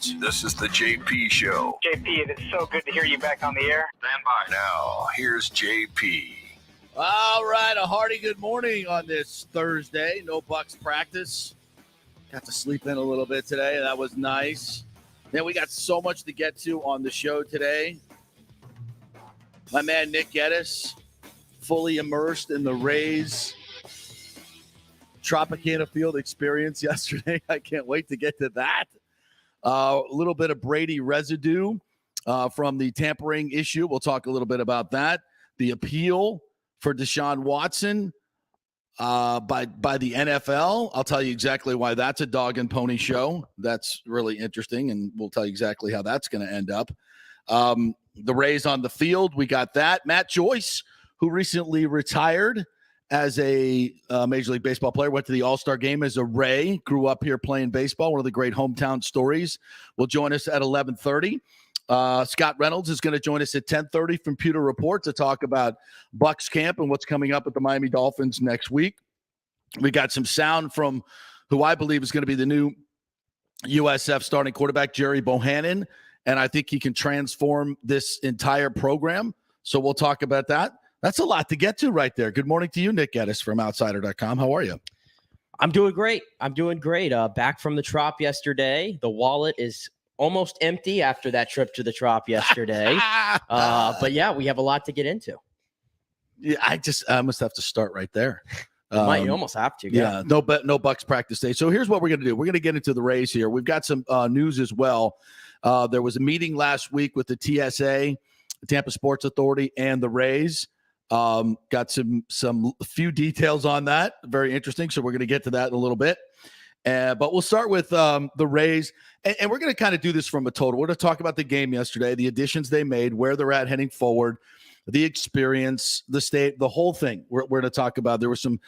Sports. This is the JP Show. JP, it is so good to hear you back on the air. Stand by. Now, here's JP. All right, a hearty good morning on this Thursday. No Bucs practice. Got to sleep in a little bit today. That was nice. Then we got so much to get to on the show today. My man Nick Geddes, fully immersed in the Rays Tropicana Field experience yesterday. I can't wait to get to that. A little bit of Brady residue from the tampering issue. We'll talk a little bit about that. The appeal for Deshaun Watson by the NFL. I'll tell you exactly why that's a dog and pony show. That's really interesting, and we'll tell you exactly how that's going to end up. The Rays on the field, we got that. Matt Joyce, who recently retired as a Major League Baseball player, went to the All-Star game as a Ray, grew up here playing baseball, one of the great hometown stories, will join us at 11:30. Scott Reynolds is going to join us at 10:30 from Pewter Report to talk about Bucs camp and what's coming up at the Miami Dolphins next week. We got some sound from who I believe is going to be the new USF starting quarterback, Jerry Bohannon, and I think he can transform this entire program. So we'll talk about that. That's a lot to get to right there. Good morning to you, Nick Geddes from Outsider.com. How are you? I'm doing great. Back from the Trop yesterday. The wallet is almost empty after that trip to the Trop yesterday. But yeah, we have a lot to get into. Yeah, I must have to start right there. You almost have to. Yeah, no Bucs practice day. So here's what we're going to do. We're going to get into the Rays here. We've got some news as well. There was a meeting last week with the TSA, the Tampa Sports Authority, and the Rays. Got some few details on that. Very interesting. So we're going to get to that in a little bit. But we'll start with the Rays, and we're going to kind of do this from a total. We're going to talk about the game yesterday, the additions they made, where they're at heading forward, the experience, the state, the whole thing. We're going to talk about. There was some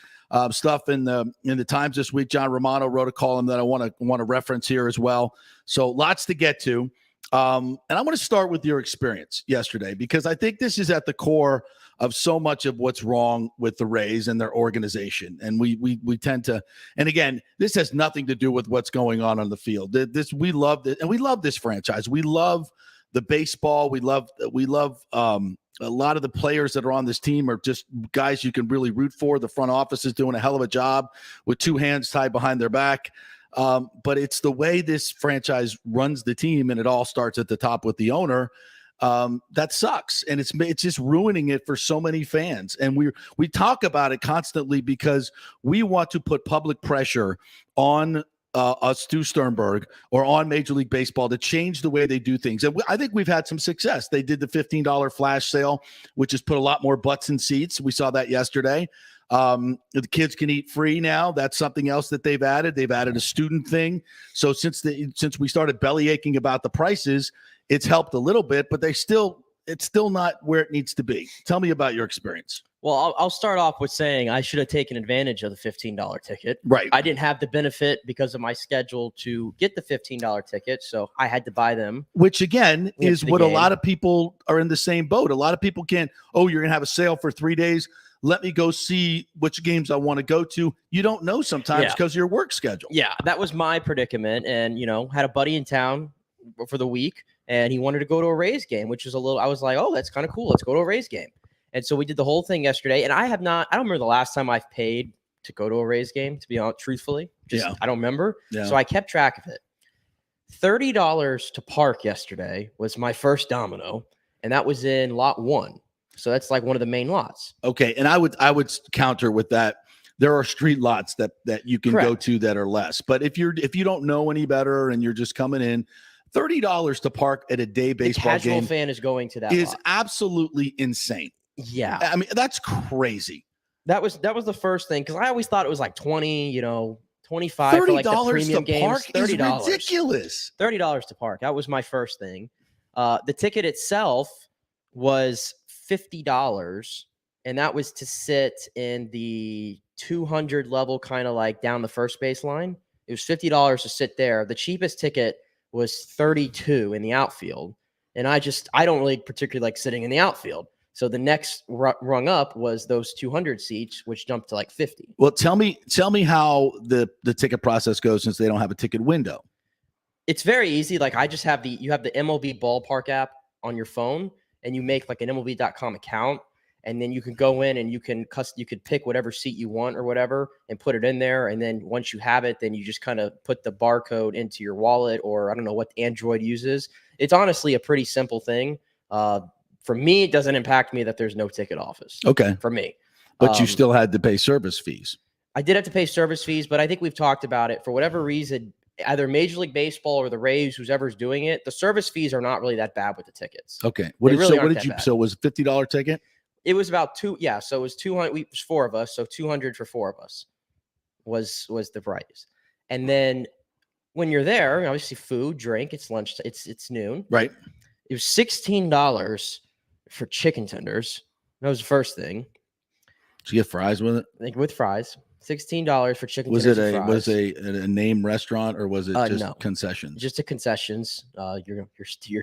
stuff in the Times this week. John Romano wrote a column that I want to reference here as well. So lots to get to. And I want to start with your experience yesterday, because I think this is at the core of so much of what's wrong with the Rays and their organization. And we tend to, and again, this has nothing to do with what's going on the field. We love it, and we love this franchise. We love the baseball. We love a lot of the players that are on this team are just guys you can really root for. The front office is doing a hell of a job with two hands tied behind their back. But it's the way this franchise runs the team, and it all starts at the top with the owner. That sucks, and it's just ruining it for so many fans. And we talk about it constantly because we want to put public pressure on Stu Sternberg or on Major League Baseball to change the way they do things. And I think we've had some success. They did the $15 flash sale, which has put a lot more butts in seats. We saw that yesterday. The kids can eat free now. That's something else that they've added. They've added a student thing. So since we started belly aching about the prices, it's helped a little bit, but it's still not where it needs to be. Tell me about your experience. Well, I'll start off with saying I should have taken advantage of the $15 ticket. Right. I didn't have the benefit because of my schedule to get the $15 ticket, so I had to buy them. Which, again, is what a lot of people are in the same boat. A lot of people can't, you're going to have a sale for 3 days. Let me go see which games I want to go to. You don't know sometimes because of your work schedule. Yeah, that was my predicament. And, had a buddy in town for the week, and he wanted to go to a Rays game, which is I was like, that's kind of cool. Let's go to a Rays game. And so we did the whole thing yesterday. And I don't remember the last time I've paid to go to a Rays game, to be honest, truthfully. I don't remember. Yeah. So I kept track of it. $30 to park yesterday was my first domino, and that was in lot 1. So that's like one of the main lots. Okay, and I would counter with that. There are street lots that you can go to that are less. But if you don't know any better and you're just coming in, $30 to park at a day baseball game. The casual fan is going to that is lot. Absolutely insane. Yeah, I mean that's crazy. That was the first thing, because I always thought it was like 20, 25 for like the premium games. Park $30 is ridiculous. $30 to park. That was my first thing. The ticket itself was $50, and that was to sit in the 200 level, kind of like down the first base line. It was $50 to sit there. The cheapest ticket was $32 in the outfield, and I don't really particularly like sitting in the outfield. So the next rung up was those 200 seats, which jumped to like 50. Well, tell me how the ticket process goes, since they don't have a ticket window. It's very easy. Like I just have you have the MLB ballpark app on your phone, and you make like an MLB.com account, and then you can go in and you could pick whatever seat you want or whatever and put it in there. And then once you have it, then you just kind of put the barcode into your wallet, or I don't know what Android uses. It's honestly a pretty simple thing. For me, it doesn't impact me that there's no ticket office. Okay. For me. But you still had to pay service fees. I did have to pay service fees, but I think we've talked about it. For whatever reason, either Major League Baseball or the Rays, whoever's doing it, the service fees are not really that bad with the tickets. Okay. So it was a $50 ticket? It was about so it was 200. It was 4 of us, so 200 for 4 of us was the price. And then when you're there, obviously food, drink, it's lunch, it's noon. Right. It was $16 for chicken tenders. That was the first thing. Did you get fries with it? I think with fries. $16 for chicken Was tenders. Was it a name restaurant, or was it just no. concessions? Just a concessions. Your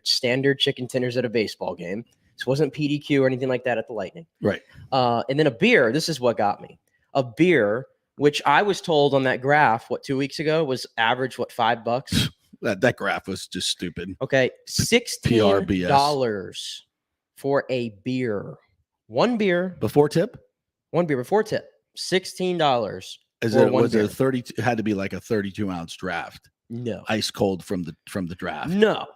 standard chicken tenders at a baseball game. This wasn't PDQ or anything like that at the Lightning. Right. And then a beer. This is what got me. A beer, which I was told on that graph, 2 weeks ago, was average, $5? That graph was just stupid. Okay. $16 for a beer. One beer. Before tip? One beer before tip. $16. Was it 30? It had to be like a 32-ounce draft. No. Ice cold from the draft. No.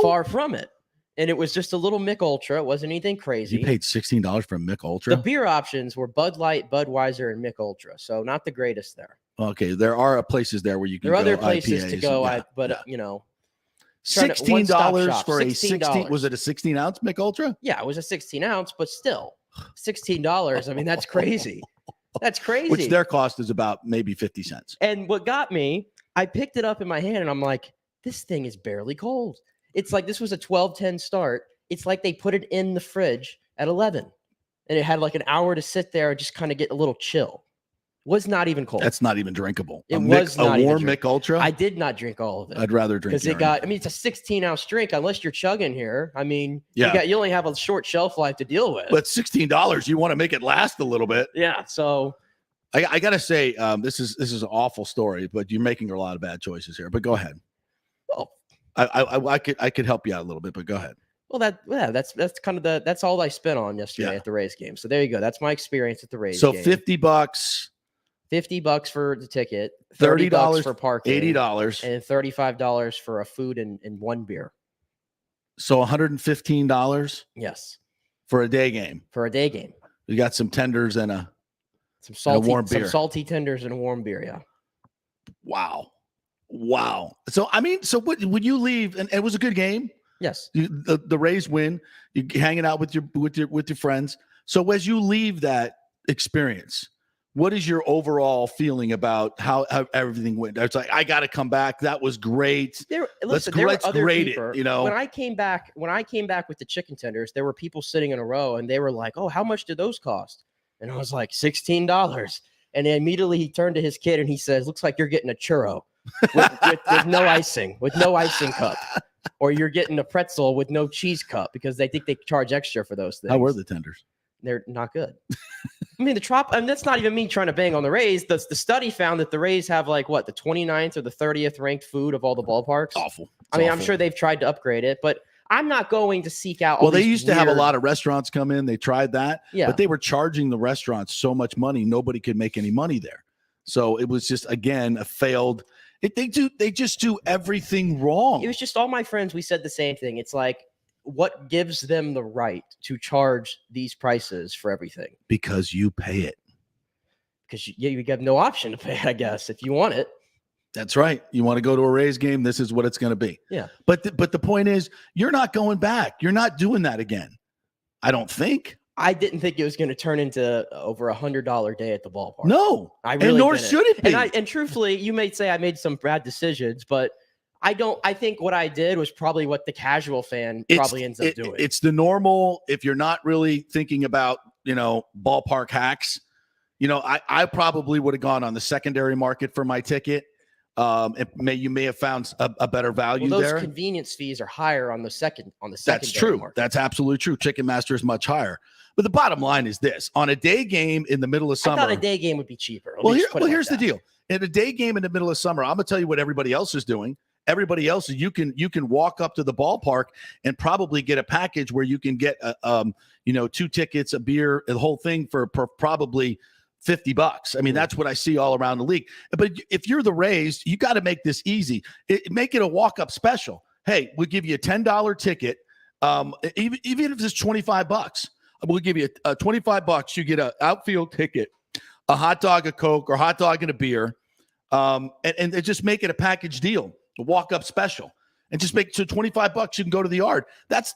Far from it. And it was just a little Mick Ultra. It wasn't anything crazy. You paid $16 for a Mick Ultra? The beer options were Bud Light, Budweiser, and Mick Ultra. So not the greatest there. Okay. There are places there where you can go. There are other places IPAs, to go, $16 for a 16. Was it a 16-ounce Mick Ultra? Yeah, it was a 16-ounce, but still $16. I mean, that's crazy. That's crazy. Which their cost is about maybe 50 cents. And what got me, I picked it up in my hand and I'm like, this thing is barely cold. It's like this was a 12:10 start. It's like they put it in the fridge at 11 and it had like an hour to sit there and just kind of get a little chill. Was not even cold. That's not even drinkable. It was not a warm Mick Ultra. I did not drink all of it. I'd rather drink because it's a 16-ounce drink. Unless you're chugging here, I mean, you only have a short shelf life to deal with. But $16, you want to make it last a little bit. Yeah. So I gotta say, this is an awful story, but you're making a lot of bad choices here. But go ahead. Well, I could help you out a little bit, but go ahead. Well, that's kind of that's all I spent on yesterday at the Rays game. So there you go. That's my experience at the Rays game. So $50. $50 for the ticket, $30 for parking, $80, and $35 for a food and one beer. So $115. Yes, for a day game. For a day game, you got some tenders and some warm beer. Some salty tenders and a warm beer. Yeah. Wow. So I mean, so would you leave? And it was a good game. Yes. The Rays win. You're hanging out with your friends. So as you leave that experience, what is your overall feeling about how everything went? It's like, I got to come back. That was great. Let's grade it. You know, when I came back with the chicken tenders, there were people sitting in a row and they were like, "Oh, how much did those cost?" And I was like, $16. And then immediately he turned to his kid and he says, "Looks like you're getting a churro with no icing cup, or you're getting a pretzel with no cheese cup because they think they charge extra for those things." How were the tenders? They're not good. I mean, that's not even me trying to bang on the Rays. The study found that the Rays have like the 29th or the 30th ranked food of all the ballparks. Awful. I'm sure they've tried to upgrade it, but I'm not going to seek out. Well, they used to have a lot of restaurants come in. They tried that, but they were charging the restaurants so much money, nobody could make any money there. So it was just, again, a failed. They just do everything wrong. It was just all my friends. We said the same thing. It's like, what gives them the right to charge these prices for everything? Because you pay it. Because you have no option to pay it, I guess, if you want it. That's right. You want to go to a Rays game, this is what it's going to be. Yeah. But the point is, you're not going back. You're not doing that again. I don't think. I didn't think it was going to turn into over $100 day at the ballpark. No, I really and nor didn't. should it be. And truthfully, you may say I made some bad decisions, but I think what I did was probably what the casual fan probably ends up doing. It's the normal. If you're not really thinking about, ballpark hacks, I probably would have gone on the secondary market for my ticket. You may have found a better value those there. Convenience fees are higher on the secondary. That's true. Market. That's absolutely true. Chicken Master is much higher. But the bottom line is this: on a day game in the middle of summer, I thought a day game would be cheaper. Here's the deal: in a day game in the middle of summer, I'm gonna tell you what everybody else is doing. everybody else, you can walk up to the ballpark and probably get a package where you can get 2 tickets, a beer, the whole thing for probably $50. I mean, that's what I see all around the league. But if you're the Rays, you got to make this easy. Make it a walk-up special. Hey, we'll give you a $10 ticket, even if it's $25. We'll give you $25. You get an outfield ticket, a hot dog, a Coke, or a hot dog and a beer, and just make it a package deal, a walk-up special, and just make it so $25. You can go to the yard.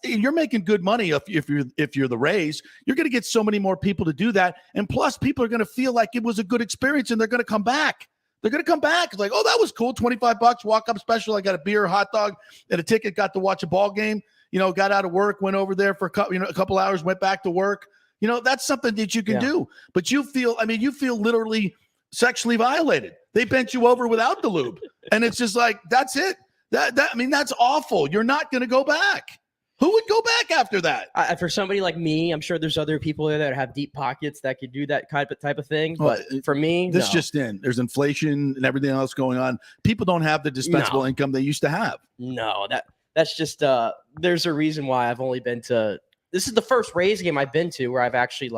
You're making good money if you're the Rays. You're going to get so many more people to do that, and plus people are going to feel like it was a good experience, and they're going to come back. They're going to come back. It's like, oh, that was cool. $25 walk-up special. I got a beer, a hot dog, and a ticket. Got to watch a ball game. Got out of work, went over there for a couple hours, went back to work. That's something that you can do. But you feel literally sexually violated. They bent you over without the lube, and it's just like, that's it. That's awful. You're not going to go back. Who would go back after that? For somebody like me, I'm sure there's other people there that have deep pockets that could do that type of thing. But for me, this just in. There's inflation and everything else going on. People don't have the dispensable income they used to have. No, that's just there's a reason why I've only been to. This is the first Rays game I've been to where I've actually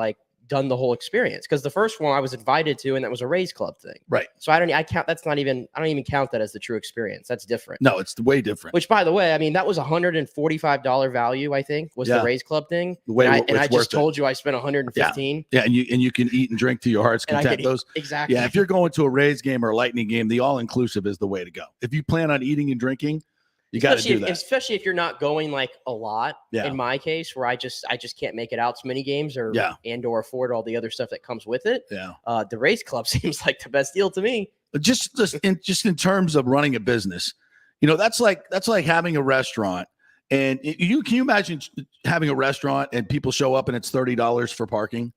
done the whole experience, because the first one I was invited to, and that was a Rays Club thing. Right. So I don't even count that as the true experience. That's different. No, it's way different. Which, by the way, that was $145 value, I think, was the Rays Club thing. I just told you I spent $115. Yeah, and you can eat and drink to your heart's content. Exactly. Yeah, if you're going to a Rays game or a Lightning game, the all-inclusive is the way to go. If you plan on eating and drinking, you got to do that. Especially if you're not going a lot. Yeah. In my case, where I just can't make it out to many games or afford all the other stuff that comes with it. Yeah. The Rays Club seems like the best deal to me. Just in terms of running a business, that's like having a restaurant. And can you imagine having a restaurant and people show up and it's $30 for parking?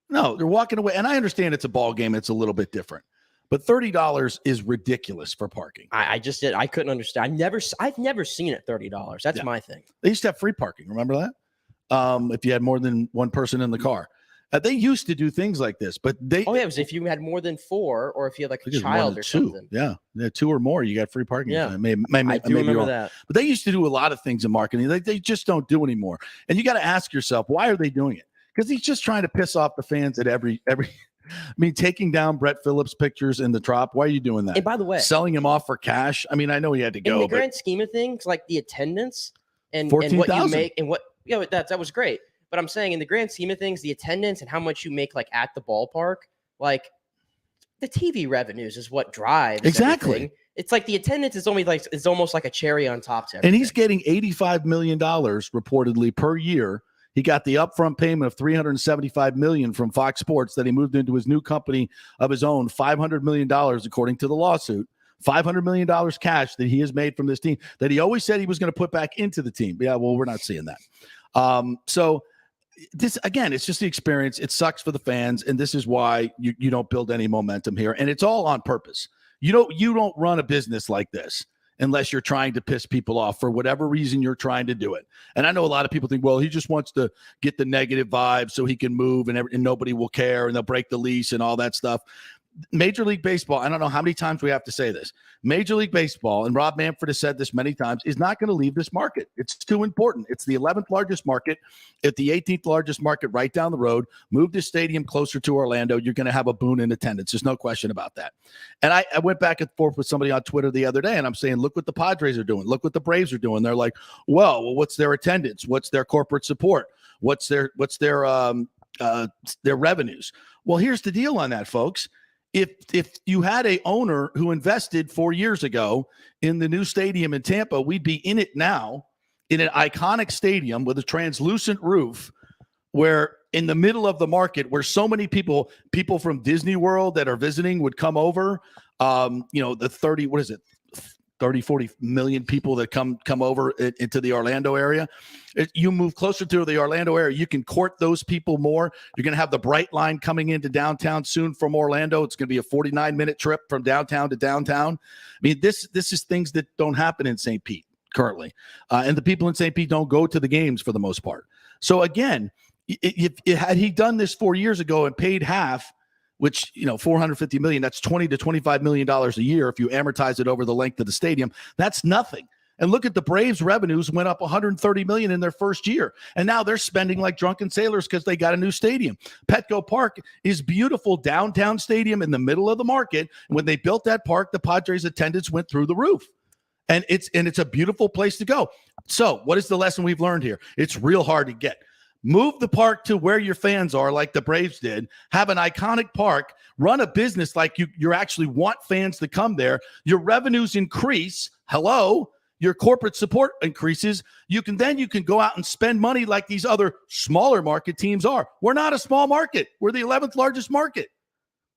No, they're walking away. And I understand it's a ball game. It's a little bit different. But $30 is ridiculous for parking. I couldn't understand. I've never seen it $30. That's my thing. They used to have free parking. Remember that? If you had more than one person in the car. They used to do things like this, but they. Oh yeah, it was if you had more than 4, or if you had a child or something. Yeah, 2 or more, you got free parking. Yeah, I do remember that. But they used to do a lot of things in marketing. They just don't do anymore. And you got to ask yourself, why are they doing it? Because he's just trying to piss off the fans at every. Taking down Brett Phillips' pictures in the Trop. Why are you doing that? And by the way, selling him off for cash. I know he had to go. In the grand scheme of things, the attendance and what you make and what that was great. But I'm saying in the grand scheme of things, the attendance and how much you make at the ballpark, the TV revenues is what drives exactly. Everything. It's the attendance is only it's almost like a cherry on top to everything. And he's getting $85 million reportedly per year. He got the upfront payment of $375 million from Fox Sports that he moved into his new company of his own, $500 million, according to the lawsuit. $500 million cash that he has made from this team that he always said he was going to put back into the team. Yeah, well, we're not seeing that. So this, again, it's just the experience. It sucks for the fans, and this is why you don't build any momentum here. And it's all on purpose. You don't run a business like this unless you're trying to piss people off for whatever reason you're trying to do it. And I know a lot of people think, well, he just wants to get the negative vibe so he can move and nobody will care and they'll break the lease and all that stuff. Major League Baseball, I don't know how many times we have to say this. Major League Baseball, and Rob Manfred has said this many times, is not going to leave this market. It's too important. It's the 11th largest market. At the 18th largest market right down the road. Move the stadium closer to Orlando. You're going to have a boon in attendance. There's no question about that. And I went back and forth with somebody on Twitter the other day, and I'm saying, look what the Padres are doing. Look what the Braves are doing. They're like, well, what's their attendance? What's their corporate support? What's their revenues? Well, here's the deal on that, folks. If you had a owner who invested 4 years ago in the new stadium in Tampa, we'd be in it now in an iconic stadium with a translucent roof, where in the middle of the market, where so many people from Disney World that are visiting would come over. The 30-40 million people that come over into the Orlando area. You move closer to the Orlando area, you can court those people more. You're going to have the Bright Line coming into downtown soon from Orlando. It's going to be a 49-minute trip from downtown to downtown. This is things that don't happen in St. Pete currently. And the people in St. Pete don't go to the games for the most part. So again, if had he done this 4 years ago and paid half, which, $450 million, that's $20 to $25 million a year. If you amortize it over the length of the stadium, that's nothing. And look at the Braves revenues went up $130 million in their first year. And now they're spending like drunken sailors because they got a new stadium. Petco Park is beautiful downtown stadium in the middle of the market. And when they built that park, the Padres attendance went through the roof. And it's a beautiful place to go. So what is the lesson we've learned here? It's real hard to get. Move the park to where your fans are, like the Braves did. Have an iconic park. Run a business like you actually want fans to come there. Your revenues increase. Hello. Your corporate support increases. You can go out and spend money like these other smaller market teams are. We're not a small market. We're the 11th largest market.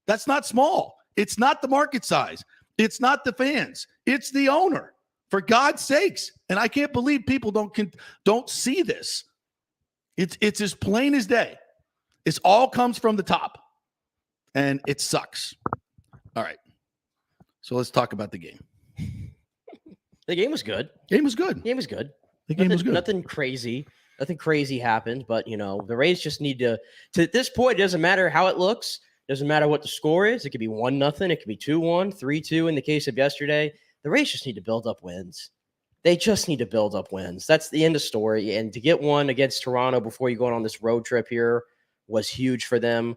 That's not small. It's not the market size. It's not the fans. It's the owner. For God's sakes. And I can't believe people don't see this. It's as plain as day. It all comes from the top. And it sucks. All right. So let's talk about the game. The game was good. The game was good. Nothing crazy. Nothing crazy happened. But, the Rays just need to at this point, it doesn't matter how it looks. It doesn't matter what the score is. It could be 1-0. It could be 2-1, 3-2 in the case of yesterday. The Rays just need to build up wins. They just need to build up wins. That's the end of story. And to get one against Toronto before you go on this road trip here was huge for them.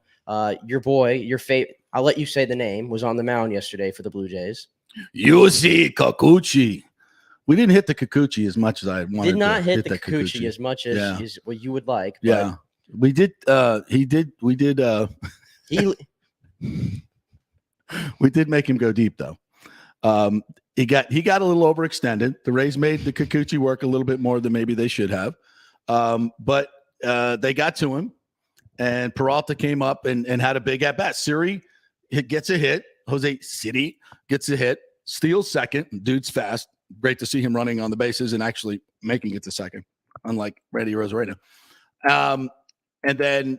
Your boy, your favorite, I'll let you say the name, was on the mound yesterday for the Blue Jays. Yusi Kikuchi. We didn't hit the Kikuchi as much as I wanted. Did not hit the Kikuchi as much as what you would like. But yeah, we did. We did. We did make him go deep though. He got a little overextended. The Rays made the Kikuchi work a little bit more than maybe they should have. But they got to him, and Peralta came up and had a big at bat. Siri gets a hit. Jose City gets a hit, steals second. Dude's fast. Great to see him running on the bases and actually making it to second, unlike Randy Rosarena. And then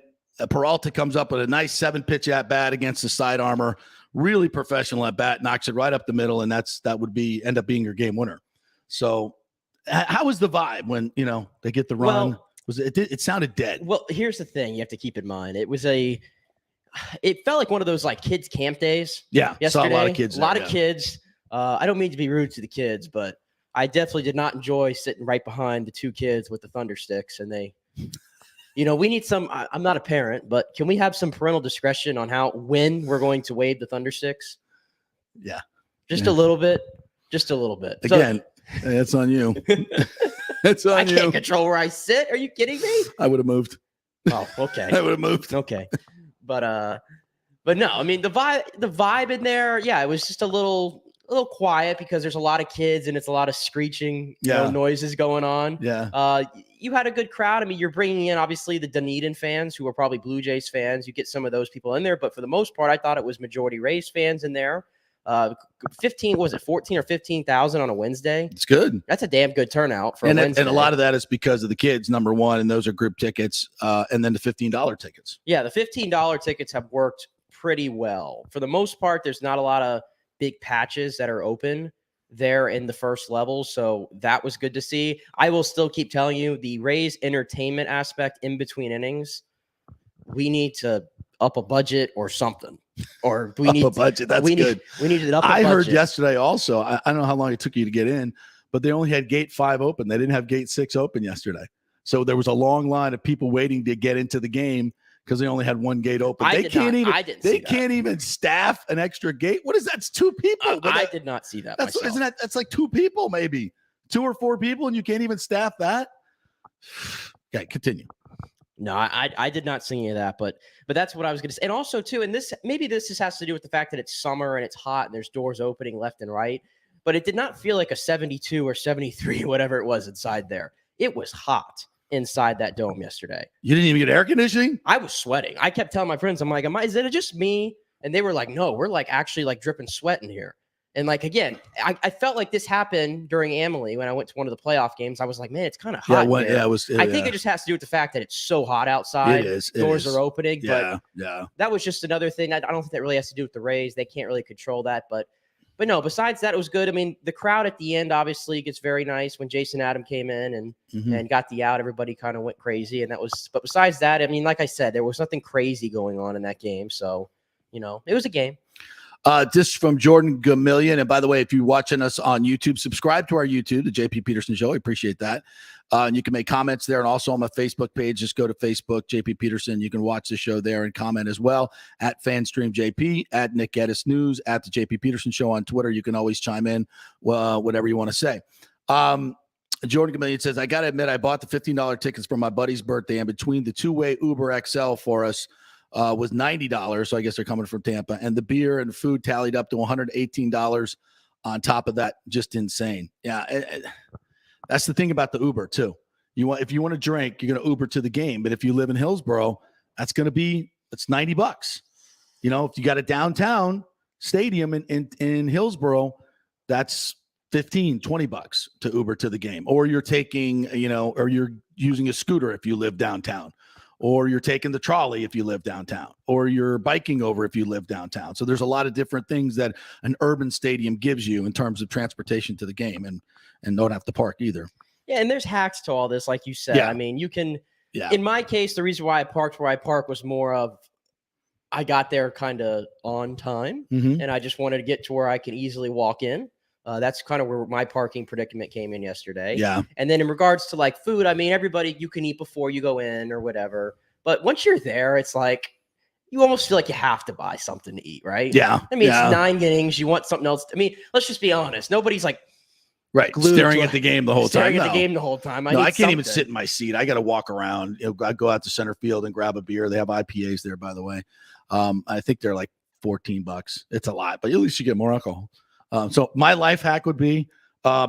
Peralta comes up with a nice 7-pitch at bat against the side armor. Really professional at bat, knocks it right up the middle, and that would end up being your game winner. So, how was the vibe when they get the run? Well, It sounded dead. Well, here's the thing you have to keep in mind. It felt like one of those like kids camp days. Yeah, yesterday. Saw a lot of kids. A lot of kids. I don't mean to be rude to the kids, but I definitely did not enjoy sitting right behind the two kids with the thunder sticks, and they. We need some. I'm not a parent, but can we have some parental discretion on when we're going to wave the thunder sticks? Yeah, just a little bit. Just a little bit. Again, that's on you. It's on I can't control where I sit. Are you kidding me? I would have moved. Oh, okay. I would have moved. Okay, but no. I mean, the vibe in there. Yeah, it was just a little quiet because there's a lot of kids and it's a lot of screeching noises going on. Yeah. You had a good crowd. I mean, you're bringing in obviously the Dunedin fans who are probably Blue Jays fans. You get some of those people in there, but for the most part, I thought it was majority Rays fans in there. 14 or 15,000 on a Wednesday. It's good. That's a damn good turnout for a Wednesday. And a lot of that is because of the kids, number one, and those are group tickets, and then the $15 tickets. Yeah, the $15 tickets have worked pretty well. For the most part, there's not a lot of big patches that are open there in the first level. So that was good to see. I will still keep telling you the Rays entertainment aspect in between innings. We need to up a budget or something. Or we need a budget. That's good. We need to up a budget. I heard yesterday also, I don't know how long it took you to get in, but they only had gate 5 open. They didn't have gate 6 open yesterday. So there was a long line of people waiting to get into the game because they only had one gate open. They can't even staff an extra gate. What is that? It's 2 people. I did not see that. That's like 2 people, maybe 2 or 4 people, and you can't even staff that. Okay, continue. No, I did not see any of that, but that's what I was going to say. And also too, and this just has to do with the fact that it's summer and it's hot and there's doors opening left and right, but it did not feel like a 72 or 73, whatever it was inside there. It was hot inside that dome yesterday. You didn't even get air conditioning? I was sweating. I kept telling my friends, I'm like, is it just me? And they were like, no, we're like actually like dripping sweat in here. And like, again, I felt like this happened during Amalie when I went to one of the playoff games. I was like, man, it's kind of hot. I think it just has to do with the fact that it's so hot outside. It is. Doors are opening. Yeah, but that was just another thing. I don't think that really has to do with the Rays. They can't really control that. But no, besides that, it was good. I mean, the crowd at the end obviously gets very nice when Jason Adam came in and got the out. Everybody kind of went crazy. But besides that, I mean, like I said, there was nothing crazy going on in that game. So, it was a game. This from Jordan Gamillion. And by the way, if you're watching us on YouTube, subscribe to our YouTube, the JP Peterson Show. I appreciate that. And you can make comments there. And also on my Facebook page, just go to Facebook, JP Peterson. You can watch the show there and comment as well at FanStreamJP, at Nick Geddes News, at the JP Peterson Show on Twitter. You can always chime in, whatever you want to say. Jordan Gamillion says, I got to admit, I bought the $15 tickets for my buddy's birthday, and between the two-way Uber XL for us, was $90. So I guess they're coming from Tampa. And the beer and food tallied up to $118 on top of that. Just insane. Yeah. That's the thing about the Uber too. If you want to drink, you're going to Uber to the game. But if you live in Hillsborough, it's $90. If you got a downtown stadium in Hillsborough, that's $15-$20 to Uber to the game. Or you're taking, or you're using a scooter if you live downtown. Or you're taking the trolley if you live downtown, or you're biking over if you live downtown. So there's a lot of different things that an urban stadium gives you in terms of transportation to the game, and don't have to park either. Yeah, and there's hacks to all this, like you said. Yeah. I mean, you can in my case, the reason why I parked where I parked was more of I got there kind of on time, and I just wanted to get to where I can easily walk in. That's kind of where my parking predicament came in yesterday. Yeah. And then in regards to like food, I mean, everybody, you can eat before you go in or whatever. But once you're there, it's like you almost feel like you have to buy something to eat, right? Yeah. I mean, it's 9 innings. You want something else. I mean, let's just be honest. Nobody's like staring at the game the whole time. Staring at the game the whole time. I can't even sit in my seat. I got to walk around. I go out to center field and grab a beer. They have IPAs there, by the way. I think they're like $14. It's a lot, but at least you get more alcohol. So my life hack would be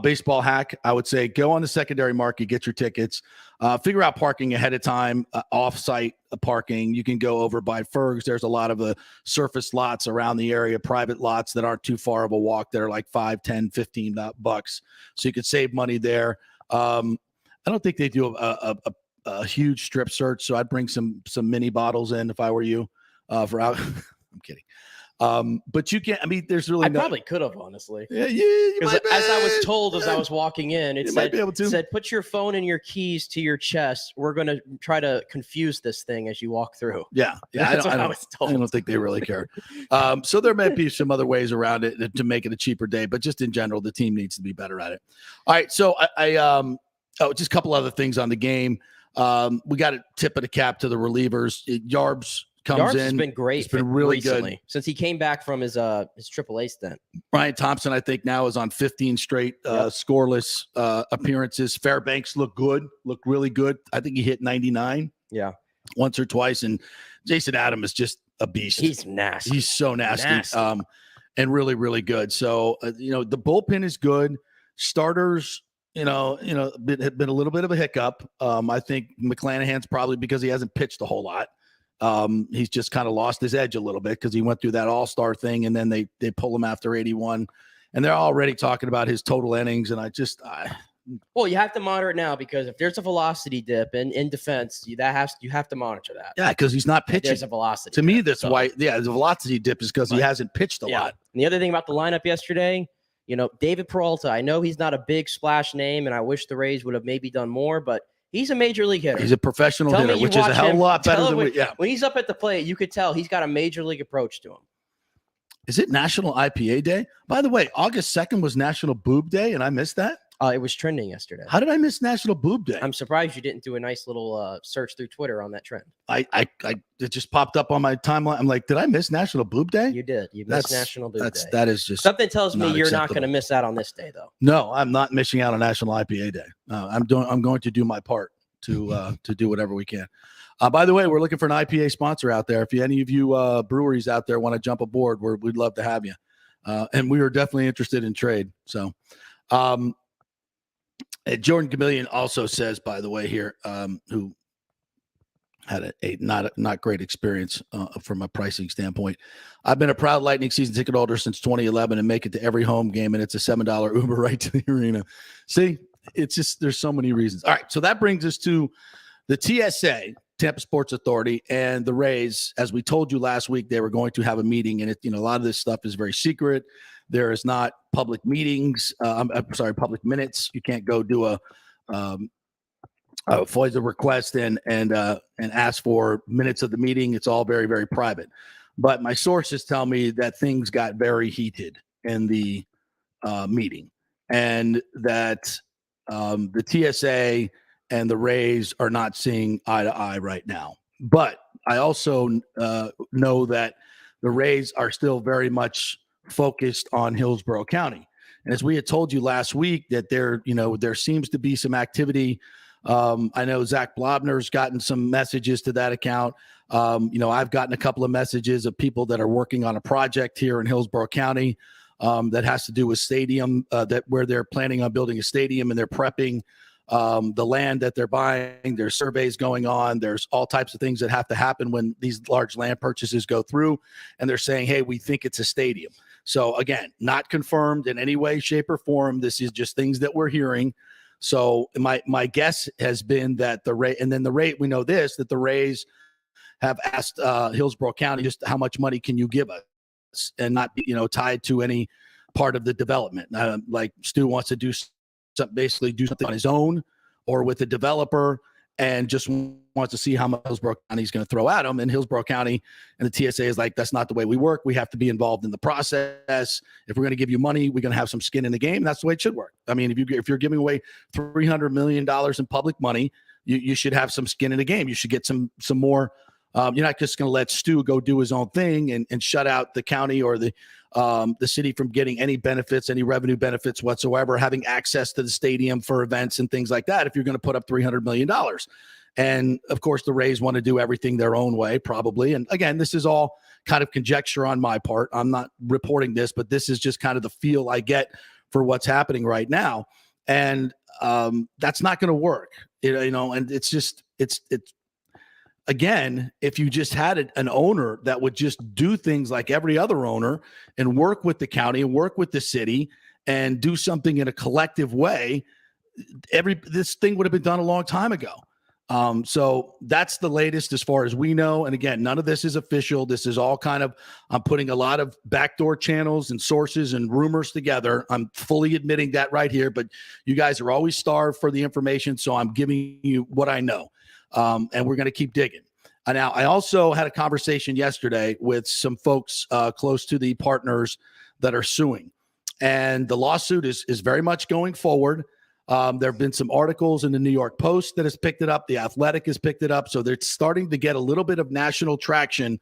baseball hack. I would say go on the secondary market, get your tickets, figure out parking ahead of time, off-site parking. You can go over by Ferg's. There's a lot of surface lots around the area, private lots that aren't too far of a walk that are like $5, $10, $15. So you could save money there. I don't think they do a huge strip search, so I'd bring some mini bottles in if I were you for out. I'm kidding. But you can't. I mean, there's really. I probably could have, honestly. Yeah, because as I was told as I was walking in, it said, "Put your phone and your keys to your chest. We're going to try to confuse this thing as you walk through." Yeah. That's what I was told. I don't think they really care. So there may be some other ways around it to make it a cheaper day, but just in general, the team needs to be better at it. All right. So just a couple other things on the game. We got a tip of the cap to the relievers. Yarbs comes in. Has been great. It's been really recently, good since he came back from his AAA stint. Ryan Thompson, I think now is on 15 straight scoreless appearances. Fairbanks looked really good. I think he hit 99. Yeah, once or twice. And Jason Adam is just a beast. He's nasty. He's so nasty. And really, really good. So the bullpen is good. Starters, been a little bit of a hiccup. I think McClanahan's probably because he hasn't pitched a whole lot. He's just kind of lost his edge a little bit because he went through that all-star thing, and then they pull him after 81, and they're already talking about his total innings. And well, you have to monitor it now, because if there's a velocity dip in defense, you have to monitor that. Yeah, because he's not pitching. There's a velocity to dip, me. That's why. Yeah, the velocity dip is because he hasn't pitched a lot. And the other thing about the lineup yesterday, David Peralta. I know he's not a big splash name, and I wish the Rays would have maybe done more, but he's a major league hitter. He's a professional hitter, which is a hell of a lot better than when he's up at the plate, you could tell he's got a major league approach to him. Is it National IPA Day? By the way, August 2nd was National Boob Day, and I missed that. It was trending yesterday. How did I miss National Boob Day? I'm surprised you didn't do a nice little search through Twitter on that trend. It just popped up on my timeline. I'm like, did I miss National Boob Day? You did. You missed National Boob Day. That is just something tells me you're not going to miss out on this day, though. No, I'm not missing out on National IPA Day. I'm going to do my part to do whatever we can. By the way, we're looking for an IPA sponsor out there. If any of you breweries out there want to jump aboard, we'd love to have you. And we are definitely interested in trade. So, Jordan Gamillion also says, by the way, here, who had a not great experience from a pricing standpoint. I've been a proud Lightning season ticket holder since 2011 and make it to every home game, and it's a $7 Uber right to the arena. See, it's just there's so many reasons. All right, so that brings us to the TSA, Tampa Sports Authority, and the Rays. As we told you last week, they were going to have a meeting, and a lot of this stuff is very secret. There is not public meetings. Public minutes. You can't go do a FOIA request and ask for minutes of the meeting. It's all very, very private. but my sources tell me that things got very heated in the meeting, and that the TSA and the Rays are not seeing eye to eye right now. But I also know that the Rays are still very much focused on Hillsborough County. And as we had told you last week, that there seems to be some activity. I know Zach Blobner's gotten some messages to that account. I've gotten a couple of messages of people that are working on a project here in Hillsborough County that has to do with stadium, where they're planning on building a stadium, and they're prepping the land that they're buying. There's surveys going on. There's all types of things that have to happen when these large land purchases go through, and they're saying, hey, we think it's a stadium. So again, not confirmed in any way, shape, or form. This is just things that we're hearing. So my guess has been that we know this, that the Rays have asked Hillsborough County just how much money can you give us, and not be, tied to any part of the development. Like Stu wants to basically do something on his own or with a developer, and just wants to see how much Hillsborough County is going to throw at him. And Hillsborough County and the TSA is like, that's not the way we work. We have to be involved in the process. If we're going to give you money, we're going to have some skin in the game. That's the way it should work. I mean, if you're giving away $300 million in public money, you should have some skin in the game. You should get some more. You're not just going to let Stu go do his own thing and shut out the county or the city from getting any benefits, any revenue benefits whatsoever, having access to the stadium for events and things like that, if you're going to put up $300 million. And of course, the Rays want to do everything their own way, probably. And again, this is all kind of conjecture on my part. I'm not reporting this, but this is just kind of the feel I get for what's happening right now. And that's not going to work, and it's again, if you just had an owner that would just do things like every other owner and work with the county and work with the city and do something in a collective way, this thing would have been done a long time ago. So that's the latest as far as we know. And again, none of this is official. This is all kind of, I'm putting a lot of backdoor channels and sources and rumors together. I'm fully admitting that right here, but you guys are always starved for the information. So I'm giving you what I know. And we're going to keep digging. Now, I also had a conversation yesterday with some folks close to the partners that are suing. And the lawsuit is very much going forward. There have been some articles in the New York Post that has picked it up. The Athletic has picked it up. So they're starting to get a little bit of national traction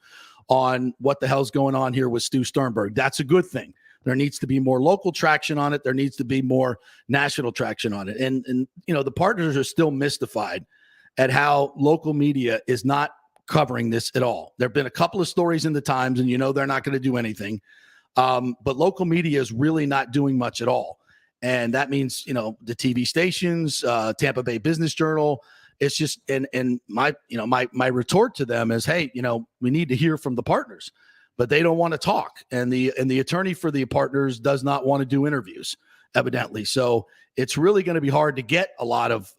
on what the hell's going on here with Stu Sternberg. That's a good thing. There needs to be more local traction on it. There needs to be more national traction on it. And the partners are still mystified at how local media is not covering this at all. There have been a couple of stories in the Times, and they're not going to do anything. But local media is really not doing much at all. And that means, the TV stations, Tampa Bay Business Journal. It's just, and my retort to them is, hey, we need to hear from the partners, but they don't want to talk. And the attorney for the partners does not want to do interviews, evidently. So it's really going to be hard to get a lot of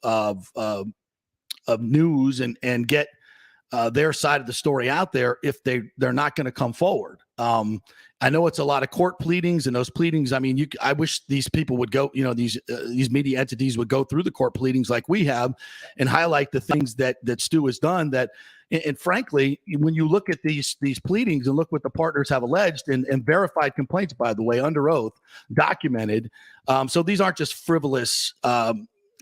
news and get their side of the story out there if they're not going to come forward. I know it's a lot of court pleadings, and those pleadings, I mean, I wish these people would go, these media entities would go through the court pleadings like we have and highlight the things that Stu has done that, and frankly, when you look at these pleadings and look what the partners have alleged and verified complaints, by the way, under oath, documented. So these aren't just frivolous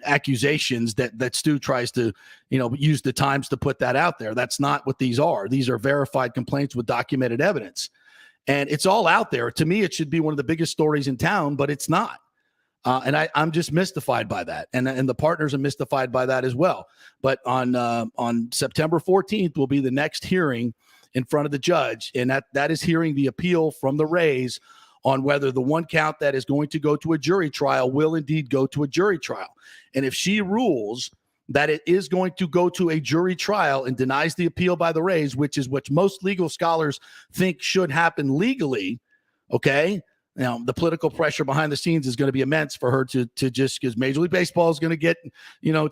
accusations that Stu tries to, use the Times to put that out there. That's not what these are. These are verified complaints with documented evidence. And it's all out there. To me, it should be one of the biggest stories in town, but it's not. And I'm just mystified by that. And the partners are mystified by that as well. But on September 14th will be the next hearing in front of the judge. And that is hearing the appeal from the Rays on whether the one count that is going to go to a jury trial will indeed go to a jury trial. And if she rules that it is going to go to a jury trial and denies the appeal by the Rays, which is what most legal scholars think should happen legally, okay? The political pressure behind the scenes is going to be immense for her to just, because Major League Baseball is going to get,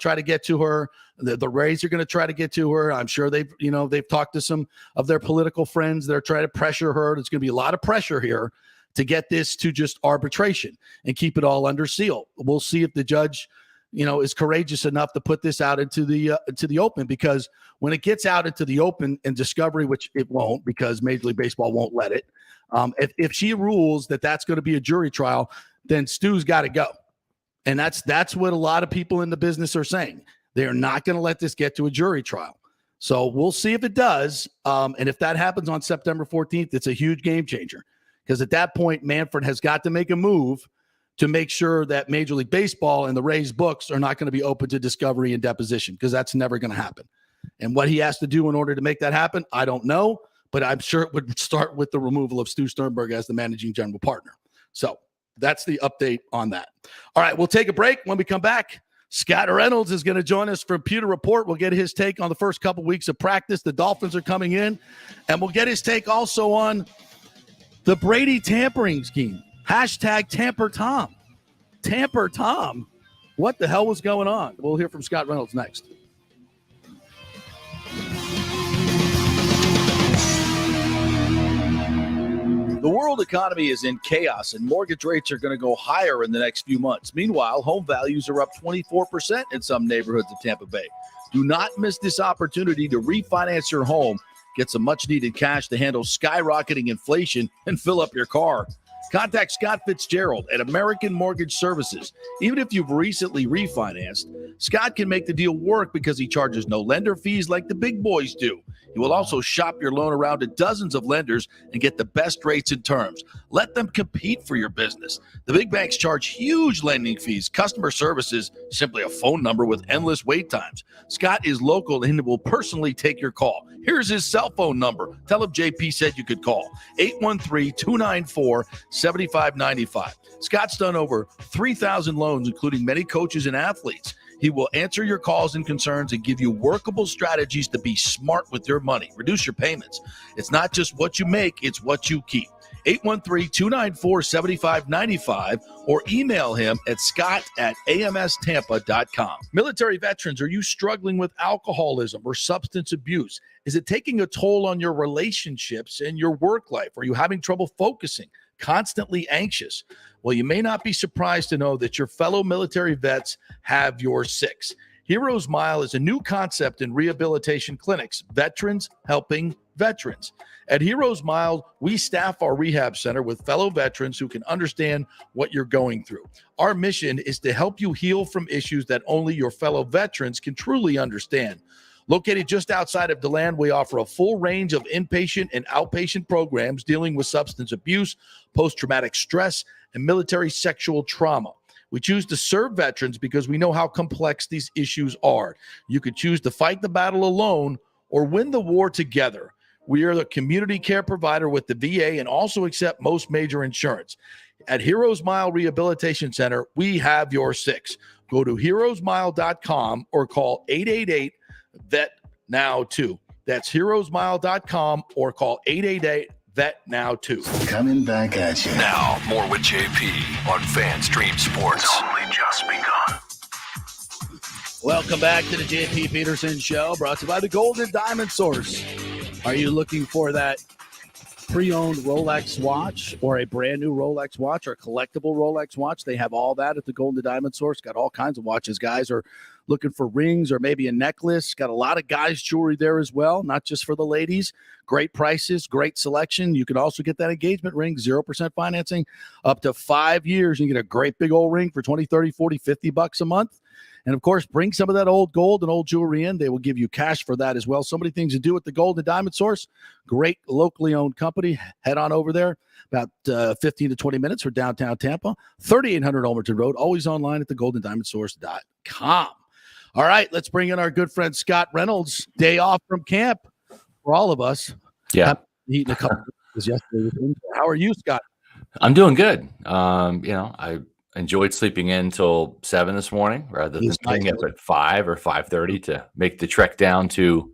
try to get to her. The Rays are going to try to get to her. I'm sure they've talked to some of their political friends. They're trying to pressure her. There's going to be a lot of pressure here to get this to just arbitration and keep it all under seal. We'll see if the judge is courageous enough to put this out into the open, because when it gets out into the open and Discovery, which it won't because Major League Baseball won't let it, if she rules that that's going to be a jury trial, then Stu's got to go. And that's what a lot of people in the business are saying. They're not going to let this get to a jury trial. So we'll see if it does. And if that happens on September 14th, it's a huge game changer, because at that point, Manfred has got to make a move to make sure that Major League Baseball and the Rays books are not going to be open to discovery and deposition, because that's never going to happen. And what he has to do in order to make that happen, I don't know, but I'm sure it would start with the removal of Stu Sternberg as the managing general partner. So that's the update on that. All right, we'll take a break. When we come back, Scott Reynolds is going to join us from Pewter Report. We'll get his take on the first couple weeks of practice. The Dolphins are coming in, and we'll get his take also on the Brady tampering scheme. Hashtag Tamper Tom. Tamper Tom. What the hell was going on? We'll hear from Scott Reynolds next. The world economy is in chaos, and mortgage rates are going to go higher in the next few months. Meanwhile, home values are up 24% in some neighborhoods of Tampa Bay. Do not miss this opportunity to refinance your home, get some much-needed cash to handle skyrocketing inflation, and fill up your car. Contact Scott Fitzgerald at American Mortgage Services. Even if you've recently refinanced, Scott can make the deal work because he charges no lender fees like the big boys do. He will also shop your loan around to dozens of lenders and get the best rates and terms. Let them compete for your business. The big banks charge huge lending fees. Customer service is simply a phone number with endless wait times. Scott is local and will personally take your call. Here's his cell phone number. Tell him JP said you could call. 813-294-7595. Scott's done over 3,000 loans, including many coaches and athletes. He will answer your calls and concerns and give you workable strategies to be smart with your money. Reduce your payments. It's not just what you make, it's what you keep. 813-294-7595 or email him at scott@amstampa.com. Military veterans, are you struggling with alcoholism or substance abuse? Is it taking a toll on your relationships and your work life? Are you having trouble focusing, constantly anxious? Well, you may not be surprised to know that your fellow military vets have your six. Heroes Mile is a new concept in rehabilitation clinics, veterans helping veterans. At Heroes Mile, we staff our rehab center with fellow veterans who can understand what you're going through. Our mission is to help you heal from issues that only your fellow veterans can truly understand. Located just outside of DeLand, we offer a full range of inpatient and outpatient programs dealing with substance abuse, post-traumatic stress, and military sexual trauma. We choose to serve veterans because we know how complex these issues are. You could choose to fight the battle alone or win the war together. We are the community care provider with the VA and also accept most major insurance. At Heroes Mile Rehabilitation Center, we have your six. Go to heroesmile.com or call 888-VET-NOW-2. That's heroesmile.com or call 888-VET-NOW-2. Coming back at you. Now, more with JP on FanStream Sports. It's only just begun. Welcome back to the JP Peterson Show, brought to you by the Golden Diamond Source. Are you looking for that pre-owned Rolex watch or a brand new Rolex watch or a collectible Rolex watch? They have all that at the Golden Diamond Source. Got all kinds of watches. Guys are looking for rings or maybe a necklace. Got a lot of guys' jewelry there as well, not just for the ladies. Great prices, great selection. You can also get that engagement ring, 0% financing, up to 5 years. You get a great big old ring for $20, $30, $40, $50 a month. And, of course, bring some of that old gold and old jewelry in. They will give you cash for that as well. So many things to do at the Golden Diamond Source. Great locally owned company. Head on over there. About 15 to 20 minutes for downtown Tampa. 3800 Ulmerton Road. Always online at thegoldendiamondsource.com. All right, let's bring in our good friend Scott Reynolds. Day off from camp for all of us. Yeah. Eating a couple of yesterday with him. How are you, Scott? I'm doing good. I enjoyed sleeping in until 7 this morning rather than staying up at 5 or 5:30 to make the trek down to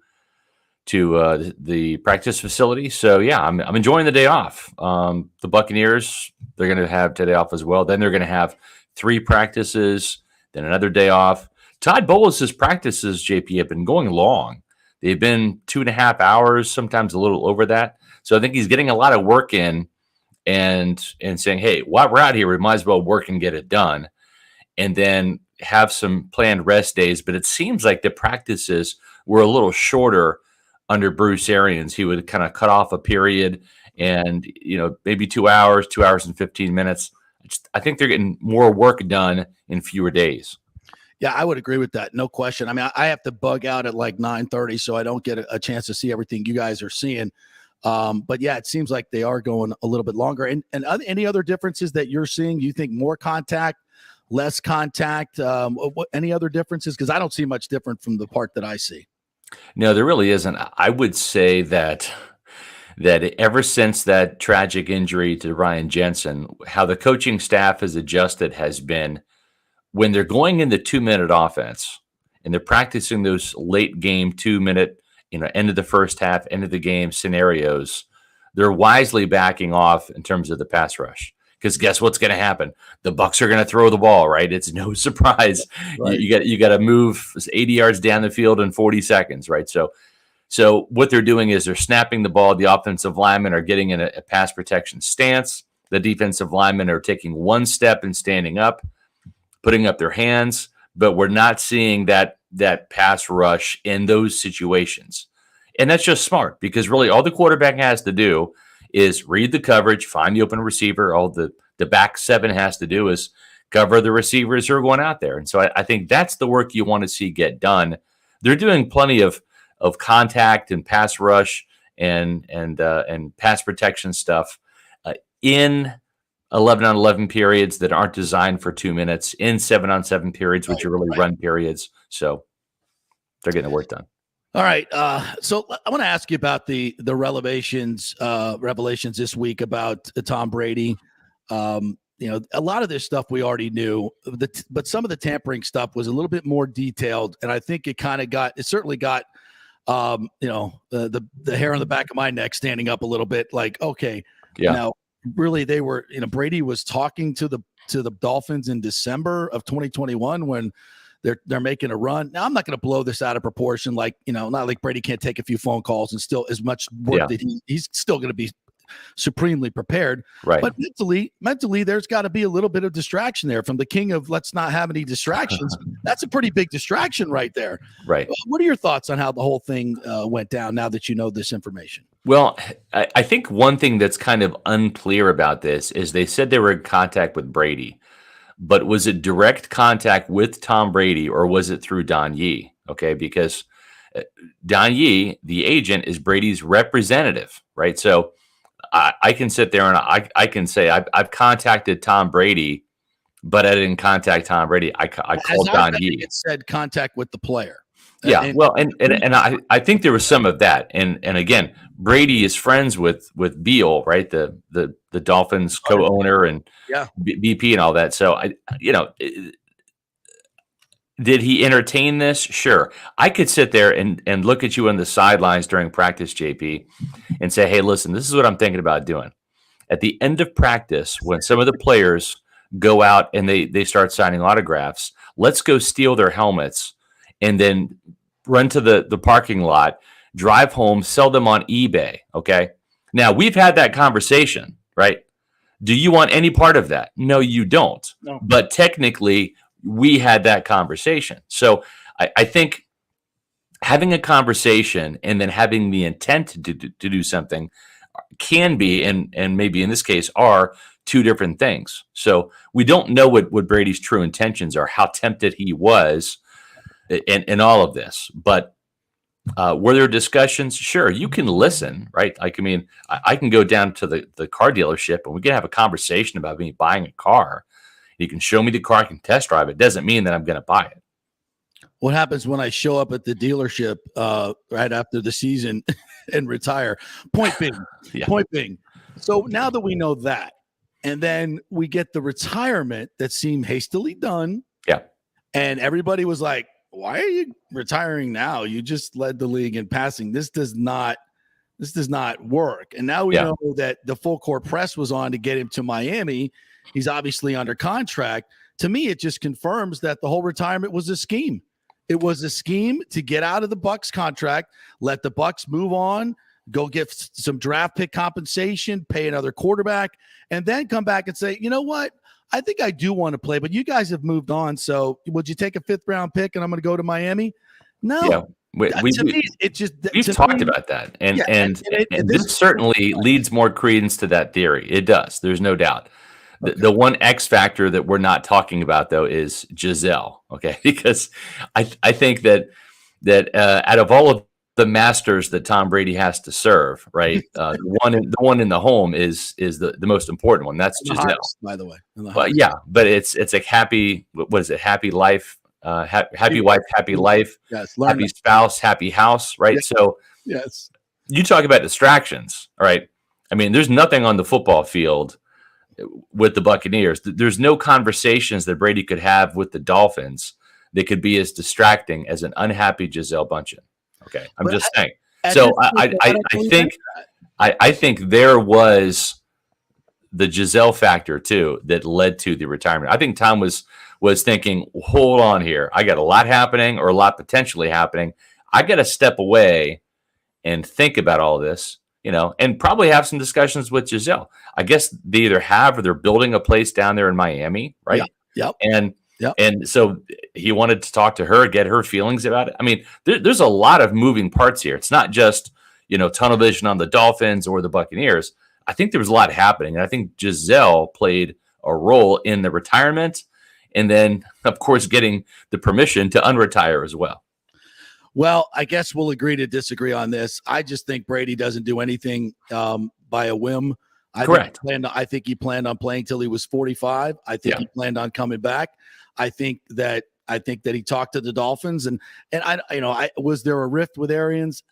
the practice facility. So yeah, I'm enjoying the day off. The Buccaneers, they're going to have today off as well. Then they're going to have 3 practices, then another day off. Todd Bolus's practices, JP, have been going long. They've been 2.5 hours, sometimes a little over that. So I think he's getting a lot of work in and saying, hey, while we're out here, we might as well work and get it done. And then, have some planned rest days, but it seems like the practices were a little shorter under Bruce Arians. He would kind of cut off a period and, maybe 2 hours, 2 hours and 15 minutes. I think they're getting more work done in fewer days. Yeah, I would agree with that. No question. I mean, I have to bug out at like 9:30, so I don't get a chance to see everything you guys are seeing. But yeah, it seems like they are going a little bit longer. And any other differences that you're seeing? You think more contact, less contact? Any other differences? Because I don't see much different from the part that I see. No, there really isn't. I would say that ever since that tragic injury to Ryan Jensen, how the coaching staff has adjusted has been when they're going in the 2-minute offense and they're practicing those late game 2-minute, end of the first half, end of the game scenarios, they're wisely backing off in terms of the pass rush. Because guess what's going to happen? The Bucs are going to throw the ball, right? It's no surprise. Right. You got to move 80 yards down the field in 40 seconds, right? So what they're doing is they're snapping the ball. The offensive linemen are getting in a pass protection stance. The defensive linemen are taking one step and standing up, putting up their hands, but we're not seeing that pass rush in those situations. And that's just smart because really all the quarterback has to do is read the coverage, find the open receiver. All the back seven has to do is cover the receivers who are going out there. And so I think that's the work you want to see get done. They're doing plenty of contact and pass rush and pass protection stuff in 11-on-11 periods that aren't designed for 2 minutes, in 7-on-7 periods, which are really run periods. So they're getting the work done. All right. So I want to ask you about the revelations this week about Tom Brady. A lot of this stuff we already knew, but some of the tampering stuff was a little bit more detailed. And I think it certainly got, the hair on the back of my neck standing up a little bit like, okay, now really they were, Brady was talking to the Dolphins in December of 2021 when they're making a run. Now I'm not going to blow this out of proportion. Like, not like Brady can't take a few phone calls and still as much work that he's still going to be supremely prepared. Right. But mentally, there's got to be a little bit of distraction there from the king of let's not have any distractions. That's a pretty big distraction right there. Right. What are your thoughts on how the whole thing went down now that you know this information? Well, I think one thing that's kind of unclear about this is they said they were in contact with Brady, but was it direct contact with Tom Brady or was it through Don Yee? Okay, because Don Yee, the agent, is Brady's representative, right? So I can sit there and I can say I've contacted Tom Brady, but I didn't contact Tom Brady. I called Don Yee. It said contact with the player. Yeah, and I think there was some of that, and again, Brady is friends with Beal, right? The Dolphins co-owner and VP and all that. So did he entertain this? Sure. I could sit there and look at you on the sidelines during practice, JP, and say, hey, listen, this is what I'm thinking about doing. At the end of practice, when some of the players go out and they start signing autographs, let's go steal their helmets and then run to the parking lot, drive home, sell them on eBay, okay? Now, we've had that conversation, right? Do you want any part of that? No, you don't. No. But technically, we had that conversation. So I think having a conversation and then having the intent to do something can be, and maybe in this case, are two different things. So we don't know what Brady's true intentions are, how tempted he was in all of this. But were there discussions? Sure, you can listen, right? Like, I mean, I can go down to the car dealership and we can have a conversation about me buying a car. You can show me the car, I can test drive it. Doesn't mean that I'm going to buy it. What happens when I show up at the dealership right after the season and retire? Point being. So now that we know that, and then we get the retirement that seemed hastily done. Yeah. And everybody was like, why are you retiring now? You just led the league in passing. This does not work. And now we know that the full court press was on to get him to Miami. He's obviously under contract. To me, it just confirms that the whole retirement was a scheme. It was a scheme to get out of the Bucs contract, let the Bucs move on, go get some draft pick compensation, pay another quarterback, and then come back and say, you know what? I think I do want to play, but you guys have moved on. So would you take a 5th round pick and I'm going to go to Miami? No. Yeah. We've talked about that, and this certainly leads more credence to that theory. It does. There's no doubt. The one X factor that we're not talking about though is Gisele. Okay, because I think that out of all of the masters that Tom Brady has to serve, right, the one in the home is the most important one. That's Gisele, house, by the way. But yeah, but it's a happy. What is it? Happy life. Happy wife, happy life, yes, happy spouse, happy house, right? Yes. So yes, you talk about distractions, all right? I mean, there's nothing on the football field with the Buccaneers. There's no conversations that Brady could have with the Dolphins that could be as distracting as an unhappy Gisele Bundchen. Okay, I'm just saying. So I think there was the Gisele factor too that led to the retirement. I think Tom was thinking, hold on here. I got a lot happening or a lot potentially happening. I got to step away and think about all this, and probably have some discussions with Gisele. I guess they either have or they're building a place down there in Miami, right? Yeah. Yep. And so he wanted to talk to her, get her feelings about it. I mean, there's a lot of moving parts here. It's not just, tunnel vision on the Dolphins or the Buccaneers. I think there was a lot happening. And I think Gisele played a role in the retirement. And then, of course, getting the permission to unretire as well. Well, I guess we'll agree to disagree on this. I just think Brady doesn't do anything by a whim. Correct. I think he planned on playing till he was 45. I think he planned on coming back. I think that he talked to the Dolphins and was there a rift with Arians?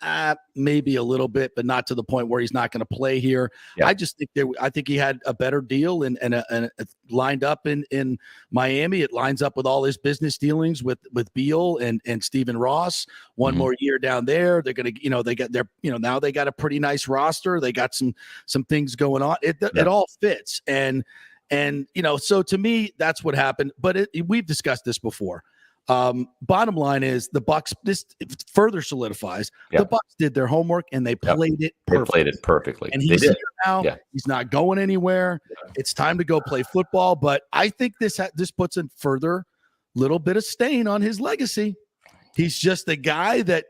Maybe a little bit, but not to the point where he's not going to play here. Yeah. I think he had a better deal and lined up in Miami. It lines up with all his business dealings with Beal and Stephen Ross. One more year down there. They're going to, now they got a pretty nice roster. They got some things going on. It all fits. And so to me, that's what happened. But we've discussed this before. Bottom line is the Bucs. This further solidifies the Bucs did their homework and they played it perfectly. They played it perfectly. And he's here now. Yeah. He's not going anywhere. Yeah. It's time to go play football. But I think this puts a further little bit of stain on his legacy. He's just a guy that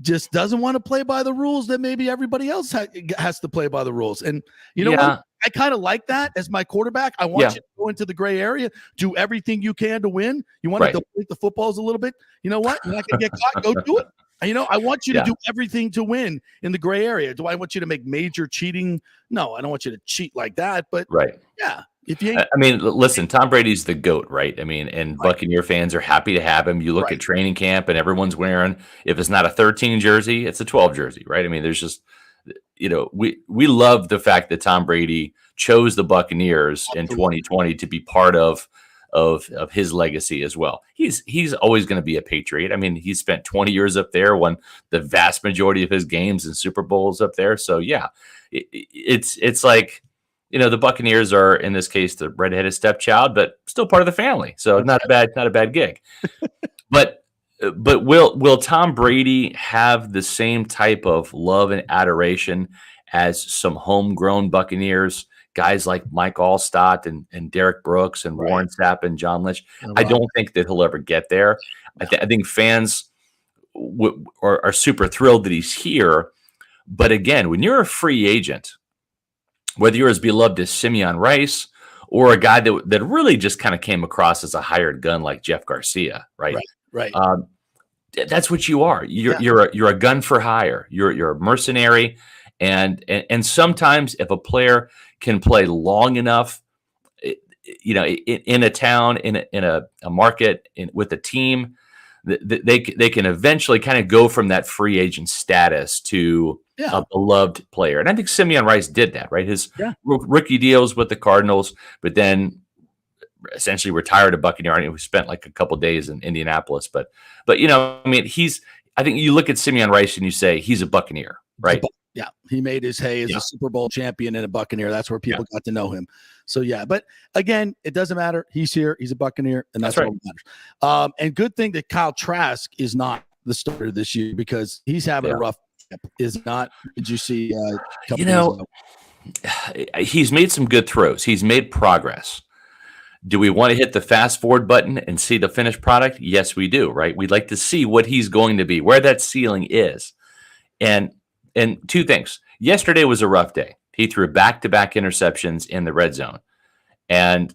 just doesn't want to play by the rules that maybe everybody else has to play by the rules. And what? I kind of like that as my quarterback. I want you to go into the gray area, do everything you can to win. You want to deflate the footballs a little bit. You know what? You're not going to get caught. Go do it. I want you to do everything to win in the gray area. Do I want you to make major cheating? No, I don't want you to cheat like that. But yeah. If you listen, Tom Brady's the GOAT, right? And Buccaneer fans are happy to have him. You look at training camp and everyone's wearing, if it's not a 13 jersey, it's a 12 jersey, right? There's just, we love the fact that Tom Brady chose the Buccaneers in 2020 to be part of his legacy as well. He's always going to be a Patriot. He spent 20 years up there, won the vast majority of his games and Super Bowls up there. So yeah, it's like, the Buccaneers are, in this case, the redheaded stepchild, but still part of the family. So not a bad gig. But will Tom Brady have the same type of love and adoration as some homegrown Buccaneers, guys like Mike Allstott and Derek Brooks and Warren Sapp and John Lynch? I don't think that he'll ever get there. I think fans are super thrilled that he's here. But again, when you're a free agent, whether you're as beloved as Simeon Rice or a guy that really just kind of came across as a hired gun like Jeff Garcia, right? That's what you are. You're a gun for hire. You're a mercenary, and sometimes if a player can play long enough, in a town, in a market, with a team, they can eventually kind of go from that free agent status to a beloved player. And I think Simeon Rice did that, right? His rookie deals with the Cardinals, but then essentially retired a Buccaneer. I spent like a couple days in Indianapolis, but I think you look at Simeon Rice and you say he's a Buccaneer, right? Yeah, he made his hay as a Super Bowl champion and a Buccaneer. That's where people got to know him. So but again, it doesn't matter. He's here. He's a Buccaneer, and that's what matters. And good thing that Kyle Trask is not the starter this year because he's having a rough. Is not. Did you see? He's made some good throws. He's made progress. Do we want to hit the fast forward button and see the finished product? Yes, we do, right? We'd like to see what he's going to be, where that ceiling is. And two things. Yesterday was a rough day. He threw back-to-back interceptions in the red zone. And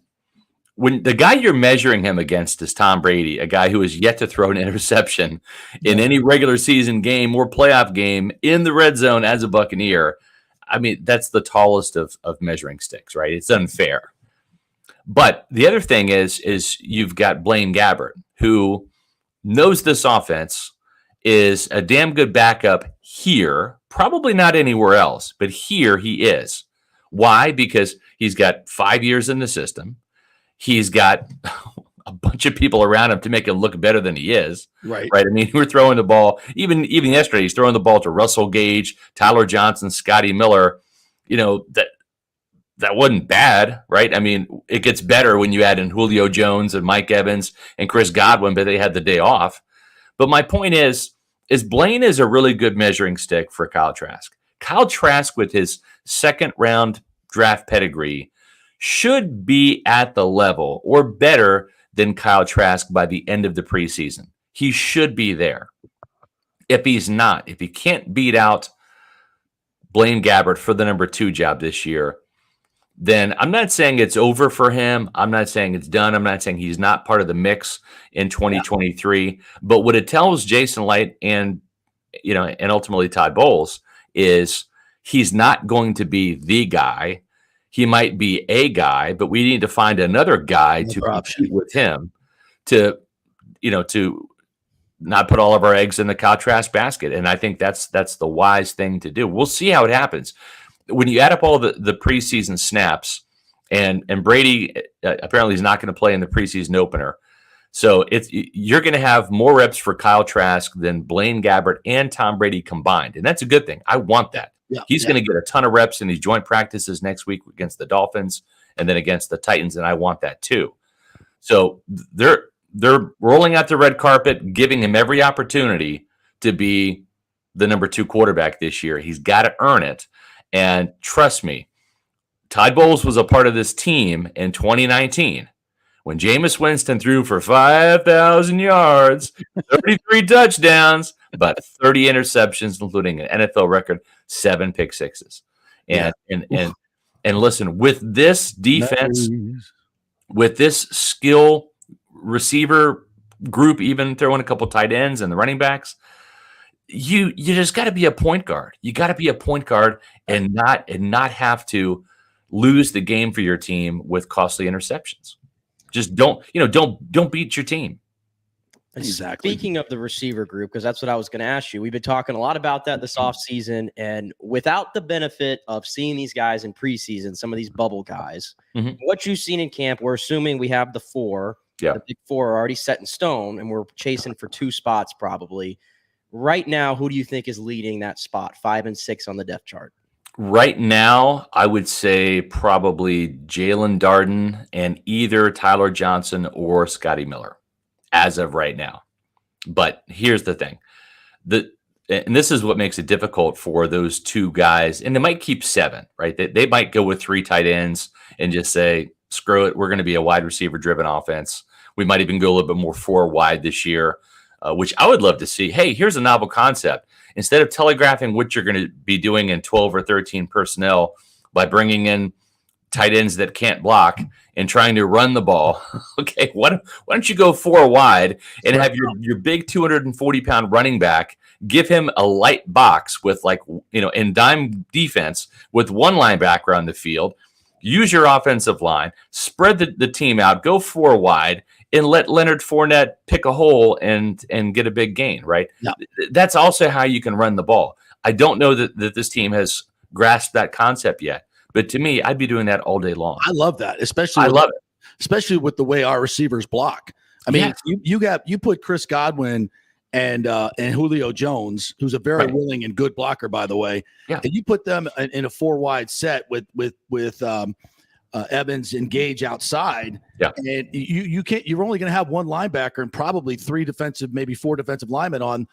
when the guy you're measuring him against is Tom Brady, a guy who has yet to throw an interception in any regular season game or playoff game in the red zone as a Buccaneer, I mean, that's the tallest of measuring sticks, right? It's unfair. But the other thing is you've got Blaine Gabbert, who knows this offense, is a damn good backup here, probably not anywhere else, but here he is. Why? Because he's got 5 years in the system. He's got a bunch of people around him to make him look better than he is. Right. I mean, we're throwing the ball, even yesterday, he's throwing the ball to Russell Gage, Tyler Johnson, Scotty Miller. You know, that wasn't bad, right? I mean, it gets better when you add in Julio Jones and Mike Evans and Chris Godwin, but they had the day off. But my point is Blaine is a really good measuring stick for Kyle Trask. Kyle Trask, with his second-round draft pedigree, should be at the level or better than Kyle Trask by the end of the preseason. He should be there. If he's not, if he can't beat out Blaine Gabbert for the number 2 job this year, then I'm not saying it's over for him. I'm not saying it's done. I'm not saying he's not part of the mix in 2023. Yeah. But what it tells Jason Light and ultimately Todd Bowles is he's not going to be the guy. He might be a guy, but we need to find another guy to compete with him to not put all of our eggs in the Kyle Trask basket. And I think that's the wise thing to do. We'll see how it happens. When you add up all the preseason snaps, and Brady apparently is not going to play in the preseason opener, so you're going to have more reps for Kyle Trask than Blaine Gabbert and Tom Brady combined, and that's a good thing. I want that. Yeah, he's going to get a ton of reps in these joint practices next week against the Dolphins and then against the Titans, and I want that too. So they're rolling out the red carpet, giving him every opportunity to be the number 2 quarterback this year. He's got to earn it. And trust me, Todd Bowles was a part of this team in 2019 when Jameis Winston threw for 5,000 yards, 33 touchdowns, but 30 interceptions, including an NFL record 7 pick sixes. And listen, with this defense, with this skill receiver group, even throwing a couple tight ends and the running backs, you just got to be a point guard. You got to be a point guard and not have to lose the game for your team with costly interceptions. Just don't beat your team. Exactly. Speaking of the receiver group, because that's what I was going to ask you. We've been talking a lot about that this offseason, and without the benefit of seeing these guys in preseason, some of these bubble guys, what you've seen in camp, we're assuming we have the 4. Yeah. The big 4 are already set in stone, and we're chasing for 2 spots probably. Right now, who do you think is leading that spot, 5 and 6 on the depth chart? Right now, I would say probably Jalen Darden and either Tyler Johnson or Scotty Miller as of right now. But here's the thing. And this is what makes it difficult for those 2 guys. And they might keep 7, right? They might go with 3 tight ends and just say, screw it, we're going to be a wide receiver-driven offense. We might even go a little bit more 4 wide this year. Which I would love to see. Hey, here's a novel concept. Instead of telegraphing what you're going to be doing in 12 or 13 personnel by bringing in tight ends that can't block and trying to run the ball, okay, why don't you go 4 wide and have your big 240-pound running back, give him a light box with in dime defense with 1 linebacker on the field, use your offensive line, spread the team out, go 4 wide, and let Leonard Fournette pick a hole and get a big gain, right? Yeah. That's also how you can run the ball. I don't know that this team has grasped that concept yet, but to me, I'd be doing that all day long. I love that, especially with the way our receivers block. I mean, you put Chris Godwin and Julio Jones, who's a very willing and good blocker, by the way. Yeah. And you put them in a 4 wide set with Evans and Gage outside. Yeah. And you're only going to have 1 linebacker and probably 3 defensive, maybe 4 defensive linemen on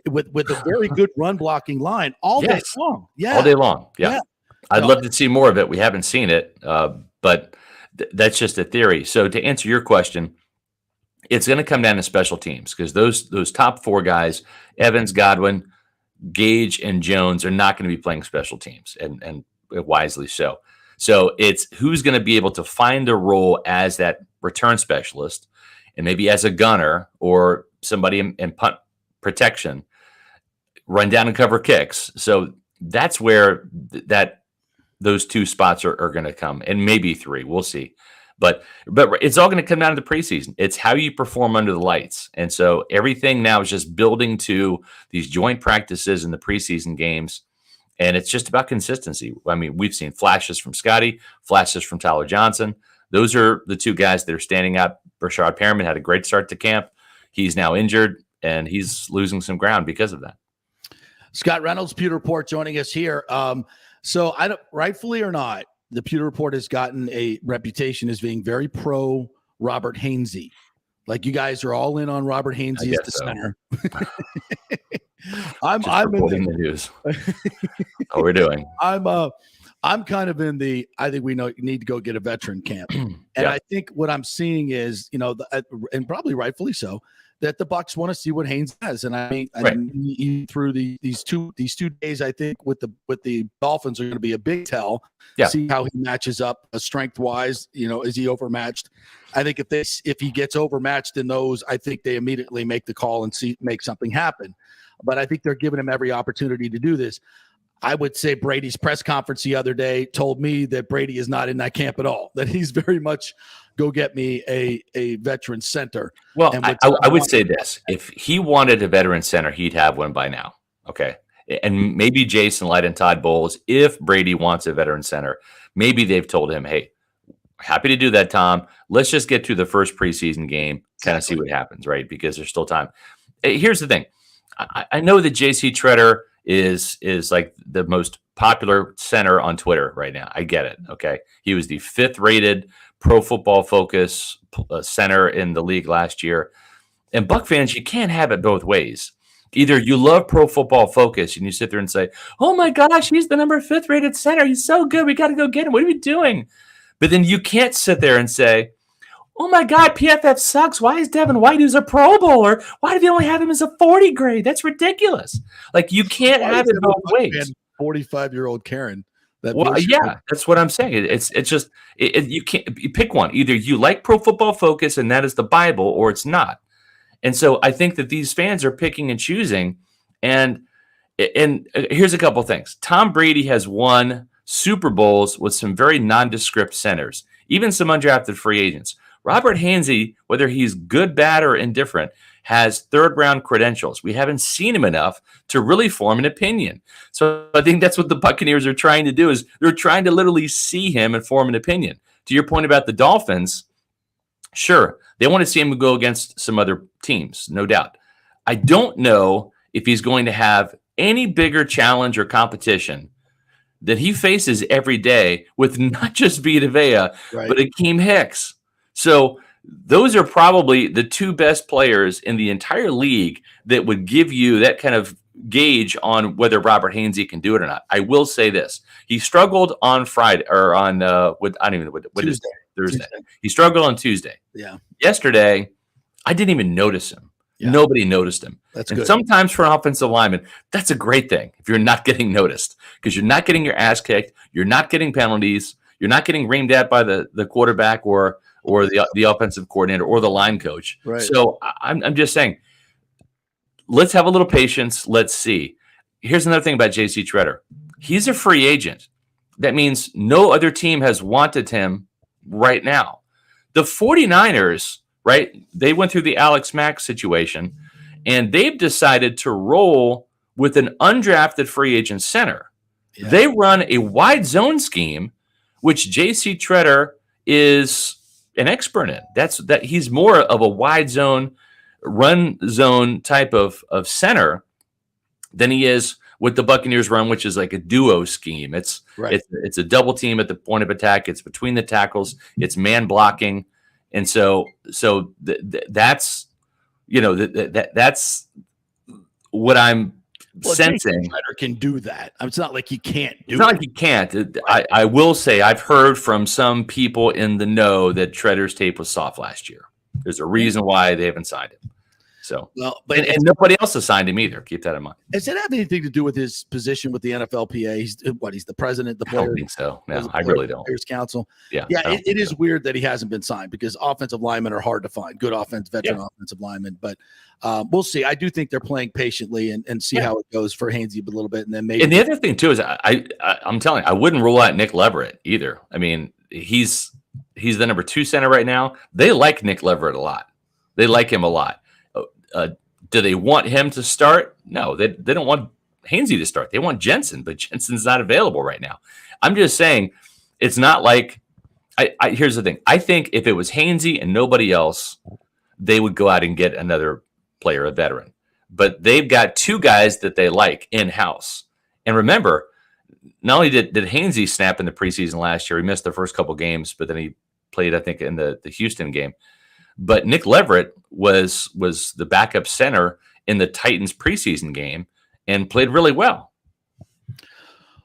with a very good run blocking line all day long. Yeah. All day long. Yeah. I'd love to see more of it. We haven't seen it. But that's just a theory. So to answer your question, it's going to come down to special teams because those top 4 guys, Evans, Godwin, Gage, and Jones, are not going to be playing special teams, and wisely so. So it's who's going to be able to find a role as that return specialist, and maybe as a gunner or somebody in punt protection, run down and cover kicks. So that's where those 2 spots are going to come, and maybe 3. We'll see. But it's all going to come down to the preseason. It's how you perform under the lights. And so everything now is just building to these joint practices in the preseason games. And it's just about consistency. I mean, we've seen flashes from Scotty, flashes from Tyler Johnson. Those are the 2 guys that are standing out. Brashard Perriman had a great start to camp. He's now injured, and he's losing some ground because of that. Scott Reynolds, Pewter Report, joining us here. So rightfully or not, the Pewter Report has gotten a reputation as being very pro Robert Hainsey. Like, you guys are all in on Robert Hainsey as the center. I'm in the news. How we're doing. I'm kind of in the, I think we need to go get a veteran camp. And I think what I'm seeing is, and probably rightfully so, that the Bucs want to see what Haynes has. And I mean, through these two days, I think with the Dolphins are going to be a big tell. Yeah. See how he matches up strength wise. Is he overmatched? I think if he gets overmatched in those, I think they immediately make the call and make something happen. But I think they're giving him every opportunity to do this. I would say Brady's press conference the other day told me that Brady is not in that camp at all, that he's very much go get me a veteran center. Well, I would say this. If he wanted a veteran center, he'd have one by now. Okay. And maybe Jason Light and Todd Bowles, if Brady wants a veteran center, maybe they've told him, hey, happy to do that, Tom. Let's just get to the first preseason game, kind of see what happens, right? Because there's still time. Here's the thing. I know that J.C. Tretter is like the most popular center on Twitter right now. I get it. Okay. He was the 5th rated Pro Football Focus center in the league last year. And Buck fans, you can't have it both ways. Either you love Pro Football Focus and you sit there and say, oh my gosh, he's the number 5th rated center. He's so good. We got to go get him. What are we doing? But then you can't sit there and say, oh my God, PFF sucks. Why is Devin White, who's a Pro Bowler, why do they only have him as a 40 grade? That's ridiculous. Like, you can't have it both ways. 45-year-old Karen. That's what I'm saying. It's just you pick one. Either you like Pro Football Focus and that is the Bible, or it's not. And so I think that these fans are picking and choosing. And here's a couple things. Tom Brady has won Super Bowls with some very nondescript centers, even some undrafted free agents. Robert Hainsey, whether he's good, bad, or indifferent, has 3rd-round credentials. We haven't seen him enough to really form an opinion. So I think that's what the Buccaneers are trying to do, is they're trying to literally see him and form an opinion. To your point about the Dolphins, sure, they want to see him go against some other teams, no doubt. I don't know if he's going to have any bigger challenge or competition that he faces every day with not just Vita Vea, but Akeem Hicks. So those are probably the 2 best players in the entire league that would give you that kind of gauge on whether Robert Hainsey can do it or not. I will say this. He struggled on Friday or on I don't even know what is Thursday. He struggled on Tuesday. Yeah. Yesterday, I didn't even notice him. Yeah. Nobody noticed him. That's good. And sometimes for an offensive lineman, that's a great thing if you're not getting noticed, because you're not getting your ass kicked, you're not getting penalties, you're not getting reamed at by the quarterback or the offensive coordinator or the line coach. Right. So I'm just saying, let's have a little patience. Let's see. Here's another thing about J.C. Tretter. He's a free agent. That means no other team has wanted him right now. The 49ers, right, they went through the Alex Mack situation, and they've decided to roll with an undrafted free agent center. Yeah. They run a wide zone scheme, which J.C. Tretter is an expert in. That he's more of a wide zone, run zone type of center than he is with the Buccaneers run, which is like a duo scheme. It's a double team at the point of attack. It's between the tackles. It's man blocking, and so that's that's what I'm sensing. Jason can do that. It's not like he can't do it. It's not like he can't. I will say I've heard from some people in the know that Treader's tape was soft last year. There's a reason why they haven't signed him. So, and nobody else has signed him either. Keep that in mind. Does it have anything to do with his position with the NFLPA? He's the president, the player. I don't think so. No, I really don't. Players Council. Yeah. It is weird that he hasn't been signed because offensive linemen are hard to find. Good veteran offensive linemen. But we'll see. I do think they're playing patiently and see how it goes for Hainsey a little bit, and then maybe. And the other thing too is I'm telling you, I wouldn't rule out Nick Leverett either. I mean, he's the number 2 center right now. They like Nick Leverett a lot. They like him a lot. Do they want him to start? No, they don't want Hainsey to start. They want Jensen, but Jensen's not available right now. I'm just saying it's not like here's the thing. I think if it was Hainsey and nobody else, they would go out and get another player, a veteran. But they've got 2 guys that they like in-house. And remember, not only did Hainsey snap in the preseason last year, he missed the first couple games, but then he played, I think, in the Houston game. But Nick Leverett was the backup center in the Titans preseason game and played really well.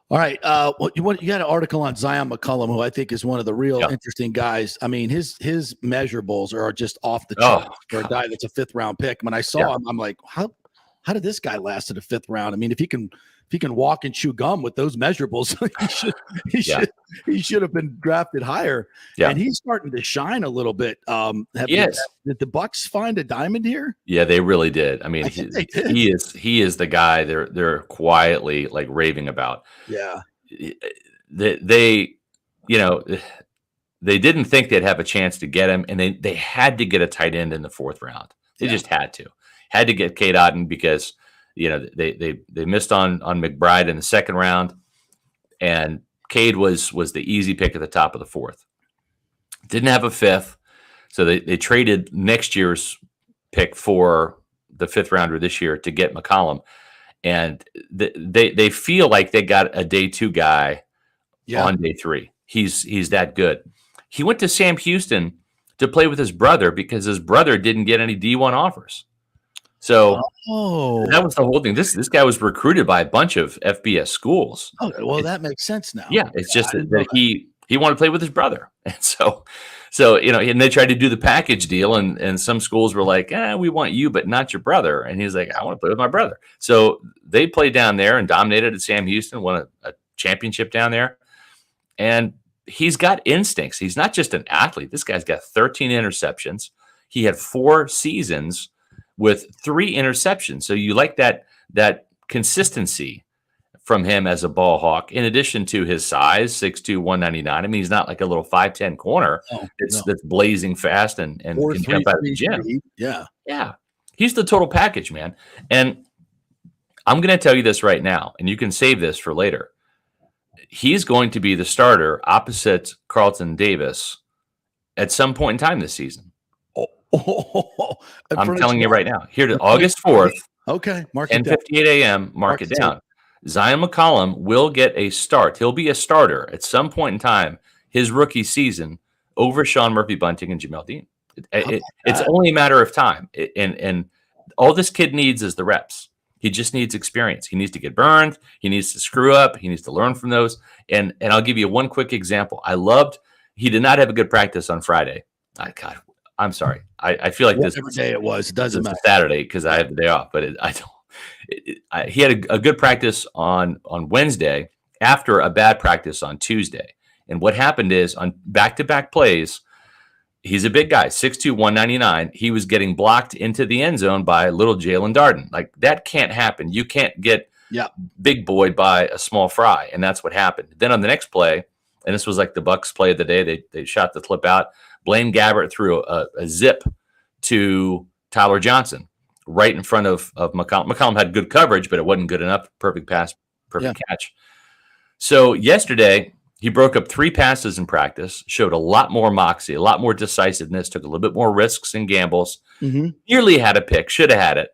All right. You got an article on Zion McCollum, who I think is one of the real interesting guys. I mean, his measurables are just off the charts for a guy that's a 5th round pick. When I saw him, I'm like, how did this guy last at a 5th round? I mean, if he can walk and chew gum with those measurables, he should have been drafted higher. Yeah. And he's starting to shine a little bit. Did the Bucs find a diamond here? Yeah, they really did. I mean, he is the guy they're quietly like raving about. Yeah. They didn't think they'd have a chance to get him, and they had to get a tight end in the 4th round. They just had to get Cade Otton because they missed on McBride in the 2nd round, and Cade was the easy pick at the top of the 4th. Didn't have a 5th, so they traded next year's pick for the 5th rounder this year to get McCollum, and they feel like they got a day 2 guy on day 3. He's that good. He went to Sam Houston to play with his brother because his brother didn't get any D1 offers. So that was the whole thing. This guy was recruited by a bunch of FBS schools. Oh, well, that makes sense now. Yeah, it's just that he wanted to play with his brother, and so and they tried to do the package deal, and some schools were like, we want you, but not your brother. And he's like, I want to play with my brother. So they played down there and dominated at Sam Houston, won a championship down there, and he's got instincts. He's not just an athlete. This guy's got 13 interceptions. He had 4 seasons with 3 interceptions. So you like that consistency from him as a ball hawk, in addition to his size, 6'2", 199. I mean, he's not like a little 5'10" corner. That's blazing fast and can jump out of the gym. Yeah. He's the total package, man. And I'm going to tell you this right now, and you can save this for later. He's going to be the starter opposite Carlton Davis at some point in time this season. I'm telling you right now. Here to August 4th. Okay. Mark 10:58 a.m. Mark it down. Zion McCollum will get a start. He'll be a starter at some point in time his rookie season over Sean Murphy-Bunting and Jamel Dean. It's only a matter of time. And all this kid needs is the reps. He just needs experience. He needs to get burned. He needs to screw up. He needs to learn from those. And I'll give you one quick example. He did not have a good practice on Friday. God, I'm sorry. I feel like whatever day it was, it doesn't matter. Saturday because I have the day off, but he had a good practice on Wednesday after a bad practice on Tuesday. And what happened is on back-to-back plays, he's a big guy, 6'2", 199. He was getting blocked into the end zone by little Jalen Darden. Like, that can't happen. You can't get big boyed by a small fry, and that's what happened. Then on the next play, and this was like the Bucs play of the day, they shot the clip out. Blaine Gabbert threw a zip to Tyler Johnson right in front of McCollum. McCollum had good coverage, but it wasn't good enough. Perfect pass, perfect catch. So yesterday, he broke up 3 passes in practice, showed a lot more moxie, a lot more decisiveness, took a little bit more risks and gambles. Nearly had a pick, should have had it.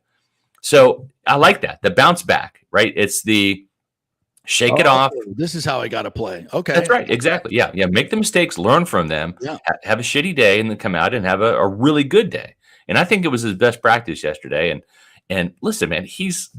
So I like that. The bounce back, right? It's the shake it off. This is how I got to play. Okay. That's right. Exactly. Yeah. Make the mistakes, learn from them, have a shitty day, and then come out and have a really good day. And I think it was his best practice yesterday. And listen, man, he's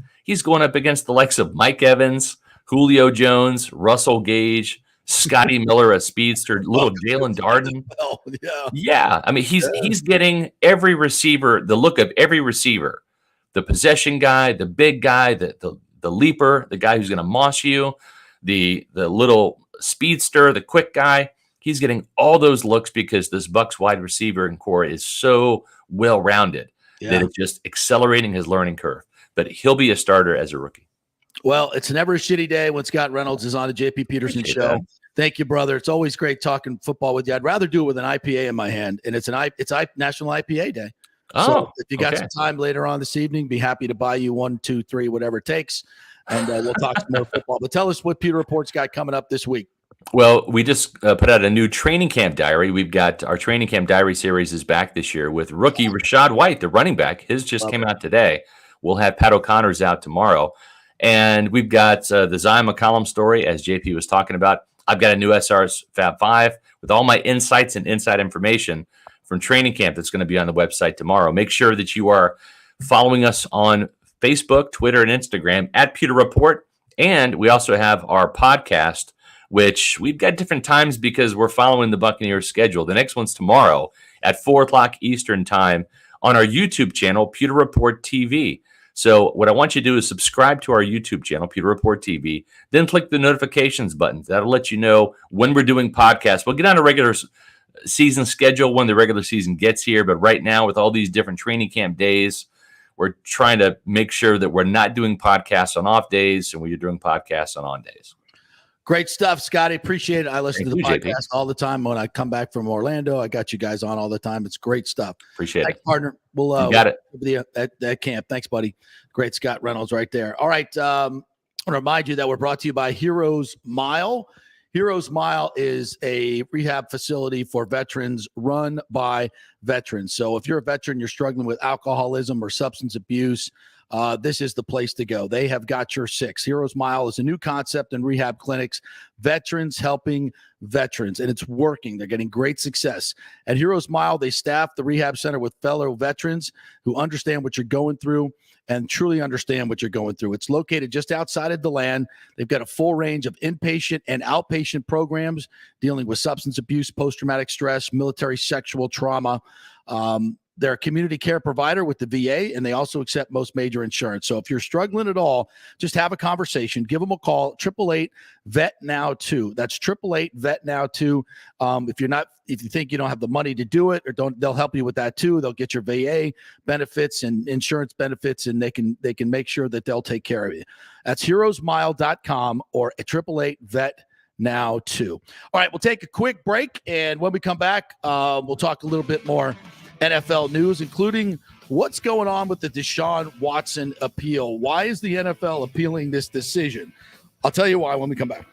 going up against the likes of Mike Evans, Julio Jones, Russell Gage, Scotty Miller, a speedster, little Jalen Darden. Oh, yeah. Yeah. I mean, he's getting every receiver, the look of every receiver, the possession guy, the big guy, the leaper, the guy who's going to moss you, the little speedster, the quick guy. He's getting all those looks because this Bucs wide receiver and core is so well-rounded that it's just accelerating his learning curve. But he'll be a starter as a rookie. Well, it's never a shitty day when Scott Reynolds is on the JP Peterson Show. That. Thank you, brother. It's always great talking football with you. I'd rather do it with an IPA in my hand, and it's National IPA Day. So if you got some time later on this evening, be happy to buy you 1, 2, 3, whatever it takes, and we'll talk some more football. But tell us what Pewter Report's got coming up this week. Well, we just put out a new training camp diary. We've got our training camp diary series is back this year with rookie Rachaad White, the running back. His just came out today. We'll have Pat O'Connor's out tomorrow. And we've got the Zion McCollum story, as JP was talking about. I've got a new SR's Fab 5 with all my insights and inside information from training camp that's going to be on the website tomorrow. Make sure that you are following us on Facebook, Twitter, and Instagram at Pewter Report. And we also have our podcast, which we've got different times because we're following the Buccaneers schedule. The next one's tomorrow at 4 o'clock Eastern time on our YouTube channel, Pewter Report TV. So what I want you to do is subscribe to our YouTube channel, Pewter Report TV, then click the notifications button. That'll let you know when we're doing podcasts. We'll get on a regular season schedule when the regular season gets here. But right now, with all these different training camp days, we're trying to make sure that we're not doing podcasts on off days and we're doing podcasts on days. Great stuff, Scotty. Appreciate it. I listen to the podcast JP. all the time when I come back from Orlando. I got you guys on all the time. It's great stuff. Appreciate Thanks, it. partner. We'll got it. Be at camp. Thanks, buddy. Great Scott Reynolds right there. All right. I want to remind you that we're brought to you by Heroes Mile. Heroes Mile is a rehab facility for veterans run by veterans. So if you're a veteran, you're struggling with alcoholism or substance abuse, this is the place to go. They have got your six. Heroes Mile is a new concept in rehab clinics, veterans helping veterans, and it's working. They're getting great success. At Heroes Mile, they staff the rehab center with fellow veterans who understand what you're going through and truly understand what you're going through. It's located just outside of DeLand. They've got a full range of inpatient and outpatient programs dealing with substance abuse, post-traumatic stress, military sexual trauma. They're a community care provider with the VA, and they also accept most major insurance. So if you're struggling at all, just have a conversation. Give them a call, 888-VET-NOW-2. That's 888-VET-NOW-2. If you think you don't have the money to do it, they'll help you with that too. They'll get your VA benefits and insurance benefits, and they can make sure that they'll take care of you. That's heroesmile.com or 888-VET-NOW-2. All right, we'll take a quick break, and when we come back, we'll talk a little bit more NFL news, including what's going on with the Deshaun Watson appeal. Why is the NFL appealing this decision? I'll tell you why when we come back.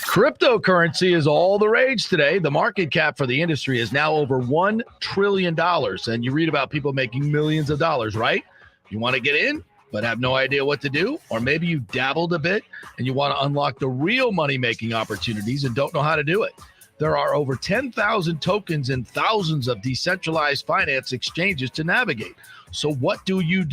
Cryptocurrency is all the rage today. The market cap for the industry is now over $1 trillion. And you read about people making millions of dollars, right? You want to get in, but have no idea what to do? Or maybe you dabbled a bit and you want to unlock the real money-making opportunities and don't know how to do it. There are over 10,000 tokens and thousands of decentralized finance exchanges to navigate. So what do? You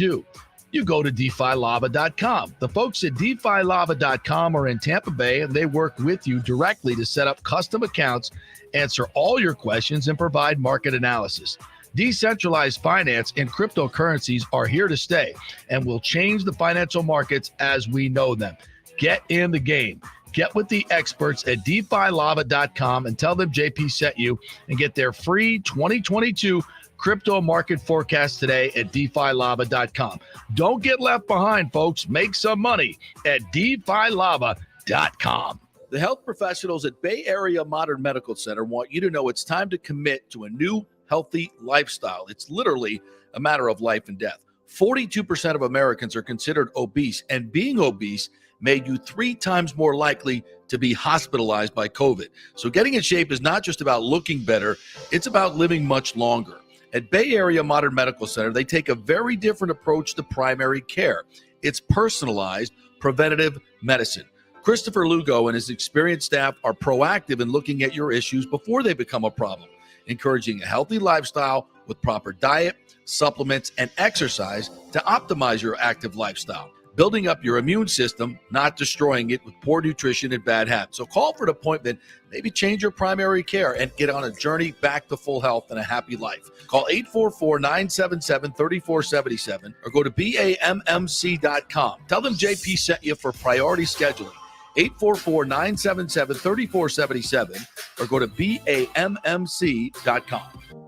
go to DeFiLava.com. The folks at DeFiLava.com are in Tampa Bay, and they work with you directly to set up custom accounts, answer all your questions, and provide market analysis. Decentralized finance and cryptocurrencies are here to stay and will change the financial markets as we know them. Get in the game. Get with the experts at DeFiLava.com and tell them JP sent you, and get their free 2022 crypto market forecast today at DeFiLava.com. Don't get left behind, folks. Make some money at DeFiLava.com. The health professionals at Bay Area Modern Medical Center want you to know it's time to commit to a new healthy lifestyle. It's literally a matter of life and death. 42% of Americans are considered obese, and being obese made you 3 times more likely to be hospitalized by COVID. So getting in shape is not just about looking better, it's about living much longer. At Bay Area Modern Medical Center, they take a very different approach to primary care. It's personalized preventative medicine. Christopher Lugo and his experienced staff are proactive in looking at your issues before they become a problem. encouraging a healthy lifestyle with proper diet, supplements, and exercise to optimize your active lifestyle. Building up your immune system, not destroying it with poor nutrition and bad habits. So call for an appointment, maybe change your primary care, and get on a journey back to full health and a happy life. Call 844-977-3477 or go to BAMMC.com. Tell them JP sent you for priority scheduling. 844-977-3477 or go to BAMMC.com.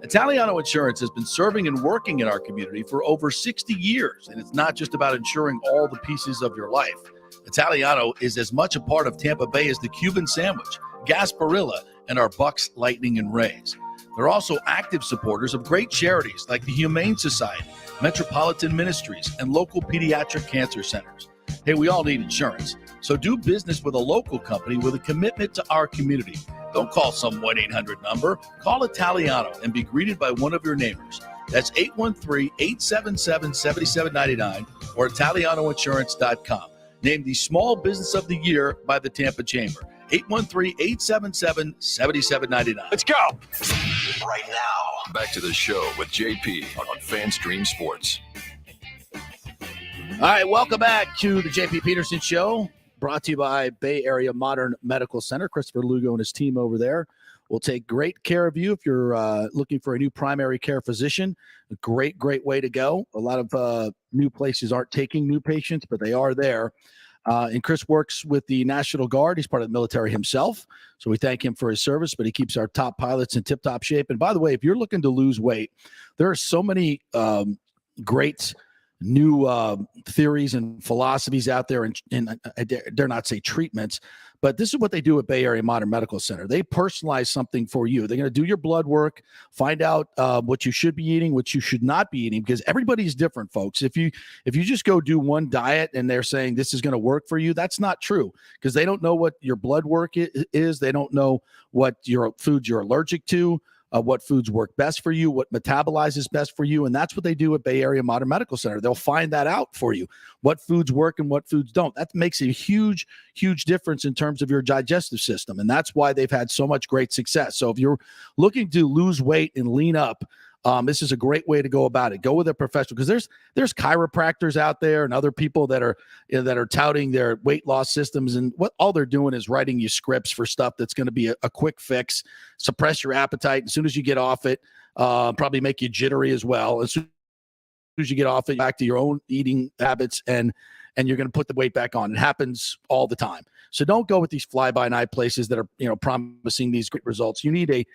Italiano Insurance has been serving and working in our community for over 60 years, and it's not just about insuring all the pieces of your life. Italiano is as much a part of Tampa Bay as the Cuban sandwich, Gasparilla, and our Bucks, Lightning, and Rays. They're also active supporters of great charities like the Humane Society, Metropolitan Ministries, and local pediatric cancer centers. Hey, we all need insurance, so do business with a local company with a commitment to our community. Don't call some 1-800 number. Call Italiano and be greeted by one of your neighbors. That's 813-877-7799 or ItalianoInsurance.com. Named the Small Business of the Year by the Tampa Chamber. 813-877-7799. Let's go. Right now, back to the show with JP on FanStream Sports. All right, welcome back to the JP Peterson Show, brought to you by Bay Area Modern Medical Center. Christopher Lugo and his team over there will take great care of you if you're looking for a new primary care physician. A great way to go. A lot of new places aren't taking new patients, but they are there. And Chris works with the National Guard. He's part of the military himself, so we thank him for his service, but he keeps our top pilots in tip-top shape. And by the way, if you're looking to lose weight, there are so many great new theories and philosophies out there, and I dare not say treatments, but this is what they do at Bay Area Modern Medical Center. They personalize something for you. They're going to do your blood work, find out what you should be eating, what you should not be eating, because everybody's different, folks. If you just go do one diet and they're saying this is going to work for you, that's not true, because they don't know what your blood work is. They don't know what your foods you're allergic to. What foods work best for you, what metabolizes best for you. And that's what they do at Bay Area Modern Medical Center. They'll find that out for you, what foods work and what foods don't. That makes a huge difference in terms of your digestive system. And that's why they've had so much great success. So if you're looking to lose weight and lean up, this is a great way to go about it. Go with a professional, because there's chiropractors out there and other people that are touting their weight loss systems, and what all they're doing is writing you scripts for stuff that's going to be a quick fix, suppress your appetite. As soon as you get off it, probably make you jittery as well. As soon as you get off it, back to your own eating habits, and you're going to put the weight back on. It happens all the time. So don't go with these fly-by-night places that are, promising these great results. You need a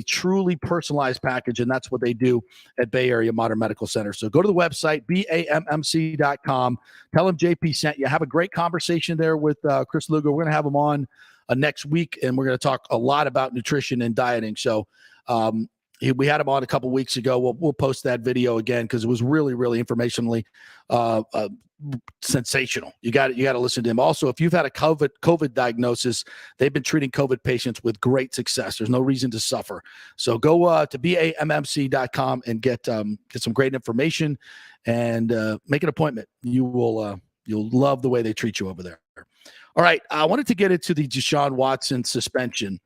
truly personalized package, and that's what they do at Bay Area Modern Medical Center. So go to the website, BAMMC.com. Tell them JP sent you. Have a great conversation there with Chris Lugo. We're going to have him on next week, and we're going to talk a lot about nutrition and dieting. So we had him on a couple weeks ago. We'll post that video again because it was really, really informationally sensational. You got to listen to him. Also, if you've had a COVID diagnosis, they've been treating COVID patients with great success. There's no reason to suffer. So go to BAMMC.com and get some great information and make an appointment. You'll love the way they treat you over there. All right, I wanted to get into the Deshaun Watson suspension.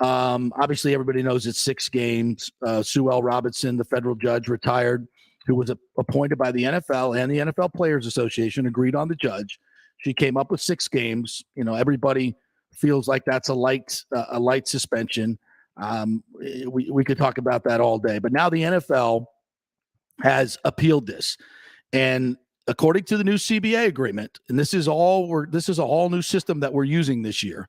Obviously, everybody knows it's 6 games. Sue L. Robinson, the federal judge, retired, who was appointed by the NFL and the NFL Players Association, agreed on the judge. She came up with 6 games. Everybody feels like that's a light suspension. We could talk about that all day. But now the NFL has appealed this, and according to the new CBA agreement, and this is a whole new system that we're using this year,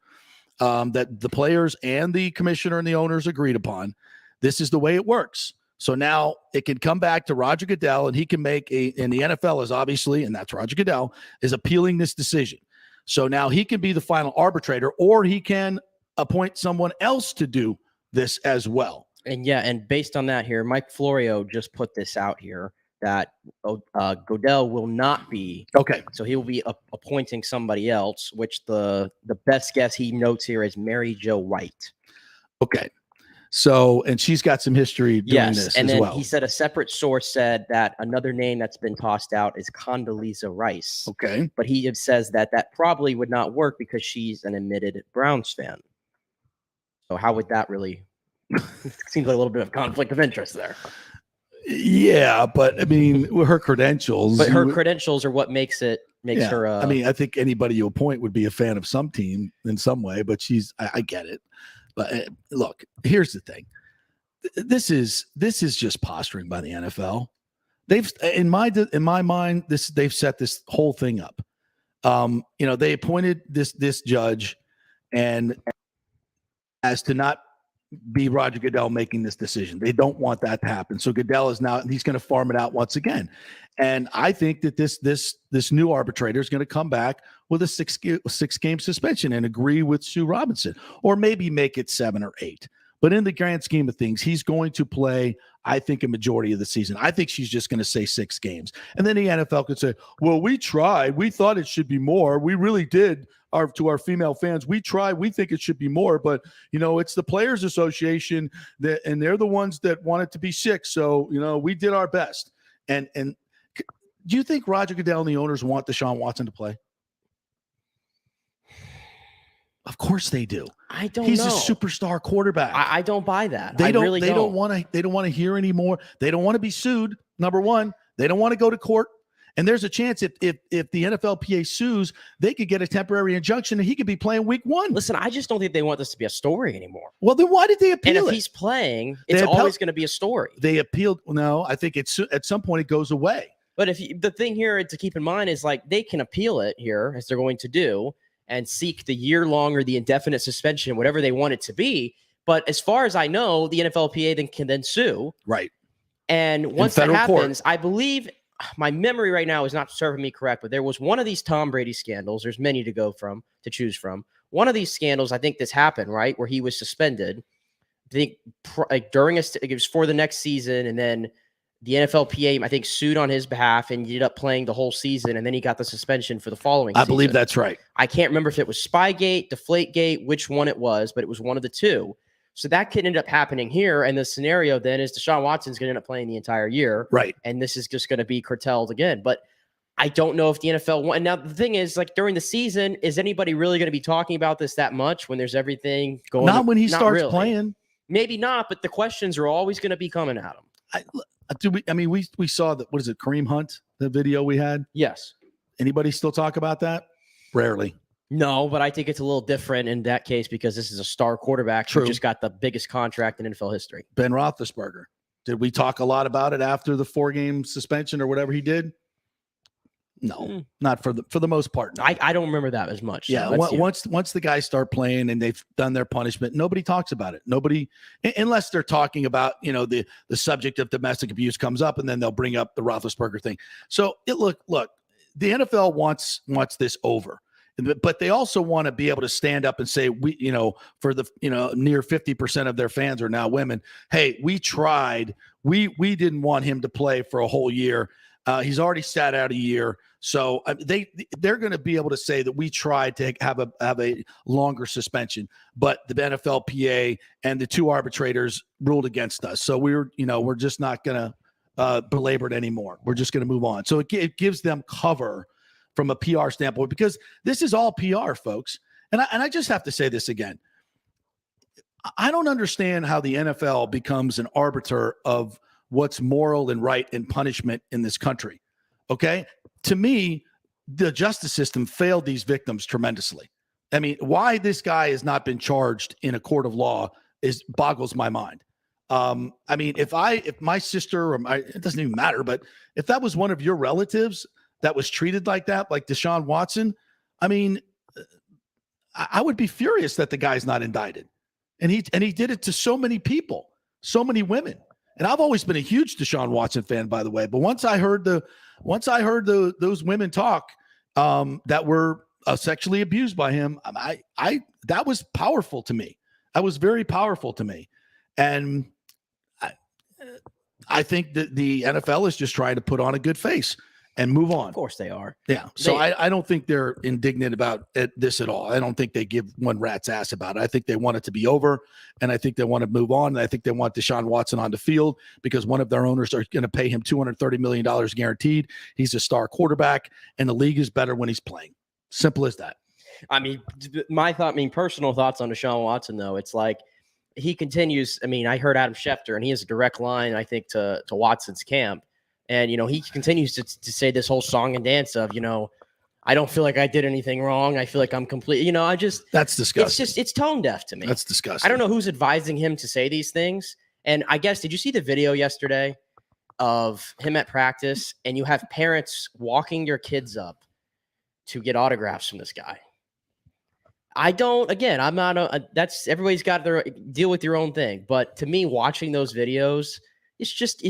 that the players and the commissioner and the owners agreed upon. This is the way it works. So now it can come back to Roger Goodell, and he can and the NFL is obviously, and that's Roger Goodell, is appealing this decision. So now he can be the final arbitrator, or he can appoint someone else to do this as well. And based on that here, Mike Florio just put this out here that Goodell will not be. Okay. So he will be appointing somebody else, which the best guess he notes here is Mary Jo White. Okay. So, and she's got some history doing this and as then well. He said a separate source said that another name that's been tossed out is Condoleezza Rice. Okay. But he says that probably would not work because she's an admitted Browns fan. So how would that really Seems like a little bit of conflict of interest there. Yeah, but I mean, her credentials. But her credentials are what makes her. I mean, I think anybody you appoint would be a fan of some team in some way, but I get it. But look, here's the thing. This is just posturing by the NFL. They've in my mind, they've set this whole thing up. They appointed this judge, and as to not be Roger Goodell making this decision. They don't want that to happen. So Goodell is now, he's going to farm it out once again. And I think that this new arbitrator is going to come back with a six game suspension and agree with Sue Robinson, or maybe make it 7 or 8. But in the grand scheme of things, he's going to play, I think, a majority of the season. I think she's just going to say 6 games. And then the NFL could say, well, we tried. We thought it should be more. We really did. To our female fans, we tried. We think it should be more. But, it's the Players Association, and they're the ones that want it to be 6. So, we did our best. And do you think Roger Goodell and the owners want Deshaun Watson to play? Of course they do. I don't He's know. a superstar quarterback. I don't buy that. They don't don't want to hear anymore. They don't want to be sued. Number one, they don't want to go to court. And there's a chance if the NFLPA sues, they could get a temporary injunction and he could be playing week 1. Listen, I just don't think they want this to be a story anymore. Well, then why did they appeal it? And if he's playing, it's always going to be a story. They appealed. No, I think at some point it goes away. But the thing here to keep in mind is, like, they can appeal it here, as they're going to do, and seek the year-long or the indefinite suspension, whatever they want it to be. But as far as I know, the NFLPA can sue. Right. And once that happens, I believe – my memory right now is not serving me correct, but there was one of these Tom Brady scandals. There's many to choose from. One of these scandals, I think this happened, right, where he was suspended. I think it was for the next season, and then the NFLPA, I think, sued on his behalf and ended up playing the whole season, and then he got the suspension for the following season. I believe that's right. I can't remember if it was Spygate, Deflategate, which one it was, but it was one of the two. So that could end up happening here. And the scenario then is Deshaun Watson's going to end up playing the entire year. Right. And this is just going to be curtailed again. But I don't know if the NFL won. And now the thing is, like, during the season, is anybody really going to be talking about this that much when there's everything going on? Not when he starts playing. Maybe not, but the questions are always going to be coming at him. We saw that. What is it? Kareem Hunt, the video we had. Yes. Anybody still talk about that? Rarely. No, but I think it's a little different in that case because this is a star quarterback who just got the biggest contract in NFL history. Ben Roethlisberger. Did we talk a lot about it after the 4-game suspension or whatever he did? No, not for the most part. No. I don't remember that as much. Yeah, once the guys start playing and they've done their punishment, nobody talks about it. Nobody, unless they're talking about the subject of domestic abuse comes up, and then they'll bring up the Roethlisberger thing. So look, the NFL wants this over. But they also want to be able to stand up and say, for the, near 50% of their fans are now women. Hey, we tried. We didn't want him to play for a whole year. He's already sat out a year. So they're going to be able to say that we tried to have a longer suspension, but the NFLPA and the 2 arbitrators ruled against us. So we're just not going to belabor it anymore. We're just going to move on. So it gives them cover from a PR standpoint, because this is all PR, folks. And I just have to say this again. I don't understand how the NFL becomes an arbiter of what's moral and right and punishment in this country. Okay? To me, the justice system failed these victims tremendously. I mean, why this guy has not been charged in a court of law boggles my mind. I mean, if my sister it doesn't even matter, but if that was one of your relatives that was treated like that, like Deshaun Watson, I mean, I would be furious that the guy's not indicted. And he did it to so many people, so many women. And I've always been a huge Deshaun Watson fan, by the way. But once I heard those women talk that were sexually abused by him, that was powerful to me. That was very powerful to me. And I think that the NFL is just trying to put on a good face and move on. Of course they are. Yeah. So I don't think they're indignant about this at all. I don't think they give one rat's ass about it. I think they want it to be over, and I think they want to move on. And I think they want Deshaun Watson on the field because one of their owners are going to pay him $230 million guaranteed. He's a star quarterback, and the league is better when he's playing. Simple as that. I mean, personal thoughts on Deshaun Watson, though, it's like, he continues. I mean, I heard Adam Schefter, and he has a direct line, I think, to Watson's camp. And, he continues to say this whole song and dance of, I don't feel like I did anything wrong. I feel like I'm complete. That's disgusting. It's tone deaf to me. That's disgusting. I don't know who's advising him to say these things. And I guess, did you see the video yesterday of him at practice, and you have parents walking your kids up to get autographs from this guy? I'm not that's everybody's got their deal with your own thing. But to me, watching those videos, it's just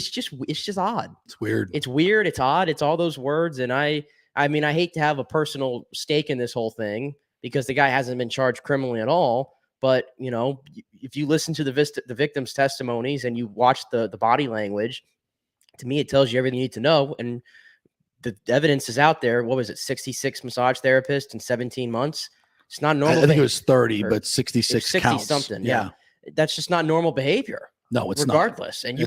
odd. It's weird. It's weird. It's odd. It's all those words. And I hate to have a personal stake in this whole thing because the guy hasn't been charged criminally at all. But, if you listen to the victim's testimonies and you watch the body language, to me, it tells you everything you need to know. And the evidence is out there. What was it? 66 massage therapists in 17 months. It's not normal. I think it was 30, but 66 60 counts. something. Yeah. That's just not normal behavior. No, it's regardless. not. And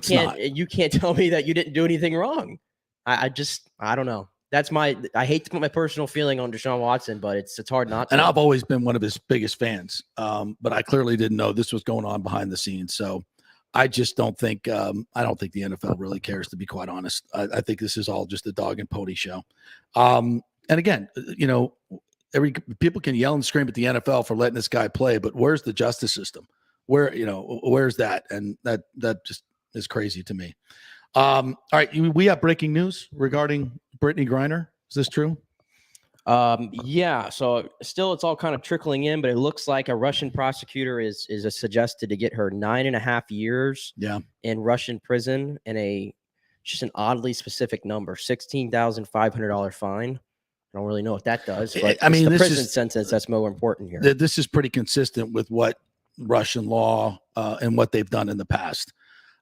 you can't tell me that you didn't do anything wrong. I don't know. I hate to put my personal feeling on Deshaun Watson, but it's hard not to. And I've always been one of his biggest fans. But I clearly didn't know this was going on behind the scenes. So I just don't think I don't think the NFL really cares, to be quite honest. I think this is all just a dog and pony show. And again, people can yell and scream at the NFL for letting this guy play, but where's the justice system? Where's that? And that just is crazy to me. All right, we have breaking news regarding Brittany Griner. Is this true? Yeah. So still, it's all kind of trickling in, but it looks like a Russian prosecutor is suggested to get her 9.5 years in Russian prison and just an oddly specific number, $16,500 fine. I don't really know what that does, but the prison sentence that's more important here. This is pretty consistent with what Russian law and what they've done in the past.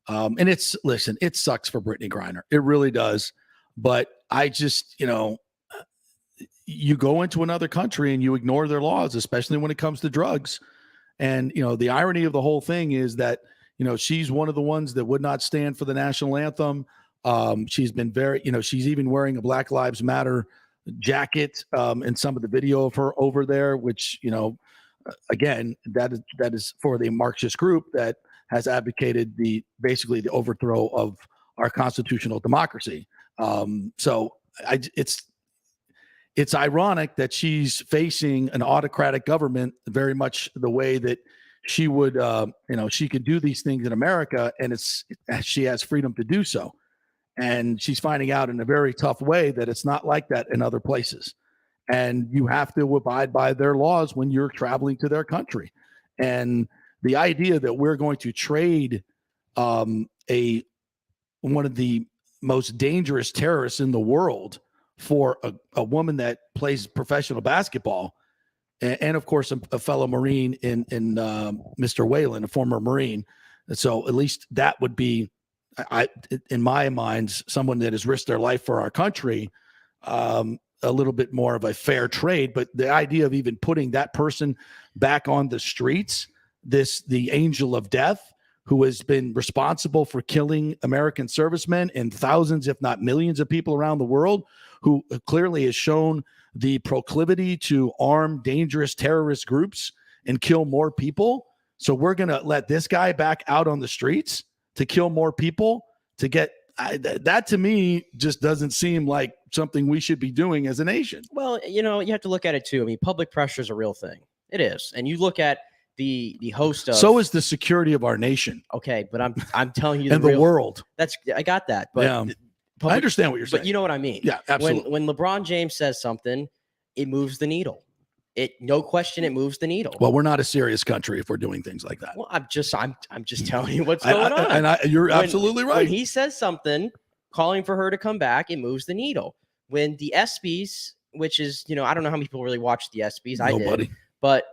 And it sucks for Brittany Griner. It really does. But I just, you go into another country and you ignore their laws, especially when it comes to drugs. And, the irony of the whole thing is that, she's one of the ones that would not stand for the national anthem. She's been she's even wearing a Black Lives Matter jacket in some of the video of her over there, which, again, that is for the Marxist group that has advocated basically the overthrow of our constitutional democracy. So it's ironic that she's facing an autocratic government very much the way that she would, she could do these things in America, and she has freedom to do so. And she's finding out in a very tough way that it's not like that in other places. And you have to abide by their laws when you're traveling to their country. And the idea that we're going to trade one of the most dangerous terrorists in the world for a woman that plays professional basketball, and of course a fellow Marine in Mr. Whalen, a former Marine. And so at least that would be, in my mind, someone that has risked their life for our country, a little bit more of a fair trade. But the idea of even putting that person back on the streets, the angel of death, who has been responsible for killing American servicemen and thousands, if not millions of people around the world, who clearly has shown the proclivity to arm dangerous terrorist groups and kill more people. So we're going to let this guy back out on the streets to kill more people to get that, to me, just doesn't seem like something we should be doing as a nation. Well, you have to look at it too. I mean, public pressure is a real thing. It is. And you look at the host of, so is the security of our nation. Okay, but I'm telling you, and the world. I got that. But yeah. I understand what you're saying. But you know what I mean. Yeah, absolutely. When LeBron James says something, it moves the needle. No question, it moves the needle. Well, we're not a serious country if we're doing things like that. Well, I'm just telling you what's going on. And you're absolutely right. When he says something, calling for her to come back, it moves the needle. When the ESPYs, which is, I don't know how many people really watch the ESPYs. Nobody. I did, but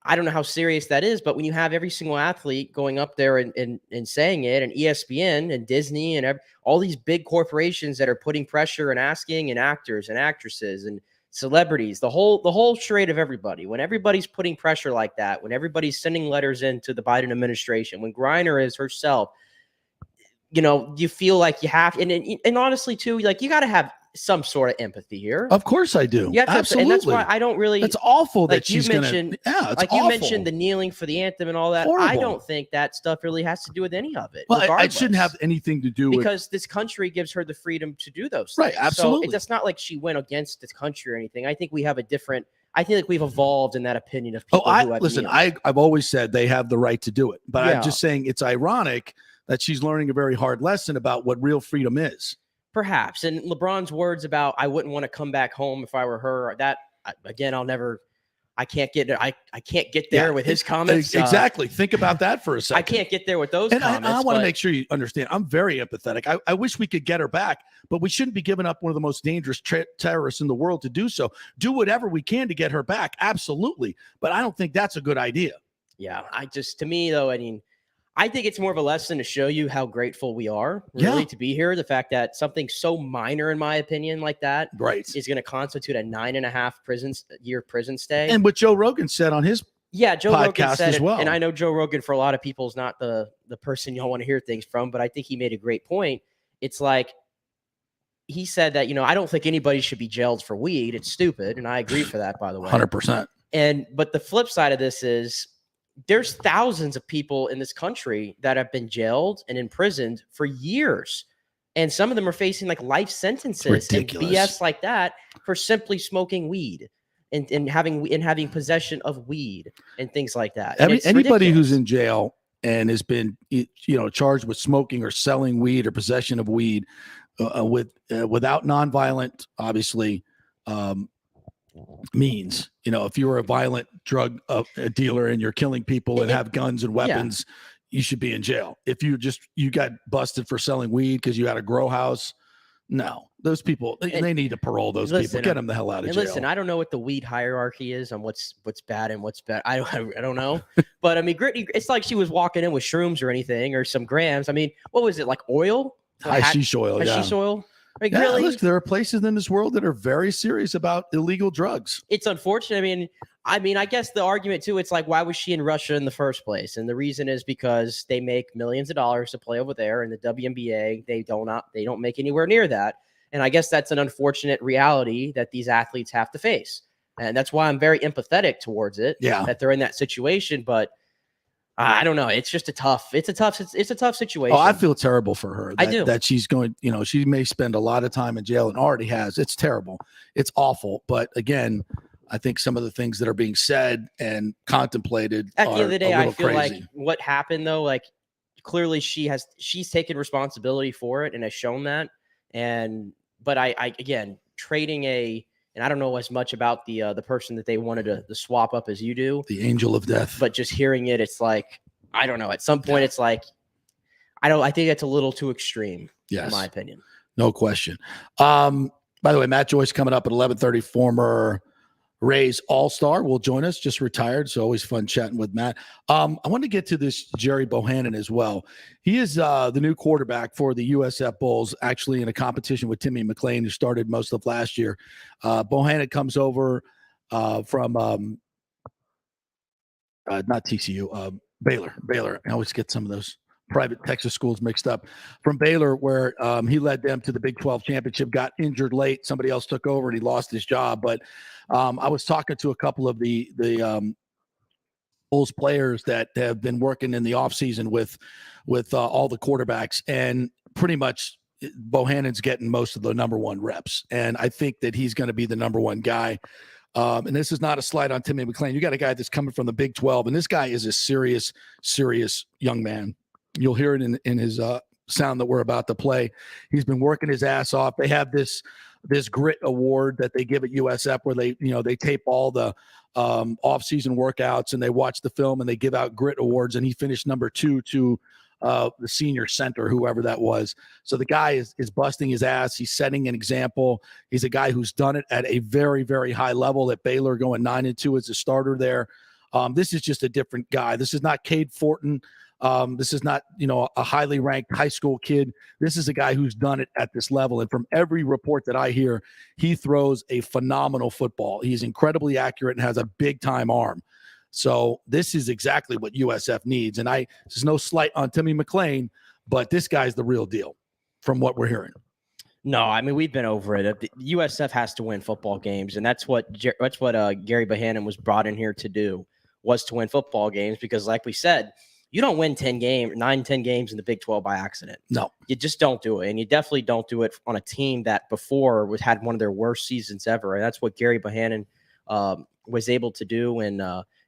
I don't know how serious that is. But when you have every single athlete going up there and saying it, and ESPN and Disney and all these big corporations that are putting pressure and asking, and actors and actresses and celebrities, the whole charade of everybody, when everybody's putting pressure like that, when everybody's sending letters into the Biden administration, when Griner is herself, you feel like you have, and honestly too, like you got to have some sort of empathy here. Of course I do. You have to, absolutely. and that's why I don't really. It's awful that like she's you mentioned. Yeah, it's like awful. you mentioned the kneeling for the anthem and all that. Horrible. I don't think that stuff really has to do with any of it. Well, it shouldn't have anything to do because this country gives her the freedom to do those things. Right, absolutely. So it's not like she went against this country or anything. I think we have a different. I think like we've evolved in that opinion of people. I've always said they have the right to do it, but I'm just saying it's ironic that she's learning a very hard lesson about what real freedom is. Perhaps. And LeBron's words about I wouldn't want to come back home if I were her. That again, I can't get there with his comments. Exactly. Think about that for a second. I can't get there with those comments. I want to make sure you understand. I'm very empathetic. I wish we could get her back, but we shouldn't be giving up one of the most dangerous terrorists in the world to do so. Do whatever we can to get her back. Absolutely. But I don't think that's a good idea. Yeah. To me though, I think it's more of a lesson to show you how grateful we are really to be here. The fact that something so minor, in my opinion, like that is going to constitute a 9.5 year prison stay. And what Joe Rogan said on his Joe Rogan said as well. And I know Joe Rogan for a lot of people is not the person y'all want to hear things from, but I think he made a great point. It's like he said that, I don't think anybody should be jailed for weed. It's stupid. And I agree for that, by the way. 100%. But the flip side of this is there's thousands of people in this country that have been jailed and imprisoned for years. And some of them are facing like life sentences and BS like that for simply smoking weed and having possession of weed and things like that. Anybody who's in jail and has been, charged with smoking or selling weed or possession of weed without nonviolent, obviously, means, if you're a violent drug dealer and you're killing people and have guns and weapons, you should be in jail. If you got busted for selling weed because you had a grow house, no, those people, they need to parole those people, get them the hell out of jail. Listen, I don't know what the weed hierarchy is on what's bad and what's bad. I don't know, but it's like she was walking in with shrooms or anything or some grams. What was it, like oil? Hashish oil. Hashish oil. Really? Look, there are places in this world that are very serious about illegal drugs. It's unfortunate. I guess the argument too, it's like, why was she in Russia in the first place? And the reason is because they make millions of dollars to play over there, and the WNBA, they don't make anywhere near that. And I guess that's an unfortunate reality that these athletes have to face. And that's why I'm very empathetic towards it. Yeah. That they're in that situation, but I don't know. It's just a tough situation. Oh, I feel terrible for her. I do. That she's going, she may spend a lot of time in jail and already has. It's terrible. It's awful. But again, I think some of the things that are being said and contemplated at the end of the day, I feel crazy. Like what happened though, like clearly she's taken responsibility for it and has shown that. But I again, trading and I don't know as much about the person that they wanted to swap up as you do. The angel of death. But just hearing it, it's like, I don't know. At some point, it's like, I think that's a little too extreme, in my opinion. No question. By the way, Matt Joyce coming up at 11:30, former Rays All-Star will join us, just retired. So always fun chatting with Matt. I want to get to this Jerry Bohannon as well. He is the new quarterback for the USF Bulls, actually in a competition with Timmy McClain, who started most of last year. Bohannon comes over from not TCU, Baylor. I always get some of those private Texas schools mixed up. From Baylor, where he led them to the Big 12 championship, got injured late. Somebody else took over and he lost his job. But I was talking to a couple of the Bulls players that have been working in the offseason with all the quarterbacks, and pretty much Bohannon's getting most of the number one reps. And I think that he's going to be the number one guy. And this is not a slight on Timmy McClain. You got a guy that's coming from the Big 12, and this guy is a serious young man. You'll hear it in his sound that we're about to play. He's been working his ass off. They have this grit award that they give at USF where they tape all the off-season workouts and they watch the film and they give out grit awards. And he finished number 2 to the senior center, whoever that was. So the guy is busting his ass. He's setting an example. He's a guy who's done it at a very, very high level at Baylor, going 9-2 as a starter there. This is just a different guy. This is not Cade Fortin. This is not, a highly ranked high school kid. This is a guy who's done it at this level. And from every report that I hear, he throws a phenomenal football. He's incredibly accurate and has a big time arm. So this is exactly what USF needs. And there's no slight on Timmy McClain, but this guy's the real deal from what we're hearing. No, I mean, we've been over it. The USF has to win football games, and that's what Gary Bohannon was brought in here to do, was to win football games, because like we said, you don't win 10 games in the Big 12 by accident. No. You just don't do it, and you definitely don't do it on a team that before had one of their worst seasons ever, and that's what Gary Bohannon was able to do. And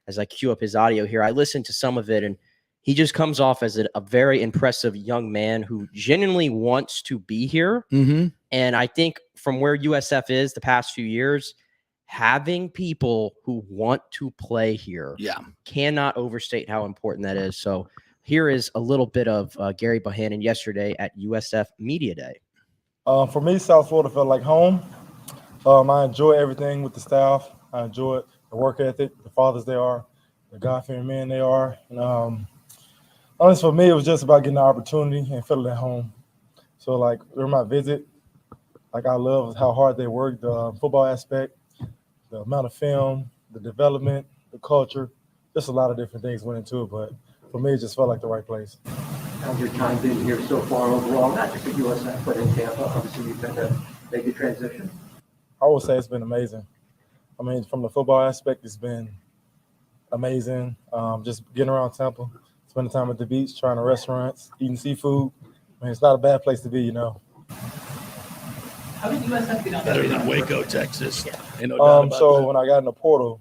as I cue up his audio here, I listened to some of it, and he just comes off as a very impressive young man who genuinely wants to be here. Mm-hmm. And I think from where USF is the past few years, having people who want to play here cannot overstate how important that is. So here is a little bit of Gary Bohannon yesterday at USF Media Day. For me, South Florida felt like home. I enjoy everything with the staff. I enjoy the work ethic, the fathers they are, the God-fearing men they are. And honestly, for me, it was just about getting the opportunity and feeling at home. So, like, during my visit, like, I love how hard they work, the football aspect, the amount of film, the development, the culture. Just a lot of different things went into it, but for me, it just felt like the right place. How's your time been here so far overall, not just at USF, but in Tampa? Obviously, you've had to make the transition. I would say it's been amazing. I mean, from the football aspect, it's been amazing. Just getting around Tampa, spending time at the beach, trying to restaurants, eating seafood. I mean, it's not a bad place to be, you know. How did USF get out Better than Waco, Texas. Ain't no doubt about so that. when I got in the portal,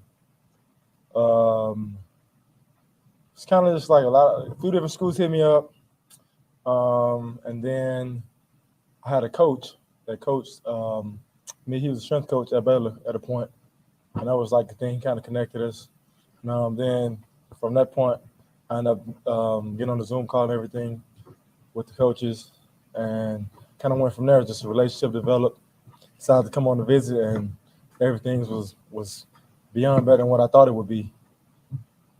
it's kind of just like a few different schools hit me up. And then I had a coach that coached me. He was a strength coach at Baylor at a point. And that was like the thing, kind of connected us. And then from that point, I ended up getting on the Zoom call and everything with the coaches, and kind of went from there. Just a relationship developed. Decided to come on the visit, and everything was beyond better than what I thought it would be.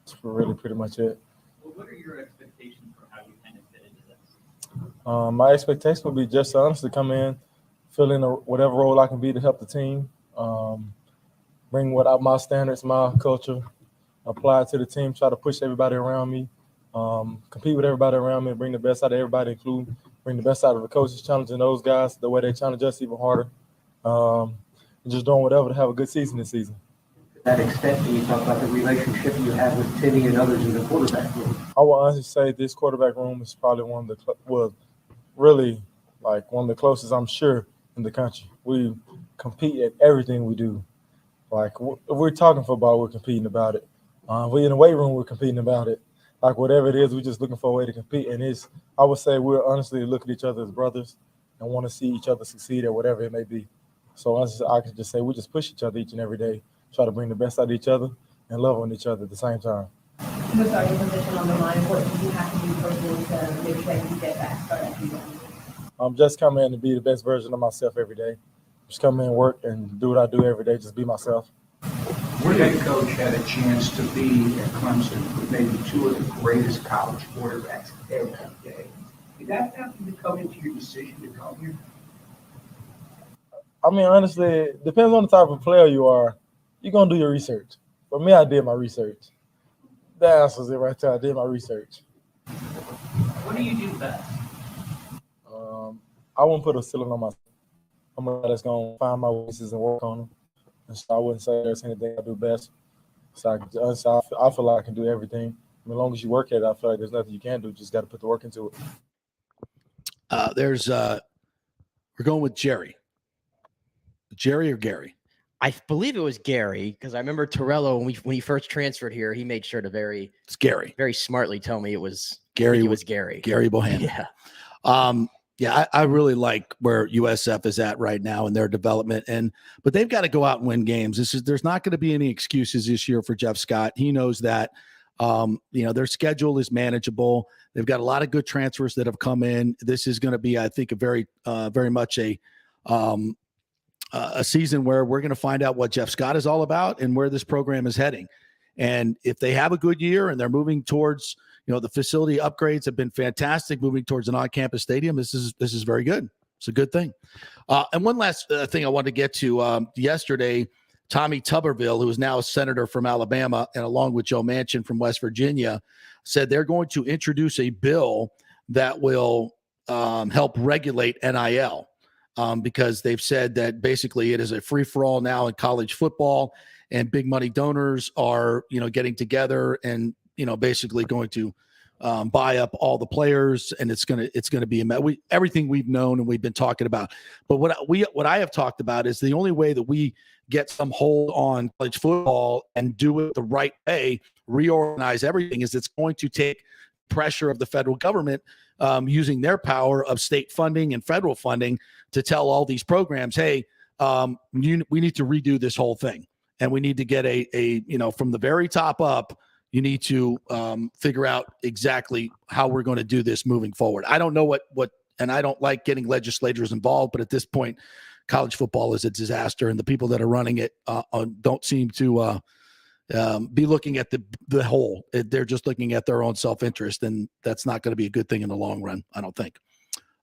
That's really pretty much it. Well, what are your expectations for how you kind of fit into this? My expectation would be just to honestly come in, fill in whatever role I can be to help the team, bring my standards, my culture, apply it to the team, try to push everybody around me, compete with everybody around me, bring the best out of everybody, bring the best out of the coaches, challenging those guys the way they challenge us even harder, and just doing whatever to have a good season this season. To that extent, can you talk about the relationship you have with Timmy and others in the quarterback room? I will honestly say this quarterback room is probably one of the really like one of the closest, I'm sure, in the country. We compete at everything we do. Like, if we're talking football, we're competing about it. We're in the weight room, we're competing about it. Like, whatever it is, we're just looking for a way to compete. And I would say we're honestly look at each other as brothers and want to see each other succeed at whatever it may be. So honestly, I could just say we just push each other each and every day, try to bring the best out of each other and love on each other at the same time. The starting position on the line, what do you have to do personally to make sure you get that start at the I'm just coming in to be the best version of myself every day. Just come in, work, and do what I do every day, just be myself. Your head coach had a chance to be at Clemson with maybe two of the greatest college quarterbacks every day. Did that have to come into your decision to come here? I mean, honestly, it depends on the type of player you are. You're going to do your research. For me, I did my research. That answers it right there. I did my research. What do you do best? I wouldn't put a ceiling on myself. I'm a guy that's going to find my weaknesses and work on them. And so I wouldn't say there's anything I do best. So I feel like I can do everything. I mean, as long as you work at it, I feel like there's nothing you can do. You just got to put the work into it. We're going with Jerry. Jerry or Gary? I believe it was Gary, because I remember Torello when he first transferred here, he made sure to It's Gary. very smartly tell me it was Gary. It was Gary. Gary Bohannon. Yeah. Yeah, I really like where USF is at right now in their development, but they've got to go out and win games. There's not going to be any excuses this year for Jeff Scott. He knows that. Their schedule is manageable. They've got a lot of good transfers that have come in. This is going to be, I think, a very much a season where we're going to find out what Jeff Scott is all about and where this program is heading. And if they have a good year and they're moving towards, the facility upgrades have been fantastic, moving towards an on-campus stadium, this is very good. It's a good thing. And one last thing I wanted to get to. Yesterday, Tommy Tuberville, who is now a senator from Alabama, and along with Joe Manchin from West Virginia, said they're going to introduce a bill that will help regulate NIL. because they've said that basically it is a free-for-all now in college football, and big money donors are, getting together and, basically going to buy up all the players, and it's gonna be everything we've known and we've been talking about. But what I have talked about is the only way that we get some hold on college football and do it the right way, reorganize everything, is it's going to take pressure of the federal government using their power of state funding and federal funding to tell all these programs, hey, we need to redo this whole thing, and we need to get a from the very top up. You need to figure out exactly how we're going to do this moving forward. I don't know what, and I don't like getting legislators involved, but at this point, college football is a disaster, and the people that are running it don't seem to be looking at the whole. They're just looking at their own self-interest, and that's not going to be a good thing in the long run, I don't think.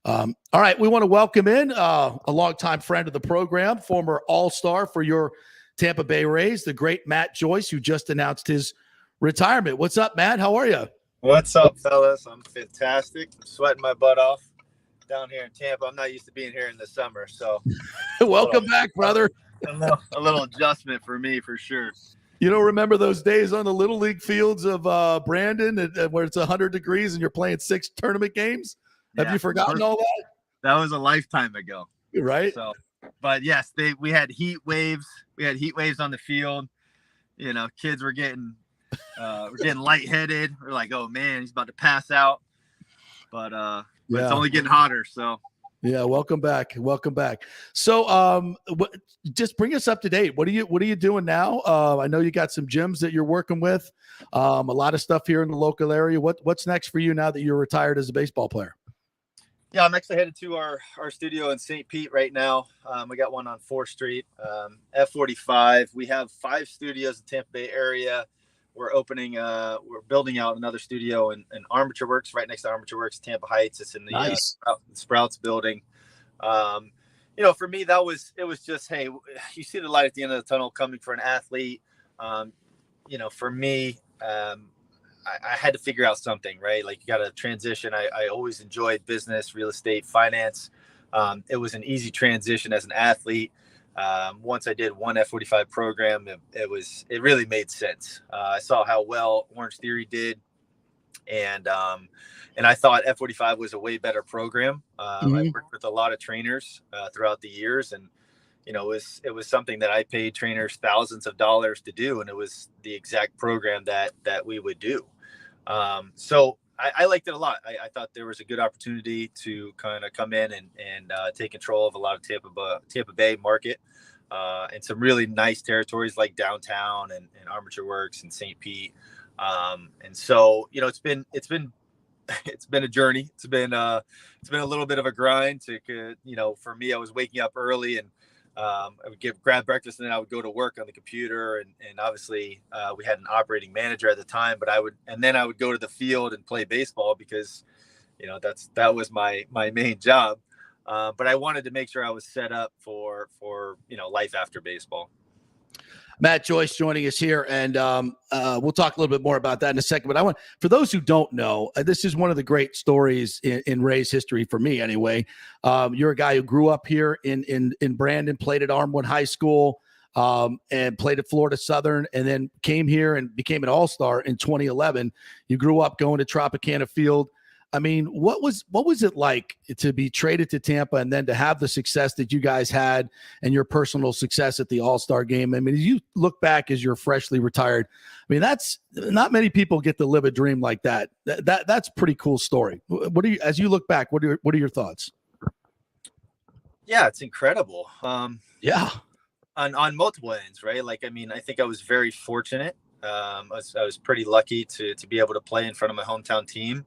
All right, we want to welcome in a longtime friend of the program, former All-Star for your Tampa Bay Rays, the great Matt Joyce, who just announced his retirement. What's up, Matt? How are you? What's up, fellas? I'm fantastic. I'm sweating my butt off down here in Tampa. I'm not used to being here in the summer, so welcome back, brother. A little adjustment for me, for sure. You don't remember those days on the little league fields of Brandon where it's 100 degrees and you're playing 6 tournament games? Have you forgotten all that? That was a lifetime ago. Right. So, but yes, we had heat waves. We had heat waves on the field. Kids were getting lightheaded. We're like, oh man, he's about to pass out. But it's only getting hotter. So yeah, welcome back. So just bring us up to date. What are you doing now? I know you got some gyms that you're working with. A lot of stuff here in the local area. What's next for you now that you're retired as a baseball player? Yeah, I'm actually headed to our studio in St. Pete right now. We got one on 4th Street, F45. We have 5 studios in the Tampa Bay area. We're building out another studio in Armature Works, right next to Armature Works, Tampa Heights. It's in the Sprouts building. For me, it was just, hey, you see the light at the end of the tunnel coming for an athlete. For me, I had to figure out something, right? Like, you got to transition. I always enjoyed business, real estate, finance. It was an easy transition as an athlete. Once I did one F45 program, it really made sense. I saw how well Orange Theory did, and I thought F45 was a way better program. I worked with a lot of trainers throughout the years, and it was something that I paid trainers thousands of dollars to do, and it was the exact program that we would do. So I liked it a lot. I thought there was a good opportunity to kind of come in and take control of a lot of Tampa Bay market, and some really nice territories like downtown and Armature Works and St. Pete. And so, it's been a journey. It's been a little bit of a grind for me. I was waking up early, and I would grab breakfast, and then I would go to work on the computer. And obviously we had an operating manager at the time, but I would go to the field and play baseball because, that was my main job. But I wanted to make sure I was set up for life after baseball. Matt Joyce joining us here, and we'll talk a little bit more about that in a second. But for those who don't know, this is one of the great stories in Rays history for me, anyway. You're a guy who grew up here in Brandon, played at Armwood High School, and played at Florida Southern, and then came here and became an All-Star in 2011. You grew up going to Tropicana Field. I mean, what was it like to be traded to Tampa and then to have the success that you guys had and your personal success at the All-Star game? I mean, as you look back as you're freshly retired, I mean, that's not many people get to live a dream like that. That's a pretty cool story. As you look back, what are your thoughts? Yeah, it's incredible. Yeah. On multiple ends, right? Like, I mean, I think I was very fortunate. I was pretty lucky to be able to play in front of my hometown team.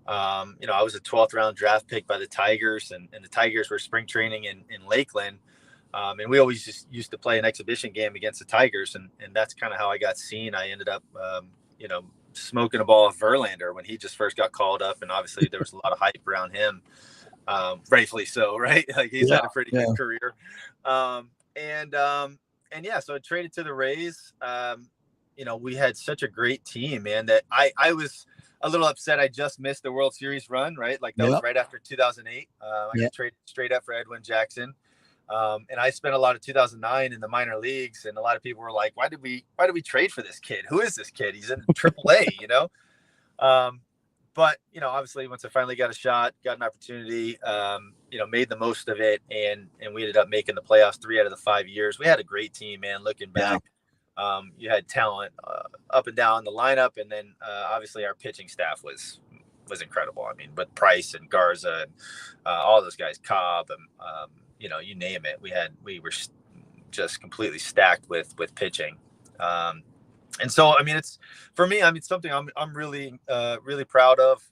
I was a 12th round draft pick by the Tigers, and the Tigers were spring training in Lakeland. And we always just used to play an exhibition game against the Tigers. And that's kind of how I got seen. I ended up, smoking a ball of Verlander when he just first got called up. And obviously there was a lot of hype around him. Rightfully so, right? Like, he's had a pretty good career. So I traded to the Rays. We had such a great team, man, that I a little upset. I just missed the World Series run, right? Like that was right after 2008. I got traded straight up for Edwin Jackson. And I spent a lot of 2009 in the minor leagues, and a lot of people were like, why did we trade for this kid? Who is this kid? He's in AAA, you know? But, you know, obviously once I finally got a shot, got an opportunity, you know, made the most of it. And we ended up making the playoffs 3 out of the 5 years. We had a great team, man, looking back. You had talent up and down the lineup. And then obviously our pitching staff was incredible. I mean, but Price and Garza and all those guys, Cobb, and, you know, you name it. We were just completely stacked with pitching. And so, I mean, it's for me, I mean, something I'm really, really proud of,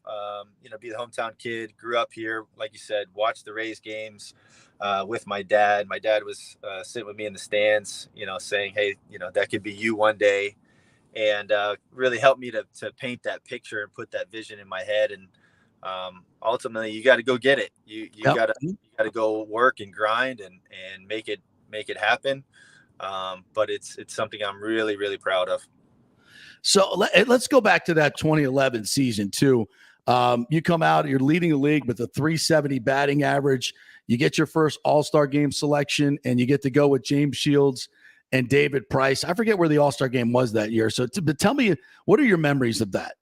you know, be the hometown kid, grew up here, like you said, watched the Rays games with my dad. My dad was sitting with me in the stands, you know, saying, hey, you know, that could be you one day, and really helped me to paint that picture and put that vision in my head. And ultimately you got to go get it. You got to go work and grind and make it happen. But it's something I'm really, really proud of. So let's go back to that 2011 season too. You come out, you're leading the league with a 370 batting average. You get your first All-Star game selection, and you get to go with James Shields and David Price. I forget where the All-Star game was that year. So but tell me, what are your memories of that?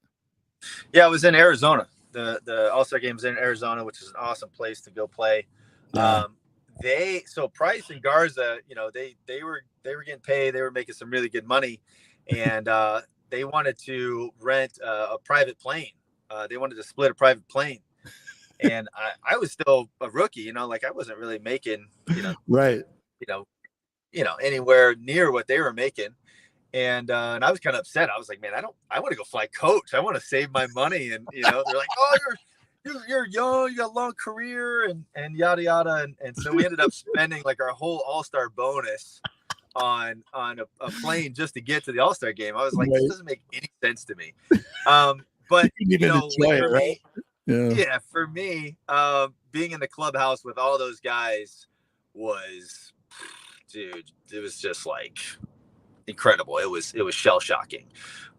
Yeah, it was in Arizona. The All-Star game was in Arizona, which is an awesome place to go play. So Price and Garza, you know, they were getting paid. They were making some really good money, and they wanted to rent a private plane. They wanted to split a private plane, and I was still a rookie, you know, like I wasn't really making, you know, anywhere near what they were making, and I was kind of upset. I was like, man, I want to go fly coach. I want to save my money, and you know, they're like, oh, you're young, you got a long career, and yada yada, and so we ended up spending like our whole All-Star bonus on a plane just to get to the All-Star game. I was like, this doesn't make any sense to me. But you know, for me, being in the clubhouse with all those guys was, dude, it was just like incredible. It was shell shocking.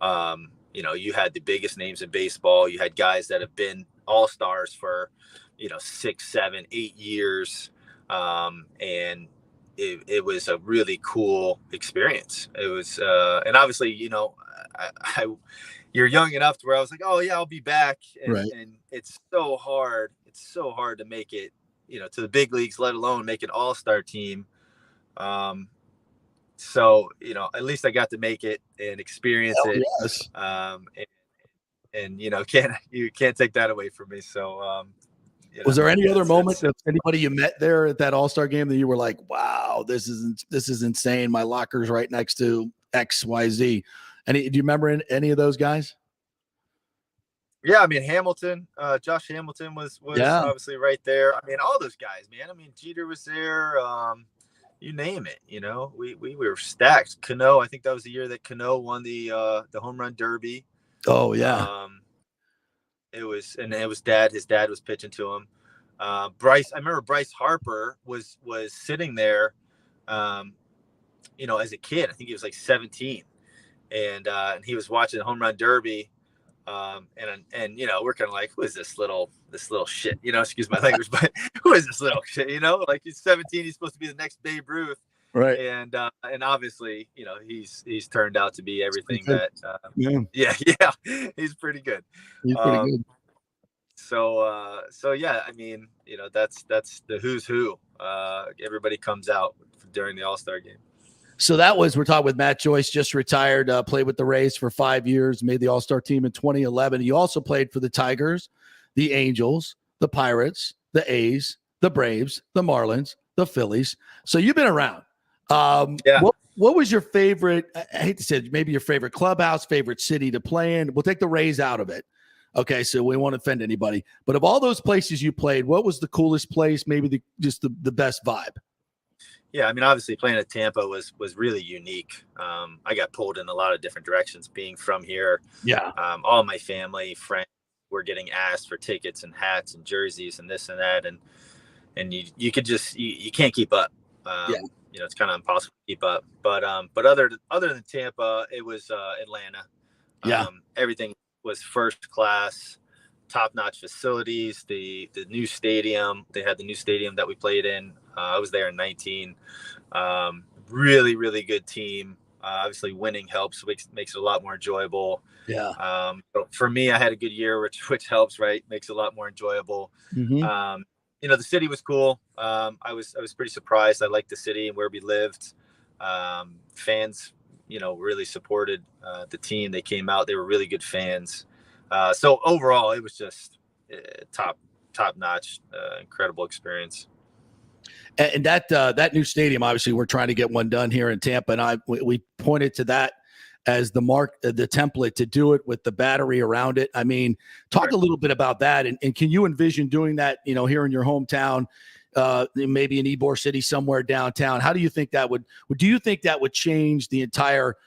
You know, you had the biggest names in baseball. You had guys that have been All-Stars for, you know, 6, 7, 8 years. And it was a really cool experience. It was, and obviously, you know, you're young enough to where I was like, oh yeah, I'll be back. And it's so hard. It's so hard to make it, you know, to the big leagues, let alone make an All-Star team. So, you know, at least I got to make it and experience it. Yes. And you know, you can't take that away from me. So, you know, was there any other moment of anybody you met there at that All-Star game that you were like, wow, this is insane. My locker's right next to XYZ. Do you remember any of those guys? Yeah, I mean, Hamilton, Josh Hamilton was obviously right there. I mean, all those guys, man. I mean, Jeter was there. You name it, you know, we were stacked. Cano, I think that was the year that Cano won the home run derby. Oh yeah. It was dad. His dad was pitching to him. Bryce, I remember Bryce Harper was sitting there, you know, as a kid. I think he was like 17, and he was watching the home run derby. And you know, we're kind of like, who is this little shit? You know, excuse my language, but who is this little shit? You know, like he's 17, he's supposed to be the next Babe Ruth, right? And obviously, you know, he's turned out to be everything that. He's pretty good. He's pretty good. So yeah, I mean, you know, that's the who's who. Everybody comes out during the All-Star game. So we're talking with Matt Joyce, just retired, played with the Rays for 5 years, made the All-Star team in 2011. You also played for the Tigers, the Angels, the Pirates, the A's, the Braves, the Marlins, the Phillies. So you've been around. What was your favorite, I hate to say it, maybe your favorite clubhouse, favorite city to play in? We'll take the Rays out of it. Okay, so we won't offend anybody. But of all those places you played, what was the coolest place, maybe just the best vibe? Yeah, I mean, obviously playing at Tampa was really unique. I got pulled in a lot of different directions being from here. Yeah. All my family, friends were getting asked for tickets and hats and jerseys and this and that. And you could just, you can't keep up. You know, it's kind of impossible to keep up. But other than Tampa, it was Atlanta. Yeah. Everything was first class, top notch facilities. The new stadium, they had the new stadium that we played in. I was there in 19. Really, really good team. Obviously, winning helps, makes it a lot more enjoyable. Yeah. So for me, I had a good year, which helps, right? Makes it a lot more enjoyable. Mm-hmm. The city was cool. I was pretty surprised. I liked the city and where we lived. Fans, really supported the team. They came out. They were really good fans. So overall, it was just top notch, incredible experience. And that new stadium, obviously, we're trying to get one done here in Tampa, and we pointed to that as the template to do it with the battery around it. I mean, talk a little bit about that, and can you envision doing that, here in your hometown, maybe in Ybor City somewhere downtown? How do you think that would change the entire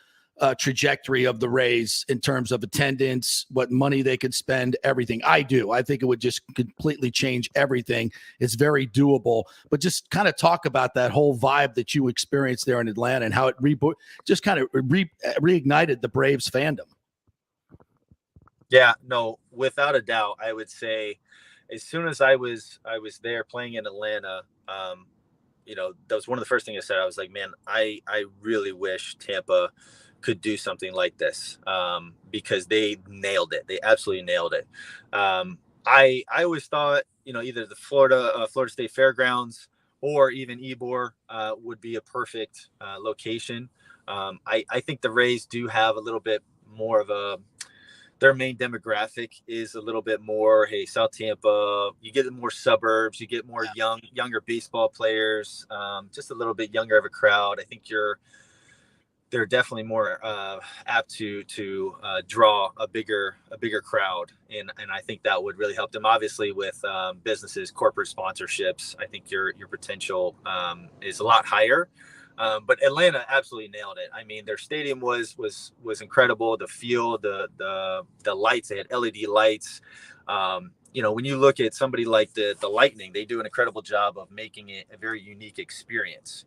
trajectory of the Rays in terms of attendance, what money they could spend, everything? I think it would just completely change everything. It's very doable, but just kind of talk about that whole vibe that you experienced there in Atlanta and how it reignited the Braves fandom. Yeah, no, without a doubt, I would say as soon as I was there playing in Atlanta, that was one of the first things I said. I was like, man, I really wish Tampa could do something like this, because they nailed it. They absolutely nailed it. I always thought, either the Florida State Fairgrounds or even Ybor would be a perfect location. I think the Rays do have a little bit more of their main demographic is a little bit more, hey, South Tampa, you get more suburbs, you get more younger baseball players, just a little bit younger of a crowd. I think they're definitely more apt to draw a bigger crowd, and I think that would really help them. Obviously, with businesses, corporate sponsorships, I think your potential is a lot higher. But Atlanta absolutely nailed it. I mean, their stadium was incredible. The field, the lights, they had LED lights. When you look at somebody like the Lightning, they do an incredible job of making it a very unique experience.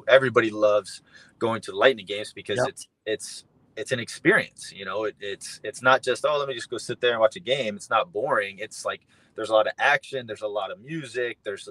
Everybody loves going to the Lightning games because it's an experience. It's not just, let me just go sit there and watch a game. It's not boring. It's like there's a lot of action. There's a lot of music. There's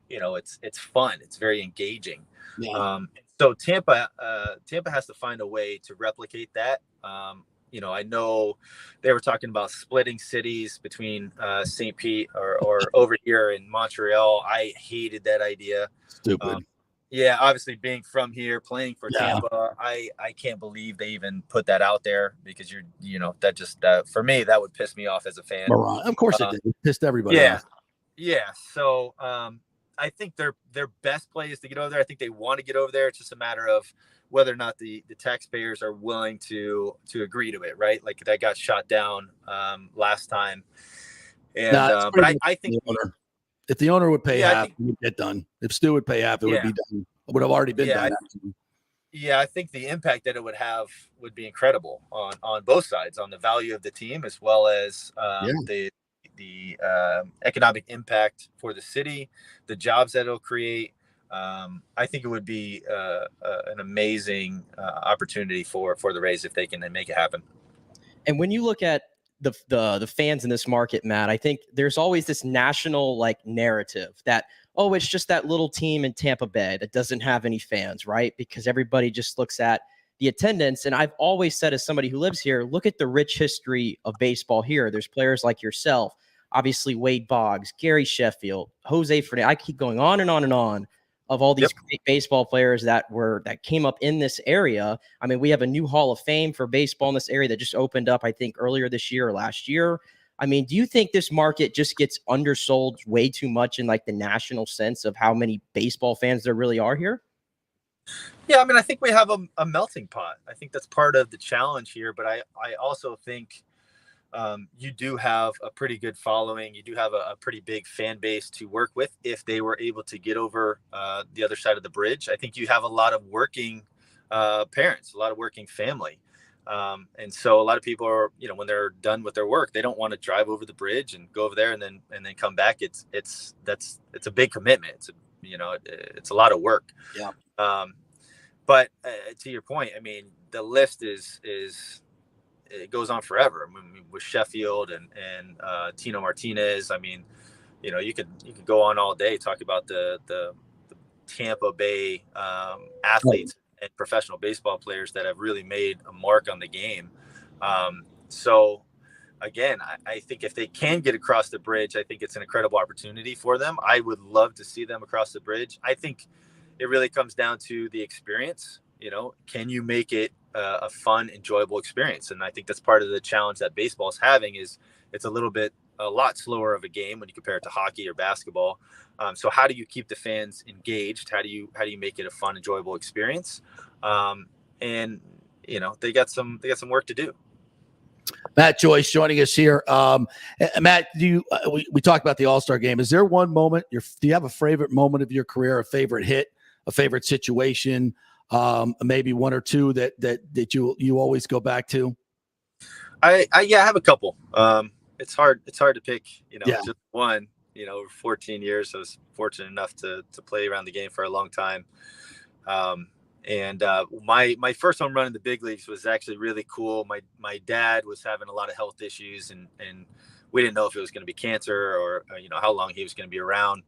it's fun. It's very engaging. Yeah. So Tampa has to find a way to replicate that. I know they were talking about splitting cities between St. Pete or over here in Montreal. I hated that idea. Stupid. Yeah, obviously being from here, playing for Tampa, I can't believe they even put that out there, because that for me, that would piss me off as a fan. Of course it did. It pissed everybody off. Yeah. So I think their best play is to get over there. I think they want to get over there. It's just a matter of whether or not the taxpayers are willing to agree to it, right? Like that got shot down last time. And but I think if the owner would pay half, it would get done. If Stu would pay half, it would be done. It would have already been done. I think the impact that it would have would be incredible on both sides, on the value of the team as well as the economic impact for the city, the jobs that it'll create. I think it would be an amazing opportunity for the Rays if they can make it happen. And when you look at the fans in this market, Matt, I think there's always this national narrative that, it's just that little team in Tampa Bay that doesn't have any fans, right? Because everybody just looks at the attendance. And I've always said, as somebody who lives here, look at the rich history of baseball here. There's players like yourself, obviously Wade Boggs, Gary Sheffield, Jose Fernandez. I keep going on and on and on of all these great baseball players that came up in this area. I mean, we have a new Hall of Fame for baseball in this area that just opened up, I think, earlier this year or last year. I mean, do you think this market just gets undersold way too much in the national sense of how many baseball fans there really are here? Yeah, I mean, I think we have a melting pot. I think that's part of the challenge here, but I also think you do have a pretty good following. You do have a pretty big fan base to work with if they were able to get over the other side of the bridge. I think you have a lot of working parents, a lot of working family. And so a lot of people are, when they're done with their work, they don't want to drive over the bridge and go over there and then come back. It's a big commitment. It's a lot of work. Yeah. But to your point, I mean, the list is it goes on forever. I mean, with Sheffield and Tino Martinez. I mean, you could go on all day talking about the Tampa Bay athletes and professional baseball players that have really made a mark on the game. So again, I think if they can get across the bridge, I think it's an incredible opportunity for them. I would love to see them across the bridge. I think it really comes down to the experience. Can you make it a fun, enjoyable experience? And I think that's part of the challenge that baseball is having. Is it's a lot slower of a game when you compare it to hockey or basketball. So how do you keep the fans engaged? How do you make it a fun, enjoyable experience? And they got some work to do. Matt Joyce joining us here. Matt, we talked about the All-Star game. Is there one moment? Do you have a favorite moment of your career? A favorite hit? A favorite situation? Maybe one or two that you always go back to? I have a couple. It's hard to pick, just one. Over 14 years, I was fortunate enough to play around the game for a long time. And my first home run in the big leagues was actually really cool. My dad was having a lot of health issues, and we didn't know if it was going to be cancer or how long he was going to be around.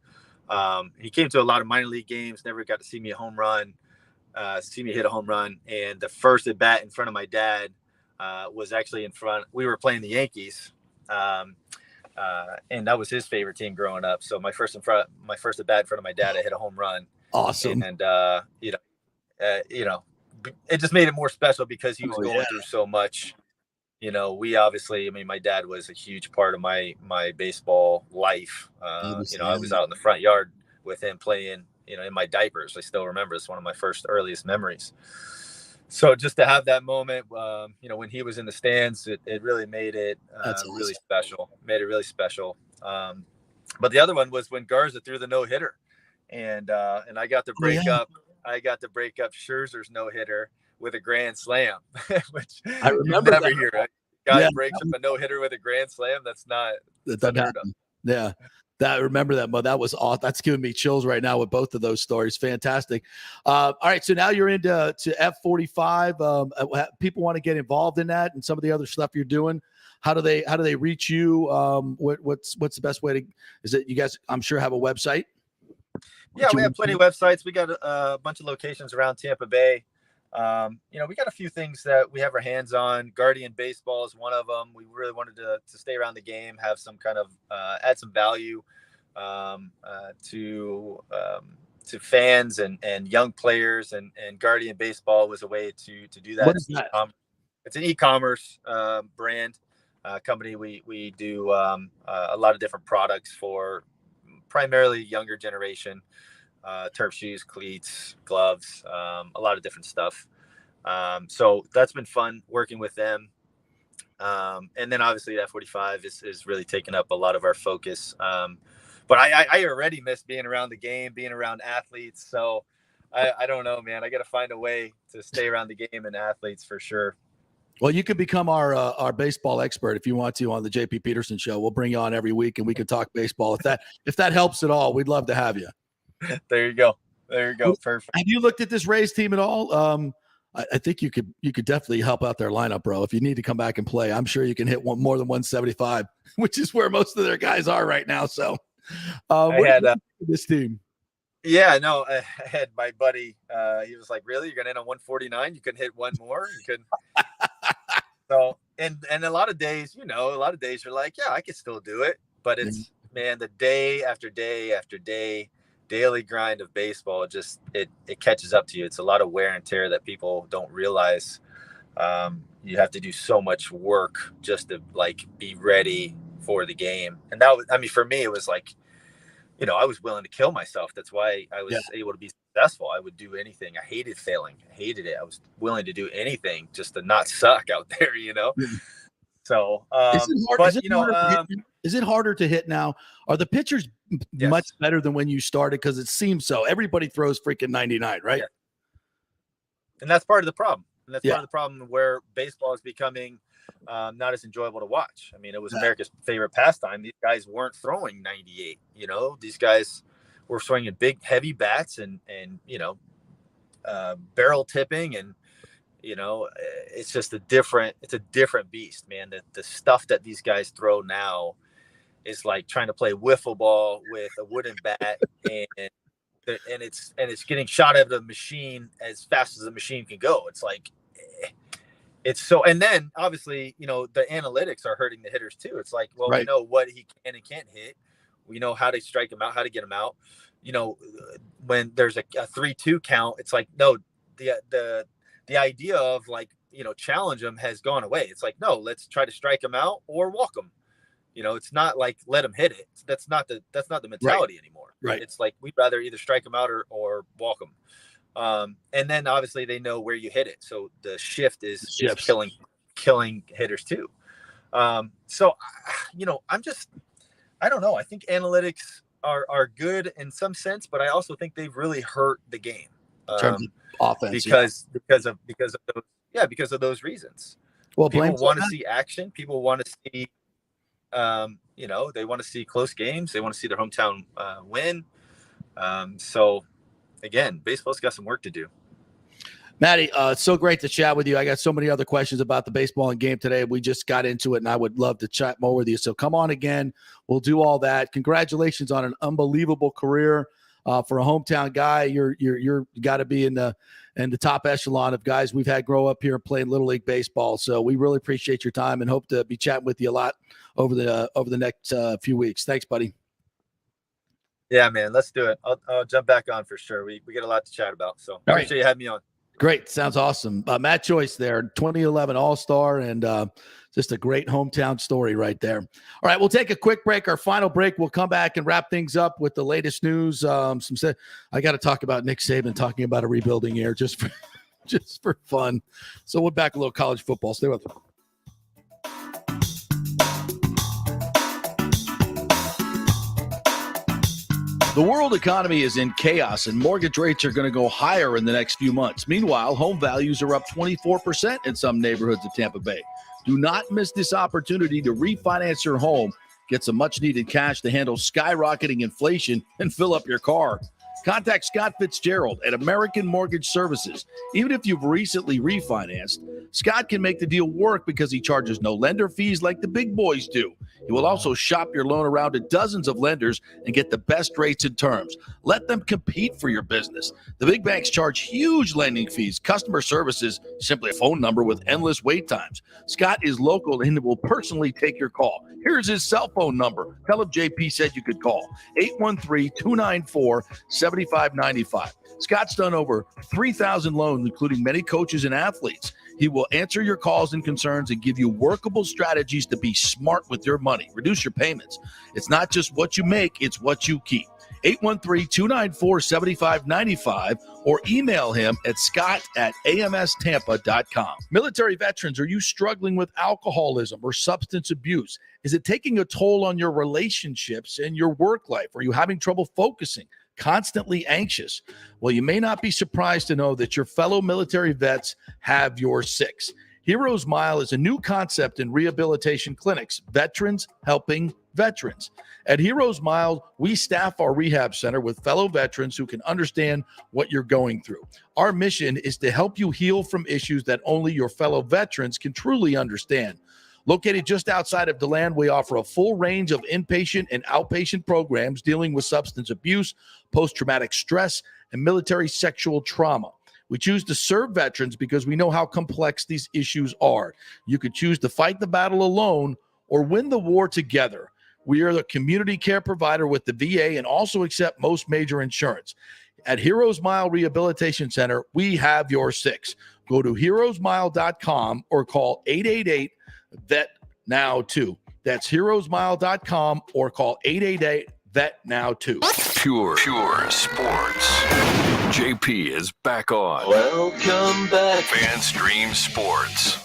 He came to a lot of minor league games, never got to see me hit a home run. And the first at bat in front of my dad was actually in front. We were playing the Yankees. And that was his favorite team growing up. So my first at bat in front of my dad, I hit a home run. Awesome. And it just made it more special because he was going through so much. We obviously, my dad was a huge part of my baseball life. I was out in the front yard with him playing, in my diapers. I still remember it's one of my earliest memories. So just to have that moment, when he was in the stands, it really made it really special. Made it really special. But the other one was when Garza threw the no-hitter, and I got to break up. I got to break up Scherzer's no-hitter with a grand slam, which I remember. You never hear. Right? Guy breaks up a no-hitter with a grand slam. That's unheard of. Yeah. I remember that, but that was awesome. That's giving me chills right now with both of those stories. Fantastic. All right, so now you're into F45. People want to get involved in that and some of the other stuff you're doing. How do they reach you? What's the best way to? Is it you guys? I'm sure have a website. Yeah, we have plenty of websites. We got a bunch of locations around Tampa Bay. We got a few things that we have our hands on. Guardian Baseball is one of them. We really wanted to stay around the game, have some kind of add some value to fans and young players, and Guardian Baseball was a way to do that. What is that? It's an e-commerce brand company. We do a lot of different products for primarily younger generation. Turf shoes, cleats, gloves, a lot of different stuff. So that's been fun working with them. And then obviously F45 is really taking up a lot of our focus. But I already miss being around the game, being around athletes. So I don't know, man. I got to find a way to stay around the game and athletes for sure. Well, you could become our baseball expert if you want to on the JP Peterson Show. We'll bring you on every week and we can talk baseball. If that helps at all, we'd love to have you. There you go. Perfect. Have you looked at this Rays team at all? I think you could definitely help out their lineup, bro. If you need to come back and play, I'm sure you can hit more than 175, which is where most of their guys are right now. So, what had this team? Yeah, no, I had my buddy. He was like, "Really? You're gonna end on 149? You can hit one more? You could." So, and a lot of days, you're like, "Yeah, I could still do it," but it's man, the day after day after day. Daily grind of baseball, just it catches up to you. It's a lot of wear and tear that people don't realize. You have to do so much work just to be ready for the game. And that was, for me, it was like, I was willing to kill myself. That's why I was able to be successful. I would do anything. I hated failing. I hated it. I was willing to do anything just to not suck out there, So, is it harder to hit now? Are the pitchers much better than when you started? Because it seems so. Everybody throws freaking 99, right? Yeah. And that's part of the problem. And that's part of the problem where baseball is becoming not as enjoyable to watch. It was America's favorite pastime. These guys weren't throwing 98. These guys were swinging big, heavy bats and barrel tipping and It's just it's a different beast, man. The stuff that these guys throw now is like trying to play wiffle ball with a wooden bat, and it's getting shot out of the machine as fast as the machine can go. It's like, it's so, and then obviously, the analytics are hurting the hitters too. It's like, well, Right. we know what he can and can't hit. We know how to strike him out, how to get him out. When there's a 3-2 count, it's like, no, the idea of like, challenge him has gone away. It's like, no, let's try to strike him out or walk him. It's not like let him hit it. That's not the mentality anymore. Right. It's like we'd rather either strike him out or walk him. And then obviously they know where you hit it. So the shift is killing hitters too. So, I don't know. I think analytics are good in some sense, but I also think they've really hurt the game. In terms of offense. Because of those reasons. Well, people want to see action. People want to see, they want to see close games. They want to see their hometown win. So again, baseball's got some work to do. Matty, it's so great to chat with you. I got so many other questions about the baseball and game today. We just got into it, and I would love to chat more with you. So come on again. We'll do all that. Congratulations on an unbelievable career for a hometown guy. You're got to be in the top echelon of guys we've had grow up here and playing Little League baseball. So we really appreciate your time and hope to be chatting with you a lot over the next few weeks. Thanks, buddy. Yeah, man, let's do it. I'll jump back on for sure. We get a lot to chat about. So appreciate you having me on. Great. Sounds awesome. Matt Joyce there, 2011 All-Star, and just a great hometown story right there. All right, we'll take a quick break. Our final break. We'll come back and wrap things up with the latest news. I got to talk about Nick Saban talking about a rebuilding year just for fun. So we're back a little college football. Stay with us. The world economy is in chaos, and mortgage rates are going to go higher in the next few months. Meanwhile, home values are up 24% in some neighborhoods of Tampa Bay. Do not miss this opportunity to refinance your home, get some much-needed cash to handle skyrocketing inflation, and fill up your car. Contact Scott Fitzgerald at American Mortgage Services. Even if you've recently refinanced, Scott can make the deal work because he charges no lender fees like the big boys do. He will also shop your loan around to dozens of lenders and get the best rates and terms. Let them compete for your business. The big banks charge huge lending fees. Customer service is simply a phone number with endless wait times. Scott is local and will personally take your call. Here's his cell phone number. Tell him JP said you could call. 813-294-7595. Scott's done over 3,000 loans, including many coaches and athletes. He will answer your calls and concerns and give you workable strategies to be smart with your money. Reduce your payments. It's not just what you make, it's what you keep. 813-294-7595 or email him at scott@amstampa.com. Military veterans, are you struggling with alcoholism or substance abuse? Is it taking a toll on your relationships and your work life? Are you having trouble focusing? Constantly anxious? Well, you may not be surprised to know that your fellow military vets have your six. Heroes Mile is a new concept in rehabilitation clinics, veterans helping veterans. At Heroes Mile, we staff our rehab center with fellow veterans who can understand what you're going through. Our mission is to help you heal from issues that only your fellow veterans can truly understand. Located just outside of DeLand, we offer a full range of inpatient and outpatient programs dealing with substance abuse, post-traumatic stress, and military sexual trauma. We choose to serve veterans because we know how complex these issues are. You could choose to fight the battle alone or win the war together. We are the community care provider with the VA and also accept most major insurance. At Heroes Mile Rehabilitation Center, we have your six. Go to heroesmile.com or call 888-VET-NOW-2. That's heroesmile.com or call 888-VET-NOW-2. Pure Sports. JP is back on. Welcome back. FanStream Sports.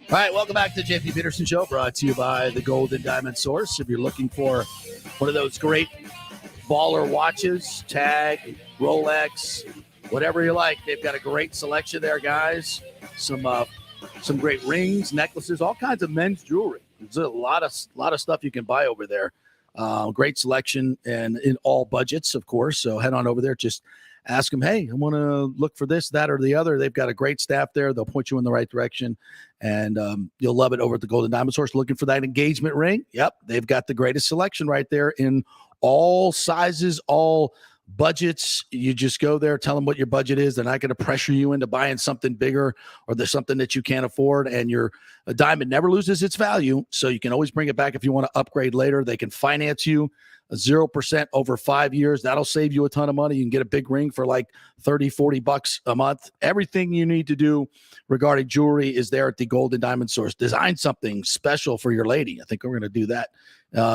All right, welcome back to JP Peterson Show, brought to you by the Golden Diamond Source. If you're looking for one of those great baller watches, Tag, Rolex, whatever you like, they've got a great selection there, guys. Some great rings, necklaces, all kinds of men's jewelry. There's a lot of stuff you can buy over there. Great selection and in all budgets, of course. So head on over there. Just ask them, hey, I want to look for this, that, or the other. They've got a great staff there. They'll point you in the right direction, and you'll love it over at the Golden Diamond Source. Looking for that engagement ring? Yep, they've got the greatest selection right there in all sizes, all budgets. You just go there, tell them what your budget is. They're not going to pressure you into buying something bigger or there's something that you can't afford. And your diamond never loses its value, so you can always bring it back if you want to upgrade later. They can finance you 0% over 5 years. That'll save you a ton of money. You can get a big ring for like $30-$40 a month. Everything you need to do regarding jewelry is there at the Golden Diamond Source. Design something special for your lady. I think we're going to do that